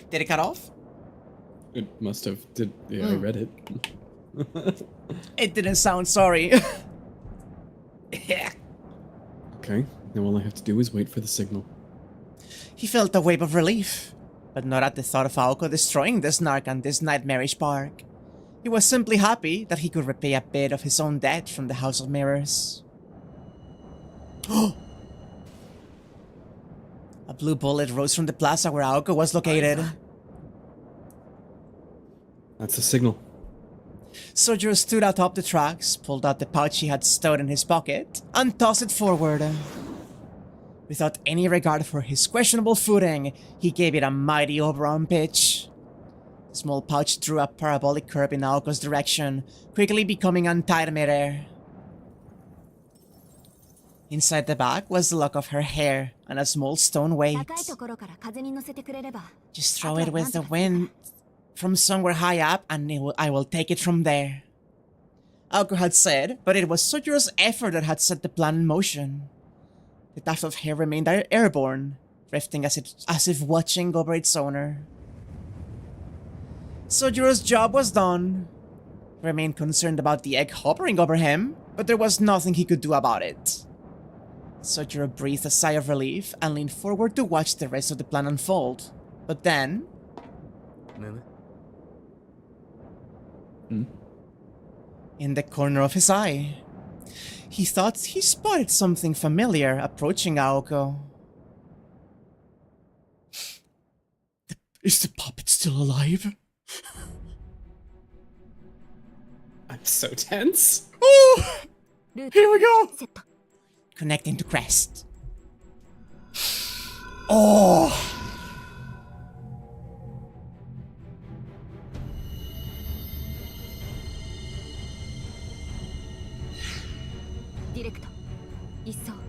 Did it cut off? It must have. Yeah, I read it. It didn't sound sorry. Okay, now all I have to do is wait for the signal. He felt a wave of relief, but not at the thought of Aoko destroying the Snark and this nightmarish park. He was simply happy that he could repay a bit of his own debt from the House of Mirrors. A blue bullet rose from the plaza where Aoko was located. That's the signal. Sojuro stood atop the tracks, pulled out the pouch he had stowed in his pocket, and tossed it forward. Without any regard for his questionable footing, he gave it a mighty overarm pitch. The small pouch drew a parabolic curve in Aoko's direction, quickly becoming untied midair. Inside the bag was the lock of her hair and a small stone weight. Just throw it with the wind from somewhere high up and I will take it from there. Aoko had said, but it was Sojuro's effort that had set the plan in motion. The tuft of hair remained airborne, drifting as if watching over its owner. Sojuro's job was done. He remained concerned about the egg hovering over him, but there was nothing he could do about it. Sojuro breathed a sigh of relief and leaned forward to watch the rest of the plan unfold. But then... in the corner of his eye, he thought he spotted something familiar approaching Aoko. Is the puppet still alive? I'm so tense. Oh! Here we go! Connecting to Crest. Oh!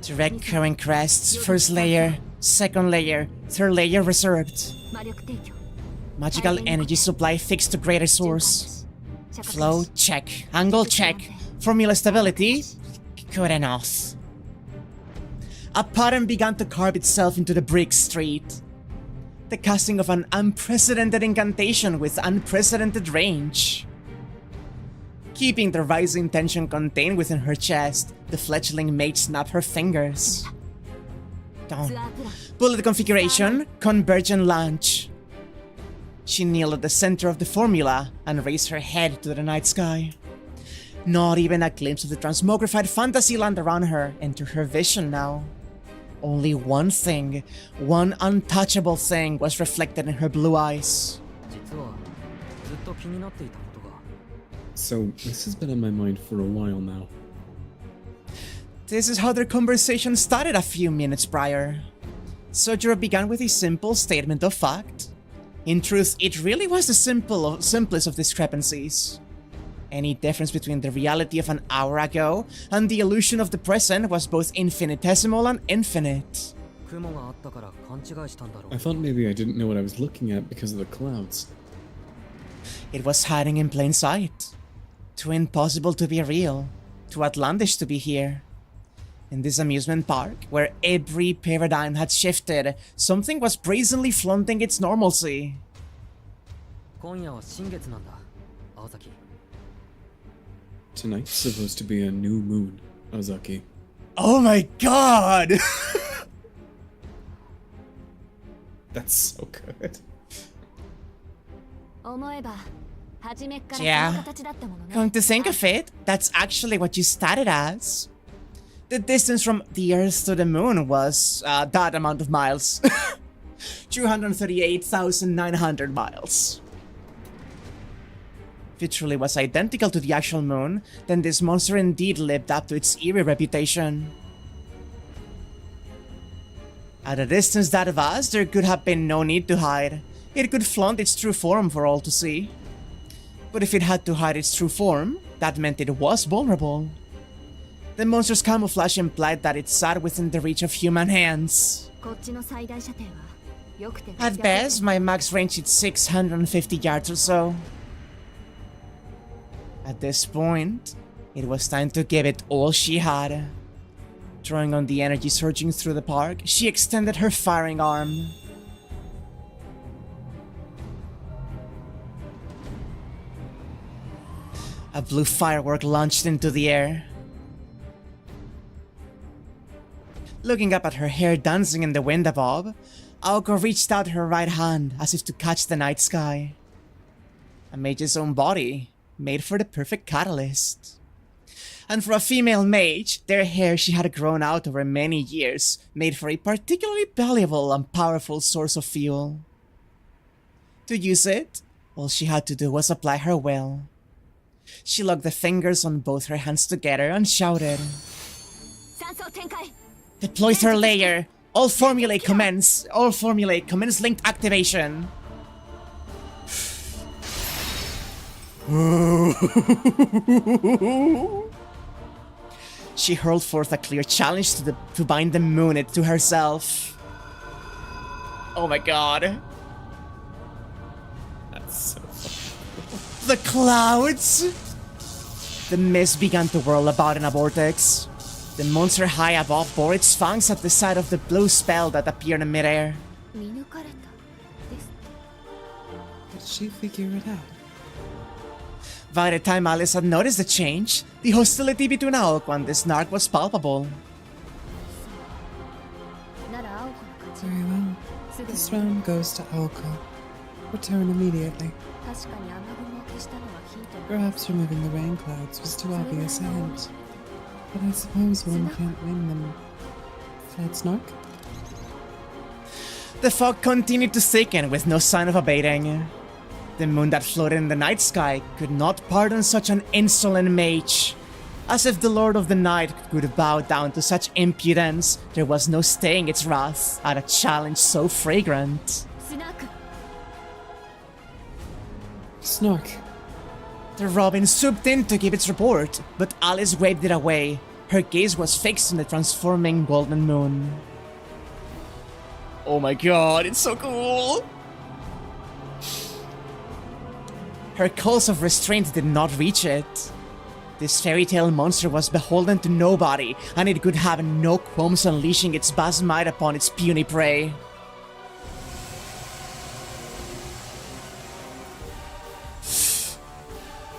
Direct current crests, first layer, second layer, third layer reserved. Magical energy supply fixed to greater source. Flow check, angle check, formula stability, good enough. A pattern began to carve itself into the brick street. The casting of an unprecedented incantation with unprecedented range. Keeping the rising tension contained within her chest, the fledgling mage snapped her fingers. Down. Bullet configuration, convergent launch. She kneeled at the center of the formula and raised her head to the night sky. Not even a glimpse of the transmogrified fantasy land around her entered her vision now. Only one thing, one untouchable thing was reflected in her blue eyes. So, this has been on my mind for a while now. This is how their conversation started a few minutes prior. Sojiro began with a simple statement of fact. In truth, it really was the simplest of discrepancies. Any difference between the reality of an hour ago and the illusion of the present was both infinitesimal and infinite. I thought maybe I didn't know what I was looking at because of the clouds. It was hiding in plain sight. Too impossible to be real. Too outlandish to be here. In this amusement park, where every paradigm had shifted, something was brazenly flaunting its normalcy. Tonight's supposed to be a new moon, Ozaki. Oh my god! That's so good. Yeah. Come to think of it, that's actually what you started as. The distance from the Earth to the Moon was that amount of miles. 238,900 miles. If it truly was identical to the actual moon, then this monster indeed lived up to its eerie reputation. At a distance that vast, there could have been no need to hide. It could flaunt its true form for all to see. But if it had to hide its true form, that meant it was vulnerable. The monster's camouflage implied that it sat within the reach of human hands. At best, my max range is 650 yards or so. At this point, it was time to give it all she had. Drawing on the energy surging through the park, she extended her firing arm. A blue firework launched into the air. Looking up at her hair dancing in the wind above, Aoko reached out her right hand as if to catch the night sky. A mage's own body, made for the perfect catalyst. And for a female mage, their hair she had grown out over many years, made for a particularly valuable and powerful source of fuel. To use it, all she had to do was apply her will. She locked the fingers on both her hands together and shouted, "Deploy third layer! All formulate commence linked activation!" She hurled forth a clear challenge to bind the moon to herself. Oh my god. That's so funny. The clouds! The mist began to whirl about in a vortex. The monster high above bore its fangs at the sight of the blue spell that appeared in midair. Did she figure it out? By the time Alice had noticed the change, the hostility between Aoko and the Snark was palpable. Very well. This round goes to Aoko. Return immediately. Perhaps removing the rain clouds was too obvious a hint. But I suppose one can't win them. But Snark? The fog continued to thicken with no sign of abating. The moon that floated in the night sky could not pardon such an insolent mage. As if the Lord of the Night could bow down to such impudence, there was no staying its wrath at a challenge so fragrant. Snark. The robin swooped in to give its report, but Alice waved it away. Her gaze was fixed on the transforming golden moon. Oh my god, it's so cool! Her calls of restraint did not reach it. This fairy tale monster was beholden to nobody, and it could have no qualms unleashing its vast might upon its puny prey.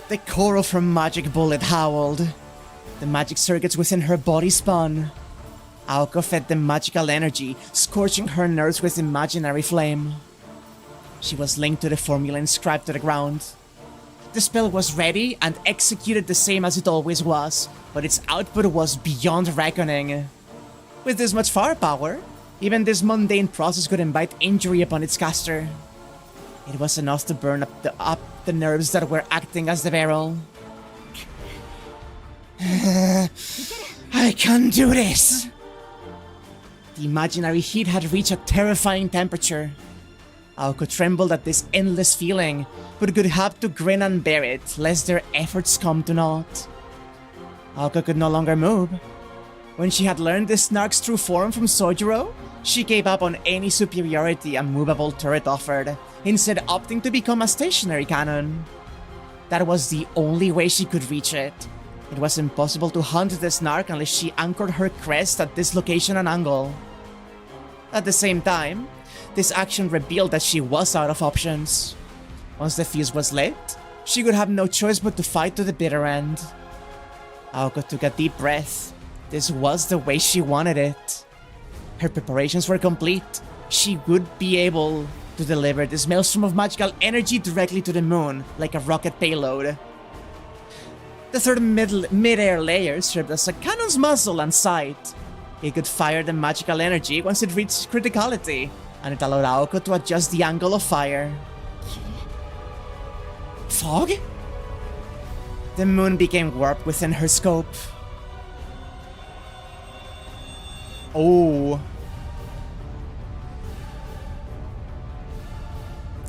The core of her magic bullet howled. The magic circuits within her body spun. Aoko fed the magical energy, scorching her nerves with imaginary flame. She was linked to the formula inscribed to the ground. The spell was ready and executed the same as it always was, but its output was beyond reckoning. With this much firepower, even this mundane process could invite injury upon its caster. It was enough to burn up the nerves that were acting as the barrel. I can do this! The imaginary heat had reached a terrifying temperature. Aoko trembled at this endless feeling, but could have to grin and bear it, lest their efforts come to naught. Aoko could no longer move. When she had learned the Snark's true form from Sojiro, she gave up on any superiority a movable turret offered, instead opting to become a stationary cannon. That was the only way she could reach it. It was impossible to hunt the Snark unless she anchored her crest at this location and angle. At the same time, this action revealed that she was out of options. Once the fuse was lit, she would have no choice but to fight to the bitter end. Aoko took a deep breath. This was the way she wanted it. Her preparations were complete. She would be able to deliver this maelstrom of magical energy directly to the moon, like a rocket payload. The third mid-air layer served as a cannon's muzzle and sight. It could fire the magical energy once it reached criticality, and it allowed Aoko to adjust the angle of fire. Fog? The moon became warped within her scope. Oh.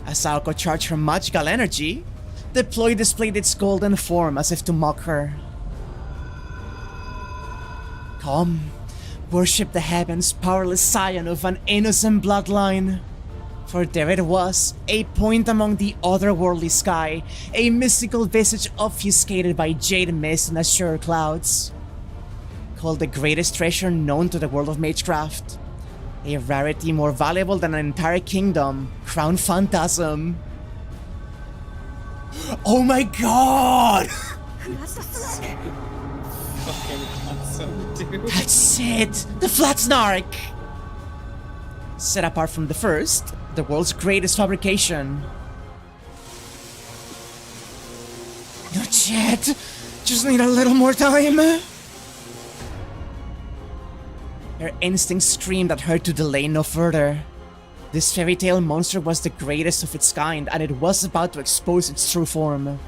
As Aoko charged her magical energy, the ploy displayed its golden form as if to mock her. Come, worship the heavens, powerless scion of an innocent bloodline. For there it was, a point among the otherworldly sky, a mystical visage obfuscated by jade mist and azure clouds. Called the greatest treasure known to the world of magecraft. A rarity more valuable than an entire kingdom, Crown Phantasm. Oh my god! Fucking awesome, dude. That's it! The Flat Snark! Set apart from the first, the world's greatest fabrication. Not yet! Just need a little more time! Her instincts screamed at her to delay no further. This fairy tale monster was the greatest of its kind, and it was about to expose its true form.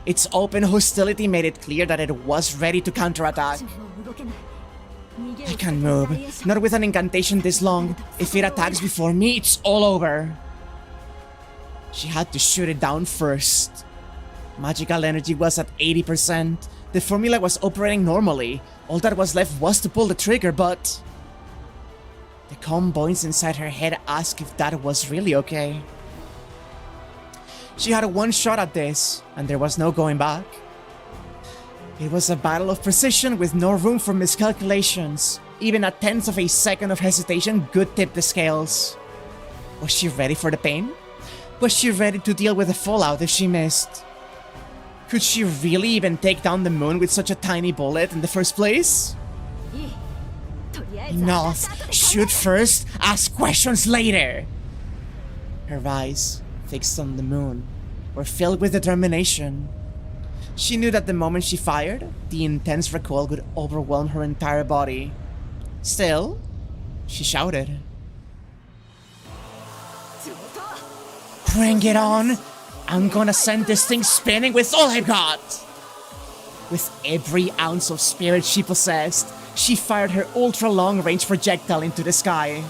Its open hostility made it clear that it was ready to counterattack. I can't move, not with an incantation this long. If it attacks before me, it's all over. She had to shoot it down first. Magical energy was at 80%. The formula was operating normally. All that was left was to pull the trigger, but... the calm voice inside her head asked if that was really okay. She had one shot at this, and there was no going back. It was a battle of precision with no room for miscalculations. Even a tenth of a second of hesitation could tip the scales. Was she ready for the pain? Was she ready to deal with the fallout if she missed? Could she really even take down the moon with such a tiny bullet in the first place? Enough. Shoot first, ask questions later. Her eyes, fixed on the moon, were filled with determination. She knew that the moment she fired, the intense recoil would overwhelm her entire body. Still, she shouted. Bring it on! I'm gonna send this thing spinning with all I've got! With every ounce of spirit she possessed, she fired her ultra-long-range projectile into the sky.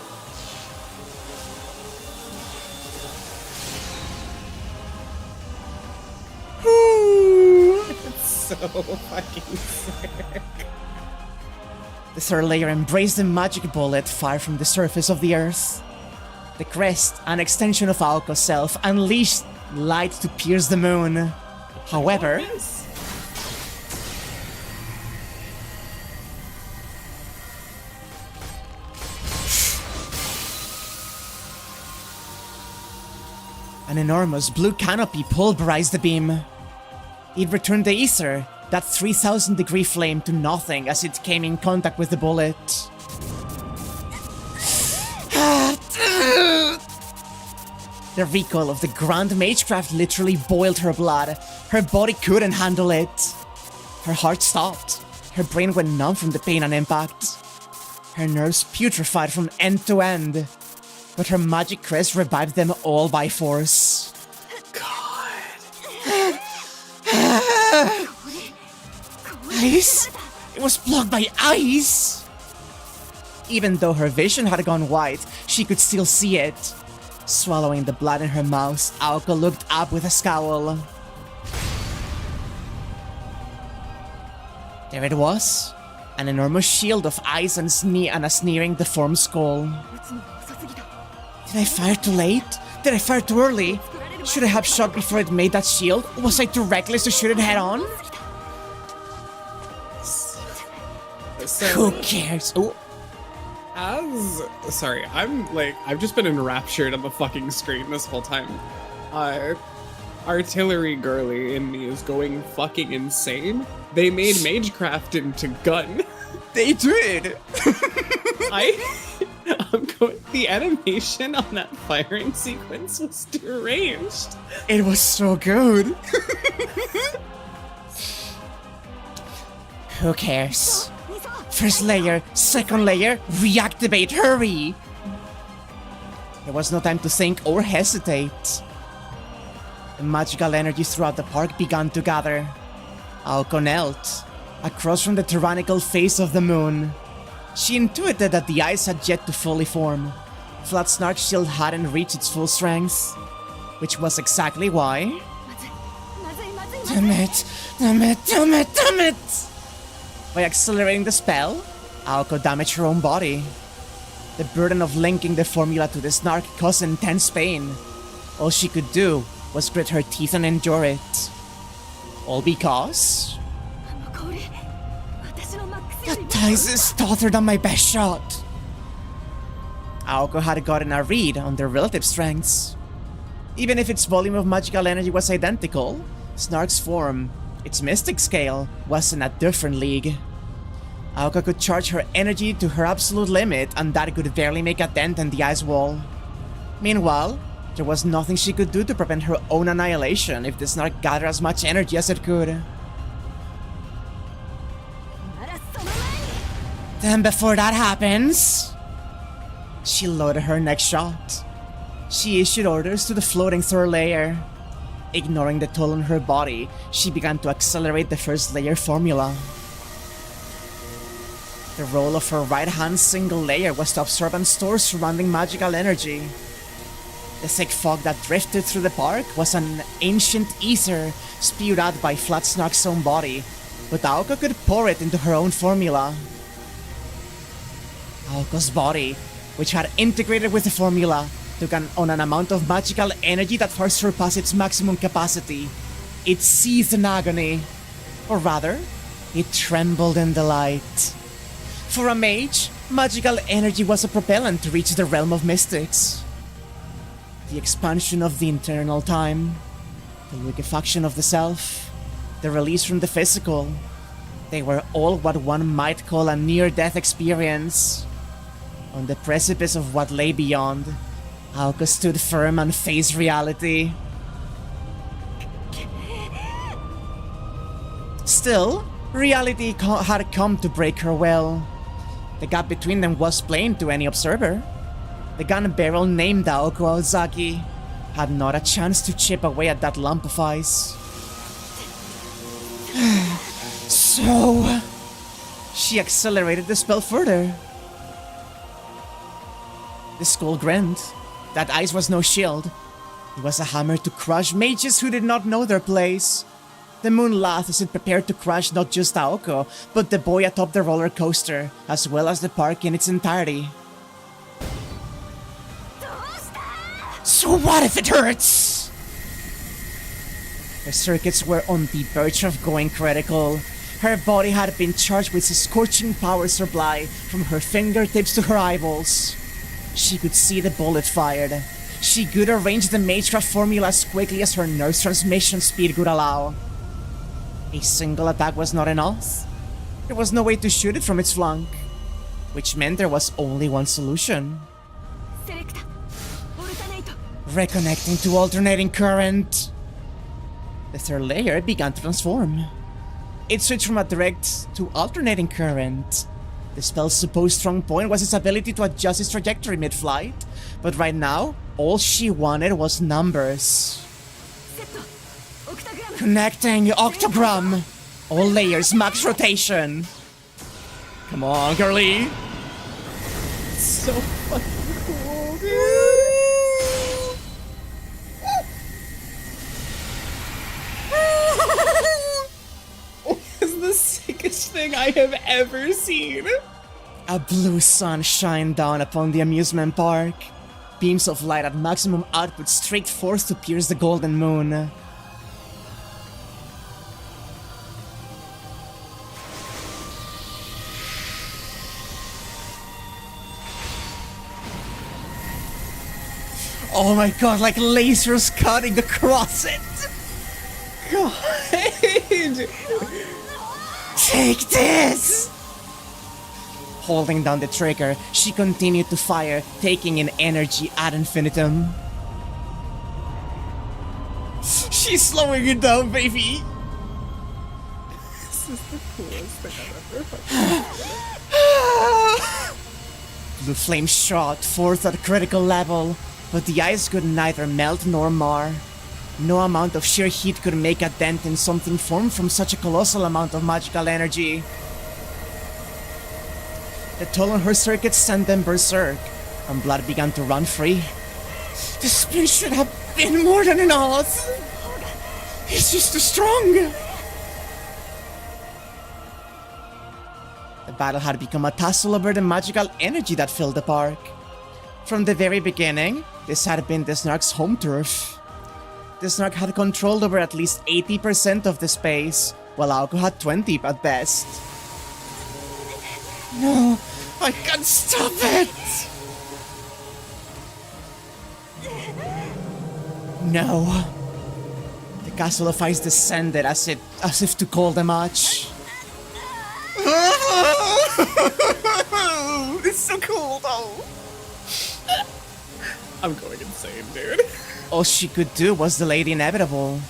It's so fucking sick. The third layer embraced the magic bullet fired from the surface of the earth. The crest, an extension of Aoko's self, unleashed light to pierce the moon. However, an enormous blue canopy pulverized the beam. It returned the ether, that 3,000-degree flame, to nothing as it came in contact with the bullet. The recoil of the Grand Magecraft literally boiled her blood. Her body couldn't handle it. Her heart stopped. Her brain went numb from the pain and impact. Her nerves putrefied from end to end. But her magic crest revived them all by force. God. Ice? It was blocked by ice! Even though her vision had gone white, she could still see it. Swallowing the blood in her mouth, Aoko looked up with a scowl. There it was. An enormous shield of ice and a sneering, deformed skull. Did I fire too late? Did I fire too early? Should I have shot before it made that shield? Was I too reckless to shoot it head on? Who cares? Ooh. Sorry, I've just been enraptured on the fucking screen this whole time. Artillery girly in me is going fucking insane. They made Magecraft into gun. They did! The animation on that firing sequence was deranged. It was so good. Who cares? First layer, second layer, reactivate, hurry! There was no time to think or hesitate. The magical energy throughout the park began to gather. Aoko knelt, across from the tyrannical face of the moon. She intuited that the ice had yet to fully form. But Snark's shield hadn't reached its full strength, which was exactly why... Damn it! Damn it! Damn it! Damn it! By accelerating the spell, Aoko damaged her own body. The burden of linking the formula to the Snark caused intense pain. All she could do was grit her teeth and endure it. All because... that dice is taller than my best shot. Aoko had gotten a read on their relative strengths. Even if its volume of magical energy was identical, Snark's form, its mystic scale, was in a different league. Aoko could charge her energy to her absolute limit, and that could barely make a dent in the ice wall. Meanwhile, there was nothing she could do to prevent her own annihilation if the Snark gathered as much energy as it could. Then before that happens... She loaded her next shot. She issued orders to the floating third layer. Ignoring the toll on her body, she began to accelerate the first layer formula. The role of her right-hand single layer was to absorb and store surrounding magical energy. The thick fog that drifted through the park was an ancient ether spewed out by Flat Snark's own body, but Aoko could pour it into her own formula. Aoko's body, which had integrated with the formula, took on an amount of magical energy that far surpassed its maximum capacity. It seethed in agony. Or rather, it trembled in delight. For a mage, magical energy was a propellant to reach the realm of mystics. The expansion of the internal time, the liquefaction of the self, the release from the physical, they were all what one might call a near-death experience. On the precipice of what lay beyond, Aoko stood firm and faced reality. Still, reality had come to break her will. The gap between them was plain to any observer. The gun barrel named Aoko Ozaki had not a chance to chip away at that lump of ice. So... she accelerated the spell further. The skull grinned. That ice was no shield. It was a hammer to crush mages who did not know their place. The moon laughed as it prepared to crush not just Aoko, but the boy atop the roller coaster, as well as the park in its entirety. So what if it hurts? Her circuits were on the verge of going critical. Her body had been charged with a scorching power supply from her fingertips to her eyeballs. She could see the bullet fired. She could arrange the Magecraft formula as quickly as her nerve transmission speed could allow. A single attack was not enough. There was no way to shoot it from its flank, which meant there was only one solution. Reconnecting to alternating current. The third layer began to transform. It switched from a direct to alternating current. The spell's supposed strong point was its ability to adjust its trajectory mid-flight, but right now, all she wanted was numbers. Connecting octogram! All layers, max rotation. Come on, girly. So fucking cool, dude. This is the sickest thing I have ever seen. A blue sun shined down upon the amusement park. Beams of light at maximum output streaked forth to pierce the golden moon. Oh my god, like lasers cutting across it! God. Take this! Holding down the trigger, she continued to fire, taking in energy ad infinitum. She's slowing it down, baby! This is the coolest thing I've ever fucking. The flame shot forth at a critical level, but the ice could neither melt nor mar. No amount of sheer heat could make a dent in something formed from such a colossal amount of magical energy. The toll on her circuits sent them berserk, and blood began to run free. The spirit should have been more than enough. He's just too strong. The battle had become a tussle over the magical energy that filled the park. From the very beginning, this had been the Snark's home turf. The Snark had controlled over at least 80% of the space, while Aoko had 20 at best. No, I can't stop it! No. The castle of ice descended as if to call the match. It's so cool though. I'm going insane, dude. All she could do was delay the inevitable.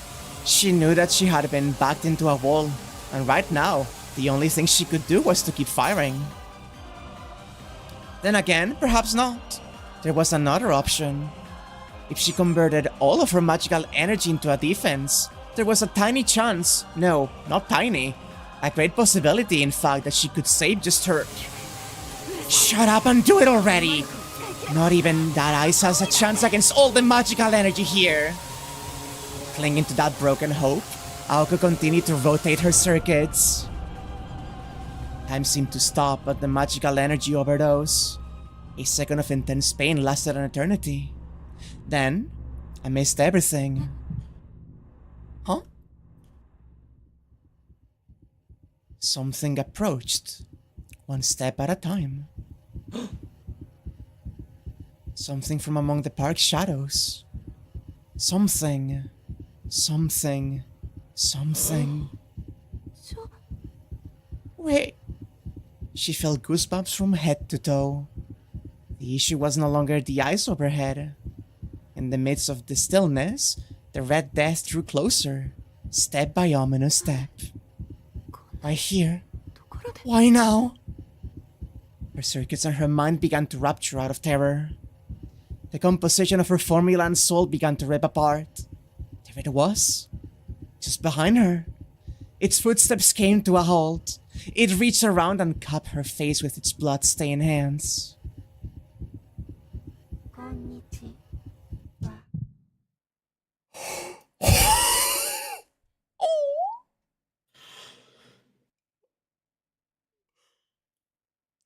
She knew that she had been backed into a wall, and right now, the only thing she could do was to keep firing. Then again, perhaps not. There was another option. If she converted all of her magical energy into a defense, there was a tiny chance, no, not tiny, a great possibility in fact that she could save just her. Shut up and do it already! Not even that ice has a chance against all the magical energy here. Clinging to that broken hope, Aoko continued to rotate her circuits. Time seemed to stop at the magical energy overdose. A second of intense pain lasted an eternity. Then, amidst everything... Huh? Something approached, one step at a time. Something from among the park's shadows. Something. Wait. She felt goosebumps from head to toe. The issue was no longer the ice overhead. In the midst of the stillness, the Red Death drew closer, step by ominous step. Right here. Why now? Her circuits and her mind began to rupture out of terror. The composition of her formula and soul began to rip apart. There it was, just behind her. Its footsteps came to a halt. It reached around and cupped her face with its blood-stained hands.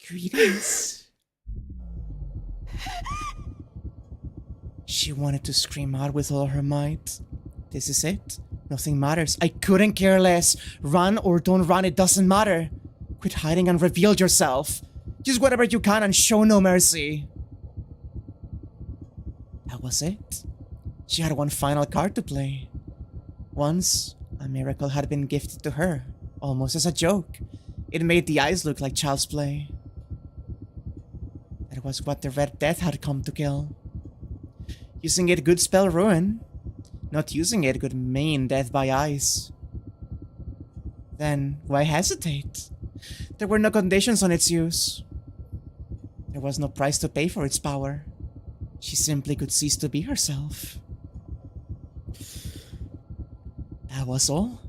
Greetings. She wanted to scream out with all her might. This is it. Nothing matters. I couldn't care less. Run or don't run, it doesn't matter. Quit hiding and reveal yourself. Use whatever you can and show no mercy. That was it. She had one final card to play. Once, a miracle had been gifted to her, almost as a joke. It made the eyes look like child's play. That was what the Red Death had come to kill. Using it could spell ruin. Not using it could mean death by ice. Then, why hesitate? There were no conditions on its use. There was no price to pay for its power. She simply could cease to be herself. That was all.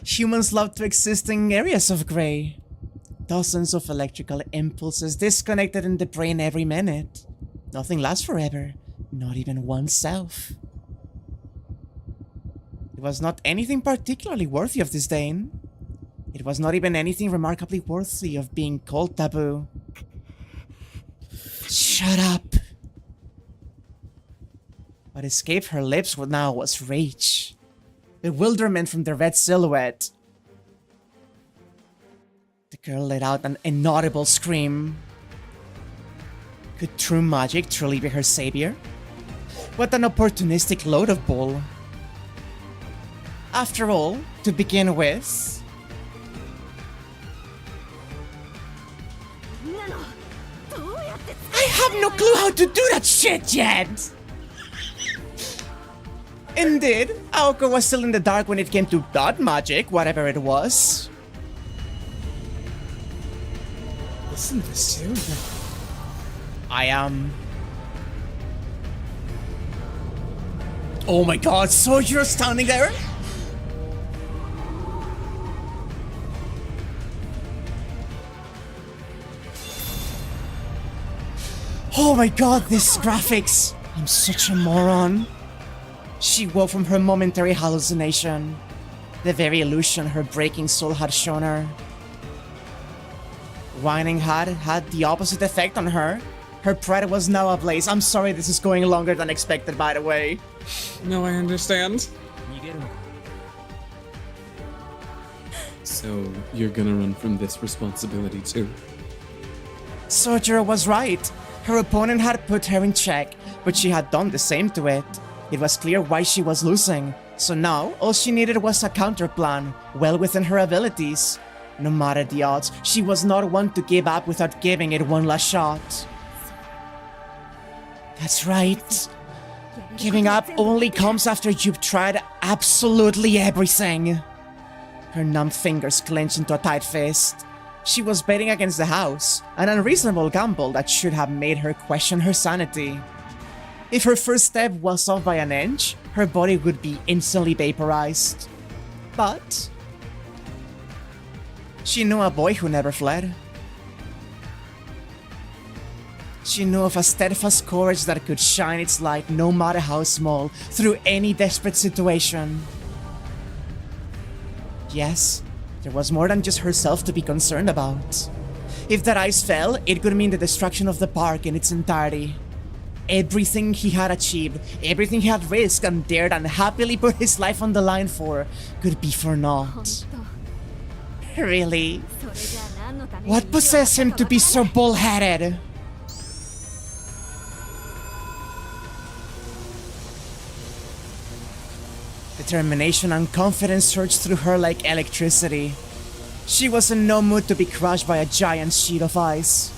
Humans love to exist in areas of gray. Dozens of electrical impulses disconnected in the brain every minute. Nothing lasts forever, not even oneself. It was not anything particularly worthy of disdain. It was not even anything remarkably worthy of being called taboo. Shut up. What escaped her lips now was rage. Bewilderment from the red silhouette. The girl let out an inaudible scream. Could true magic truly be her savior? What an opportunistic load of bull. After all, to begin with... I have no clue how to do that shit yet! Indeed, Aoko was still in the dark when it came to that magic, whatever it was. Listen to this too. I am... Oh my god, so you're standing there? Oh my god, this graphics! I'm such a moron. She woke from her momentary hallucination. The very illusion her breaking soul had shown her. Whining had the opposite effect on her. Her pride was now ablaze. I'm sorry this is going longer than expected, by the way. No, I understand. So, you're gonna run from this responsibility too? Sojiro was right. Her opponent had put her in check, but she had done the same to it. It was clear why she was losing, so now all she needed was a counterplan, well within her abilities. No matter the odds, she was not one to give up without giving it one last shot. That's right. Giving up only comes after you've tried absolutely everything. Her numb fingers clenched into a tight fist. She was betting against the house, an unreasonable gamble that should have made her question her sanity. If her first step was off by an inch, her body would be instantly vaporized. But she knew a boy who never fled. She knew of a steadfast courage that could shine its light, no matter how small, through any desperate situation. Yes, there was more than just herself to be concerned about. If that ice fell, it could mean the destruction of the park in its entirety. Everything he had achieved, everything he had risked and dared and happily put his life on the line for, could be for naught. Really? What possessed him to be so bullheaded? Determination and confidence surged through her like electricity. She was in no mood to be crushed by a giant sheet of ice.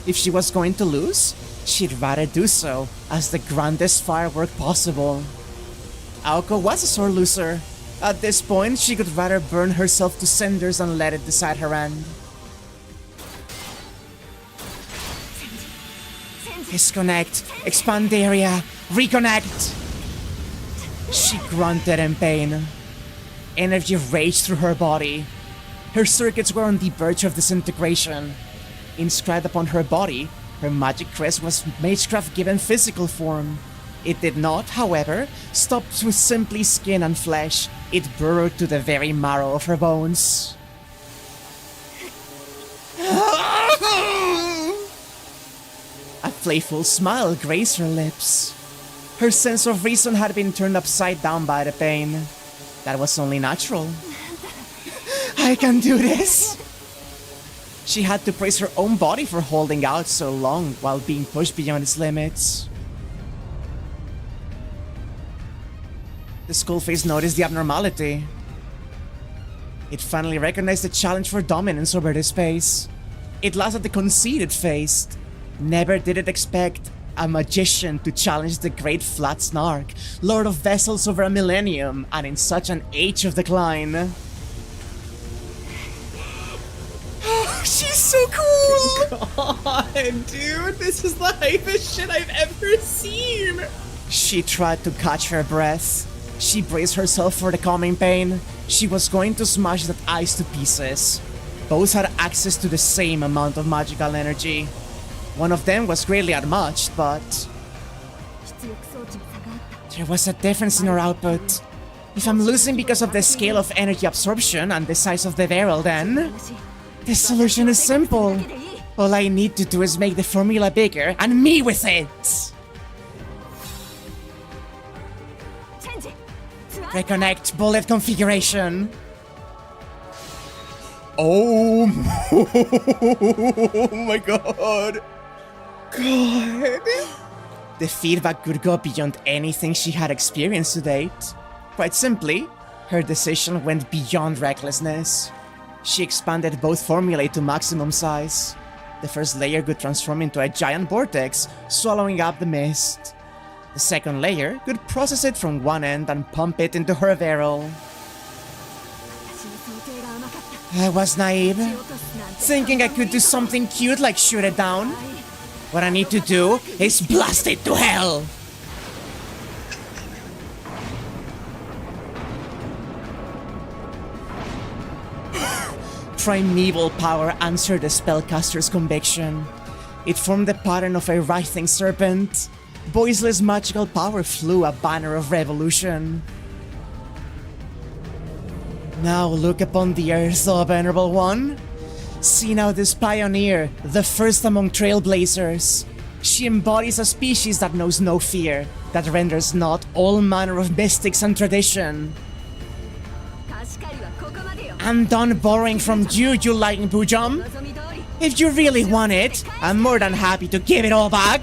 If she was going to lose, she'd rather do so as the grandest firework possible. Aoko was a sore loser. At this point, she could rather burn herself to cinders than let it decide her end. Disconnect, expand area, reconnect! She grunted in pain. Energy raged through her body. Her circuits were on the verge of disintegration. Inscribed upon her body, her magic crest was magecraft given physical form. It did not, however, stop with simply skin and flesh. It burrowed to the very marrow of her bones. A playful smile graced her lips. Her sense of reason had been turned upside down by the pain. That was only natural. I can do this! She had to praise her own body for holding out so long while being pushed beyond its limits. The skullface noticed the abnormality. It finally recognized the challenge for dominance over the space. It laughed at the conceited face. Never did it expect a magician to challenge the great But Snark, lord of vessels over a millennium, and in such an age of decline. She's so cool! God, dude, this is the hypest shit I've ever seen! She tried to catch her breath. She braced herself for the coming pain. She was going to smash that ice to pieces. Both had access to the same amount of magical energy. One of them was greatly outmatched, but there was a difference in her output. If I'm losing because of the scale of energy absorption and the size of the barrel, then the solution is simple. All I need to do is make the formula bigger and me with it. Reconnect bullet configuration. Oh my god. God. The feedback could go beyond anything she had experienced to date. Quite simply, her decision went beyond recklessness. She expanded both formulae to maximum size. The first layer could transform into a giant vortex, swallowing up the mist. The second layer could process it from one end and pump it into her barrel. I was naive, thinking I could do something cute like shoot it down. What I need to do is blast it to hell! Primeval power answered the spellcaster's conviction. It formed the pattern of a writhing serpent. Voiceless magical power flew a banner of revolution. Now look upon the earth, O Venerable One. See now this pioneer, the first among trailblazers. She embodies a species that knows no fear, that renders not all manner of mystics and tradition. I'm done borrowing from you, you lightning Pujam. If you really want it, I'm more than happy to give it all back.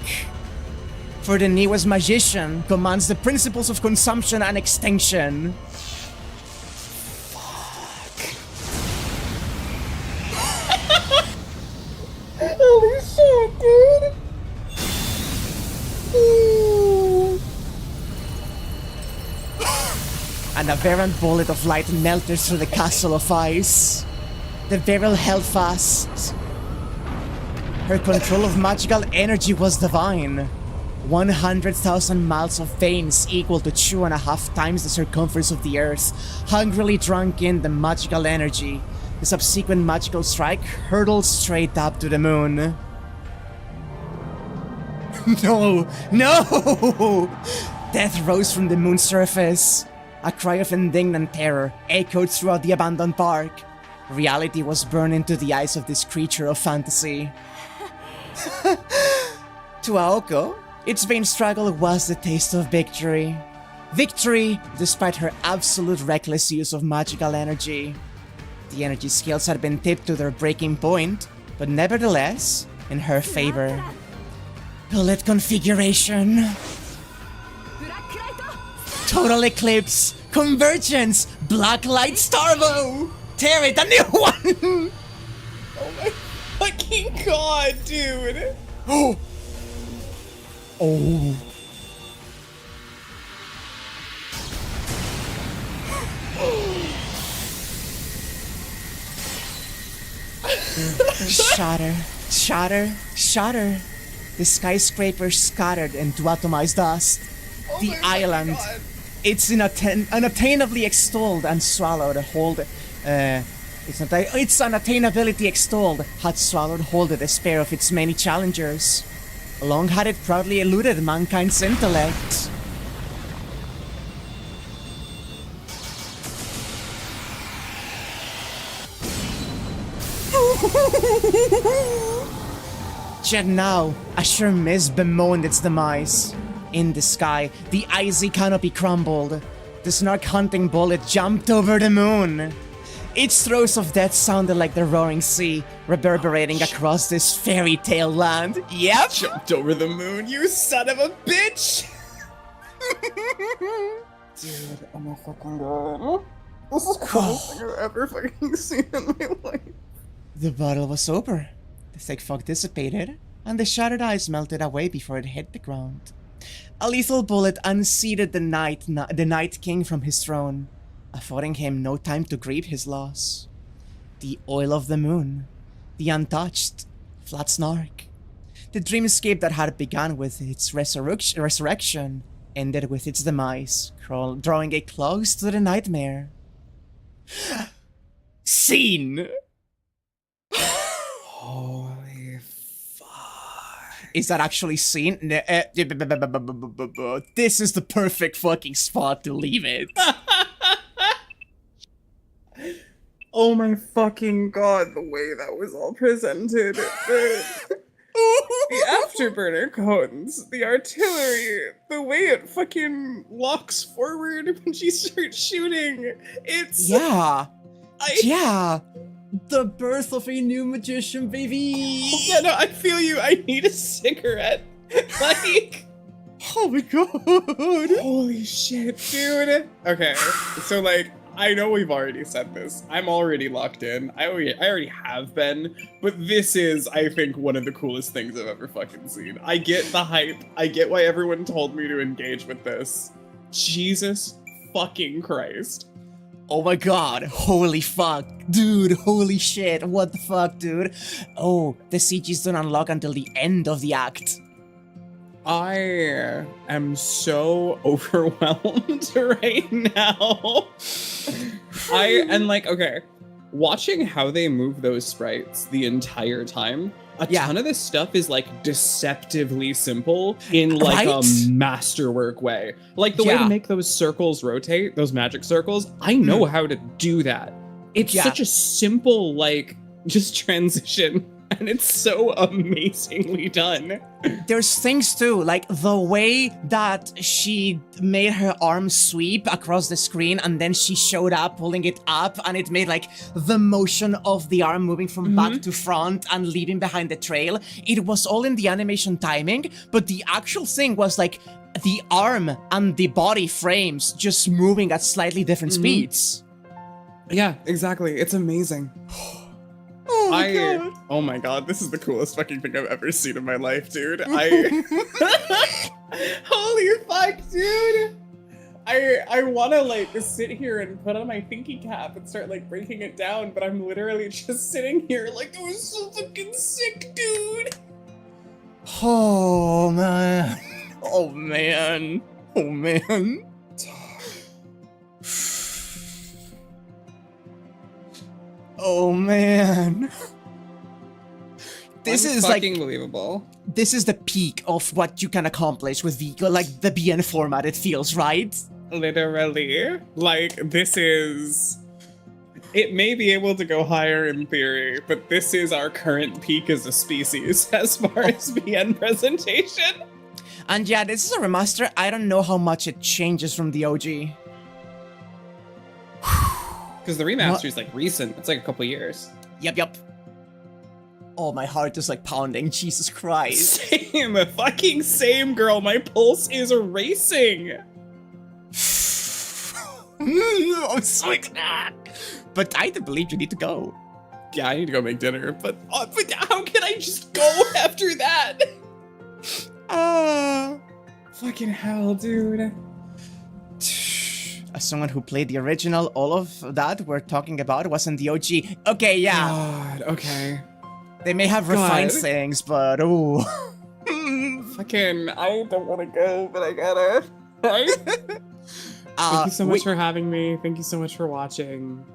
For the newest magician commands the principles of consumption and extinction. Holy shit, dude! And a variant bullet of light melted through the castle of ice. The barrel held fast. Her control of magical energy was divine. 100,000 miles of veins equal to 2.5 times the circumference of the earth hungrily drank in the magical energy. The subsequent magical strike hurtled straight up to the moon. No! No! Death rose from the moon's surface. A cry of indignant terror echoed throughout the abandoned park. Reality was burned into the eyes of this creature of fantasy. To Aoko, its vain struggle was the taste of victory. Victory, despite her absolute reckless use of magical energy. The energy scales had been tipped to their breaking point, but nevertheless, in her favor. Bullet configuration. Total Eclipse, Convergence, Blacklight Starbow! Tear it, a new one! Oh my fucking god, dude! Oh! Oh. Shatter, shatter, shatter. The skyscraper scattered into atomized dust. Oh The island, it's unattainably extolled and swallowed hold. Its unattainability extolled had swallowed whole the despair of its many challengers. Long had it proudly eluded mankind's intellect. Yet now, a sure mist bemoaned its demise. In the sky, the icy canopy crumbled. The Snark hunting bullet jumped over the moon. Its throes of death sounded like the roaring sea, reverberating across this fairy tale land. Yep! Jumped over the moon, you son of a bitch! Dude, oh my fucking god. This is the coolest thing I've ever fucking seen in my life. The battle was over. The thick fog dissipated, and the shattered ice melted away before it hit the ground. A lethal bullet unseated the Night King from his throne, affording him no time to grieve his loss. The oil of the moon, the untouched, flat Snark, the dreamscape that had begun with its resurrection ended with its demise, drawing a close to the nightmare. Scene! Holy fuck. Is that actually scene? This is the perfect fucking spot to leave it. Oh my fucking god, the way that was all presented. The afterburner cones, the artillery, the way it fucking locks forward when she starts shooting. It's... Yeah. Yeah. The birth of a new magician, baby. Yeah, no, I feel you. I need a cigarette. Like... Oh my god. Holy shit, dude. Okay, so like, I know we've already said this. I'm already locked in. I already have been, but this is, I think, one of the coolest things I've ever fucking seen. I get the hype. I get why everyone told me to engage with this. Jesus fucking Christ. Oh my god, holy fuck. Dude, holy shit, what the fuck, dude? Oh, the CGs don't unlock until the end of the act. I am so overwhelmed right now. Okay, watching how they move those sprites the entire time, a ton of this stuff is like deceptively simple in like a masterwork way. Like the way to make those circles rotate, those magic circles, I know how to do that. It's such a simple, like, just transition. And it's so amazingly done. There's things too, like the way that she made her arm sweep across the screen and then she showed up pulling it up and it made like the motion of the arm moving from back to front and leaving behind the trail. It was all in the animation timing, but the actual thing was like the arm and the body frames just moving at slightly different speeds. Yeah, exactly. It's amazing. Oh my god. Oh my god, this is the coolest fucking thing I've ever seen in my life, dude. Holy fuck, dude! I wanna like sit here and put on my thinky cap and start like breaking it down, but I'm literally just sitting here like, it was so fucking sick, dude! Oh man. Oh man. Oh man. Oh man. This is fucking like believable. This is the peak of what you can accomplish with the BN format, it feels, right? Literally. Like, this is... It may be able to go higher in theory, but this is our current peak as a species as far as BN presentation. And yeah, this is a remaster. I don't know how much it changes from the OG. Because the remaster is like recent. It's like a couple years. Yep. Oh, my heart is like pounding. Jesus Christ. Same. Fucking same, girl. My pulse is racing. I'm so excited. But I believe you need to go. Yeah, I need to go make dinner. But how can I just go after that? Fucking hell, dude. As someone who played the original, all of that we're talking about was in the OG. Okay, yeah. God, okay. They may have refined things, but oh. Fucking, I don't want to go, but I gotta. Thank you so much for having me. Thank you so much for watching.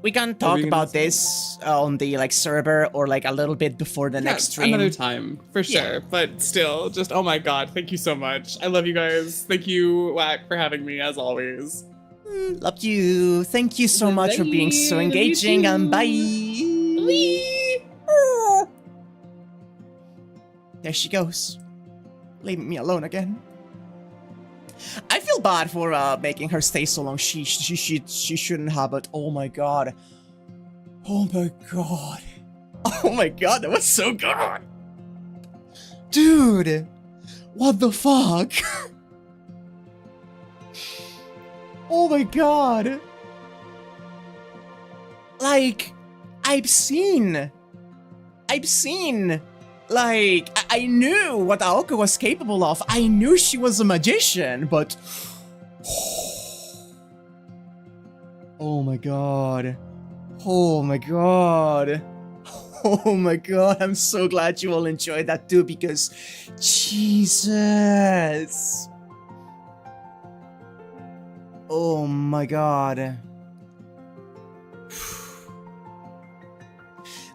We can talk about this on the server or like a little bit before the next stream. Another time, for sure. But still, just oh my god, thank you so much. I love you guys. Thank you, Wack, for having me as always. Love you. Thank you so much for being so engaging, and bye. There she goes. Leaving me alone again. I feel bad for making her stay so long. She shouldn't have, but oh my god. Oh my god. Oh my god, that was so good. Dude. What the fuck? Oh my god. Like, I've seen, like, I knew what Aoko was capable of. I knew she was a magician, but... Oh my god. Oh my god. Oh my god, I'm so glad you all enjoyed that too, because... Jesus. Oh my god.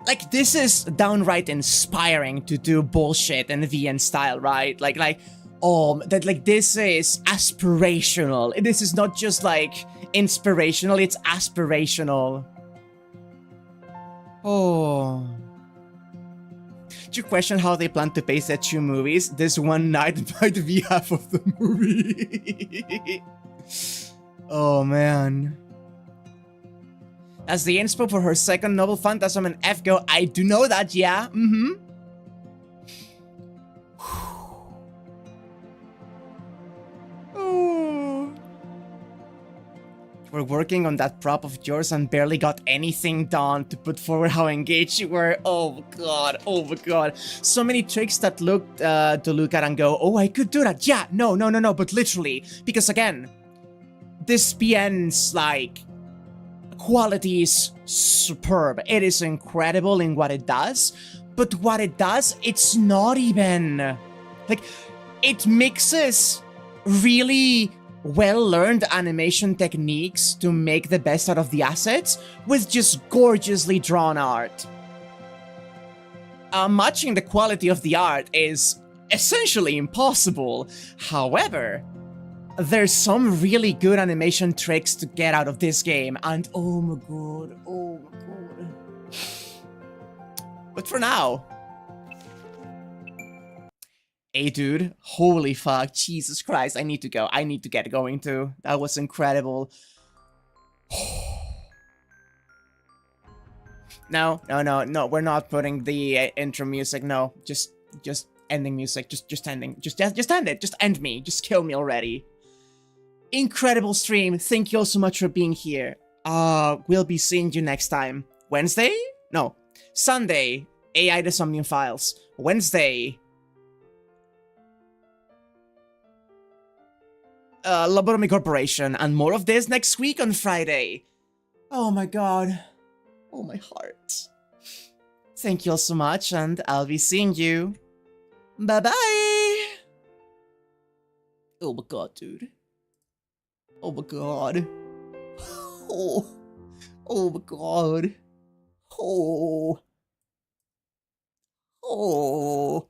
Like, this is downright inspiring to do bullshit in VN style, right? This is aspirational. This is not just like inspirational, it's aspirational. Oh. Do you question how they plan to pace their 2 movies? This one night might be half of the movie. Oh man. As the inspo for her second novel, Phantasm and F-Go, I do know that, yeah. Oh. We're working on that prop of yours and barely got anything done to put forward how engaged you were. Oh god, oh my god. So many tricks that look to look at and go, oh, I could do that. Yeah, no, but literally. Because again, this PN's like quality is superb. It is incredible in what it does, but what it does, it's not even like, it mixes really well-learned animation techniques to make the best out of the assets with just gorgeously drawn art. Matching the quality of the art is essentially impossible. However, there's some really good animation tricks to get out of this game, and oh my god. But for now... Hey dude, holy fuck, Jesus Christ, I need to go. I need to get going too. That was incredible. No, we're not putting the intro music, no. Just ending music, just ending. Just end it, just end me, just kill me already. Incredible stream. Thank you all so much for being here. We'll be seeing you next time. Wednesday? No. Sunday, AI The Somnium Files. Wednesday, Lobotomy Corporation. And more of this next week on Friday. Oh my god. Oh my heart. Thank you all so much, and I'll be seeing you. Bye-bye! Oh my god, dude. Oh my god. Oh my god. Oh.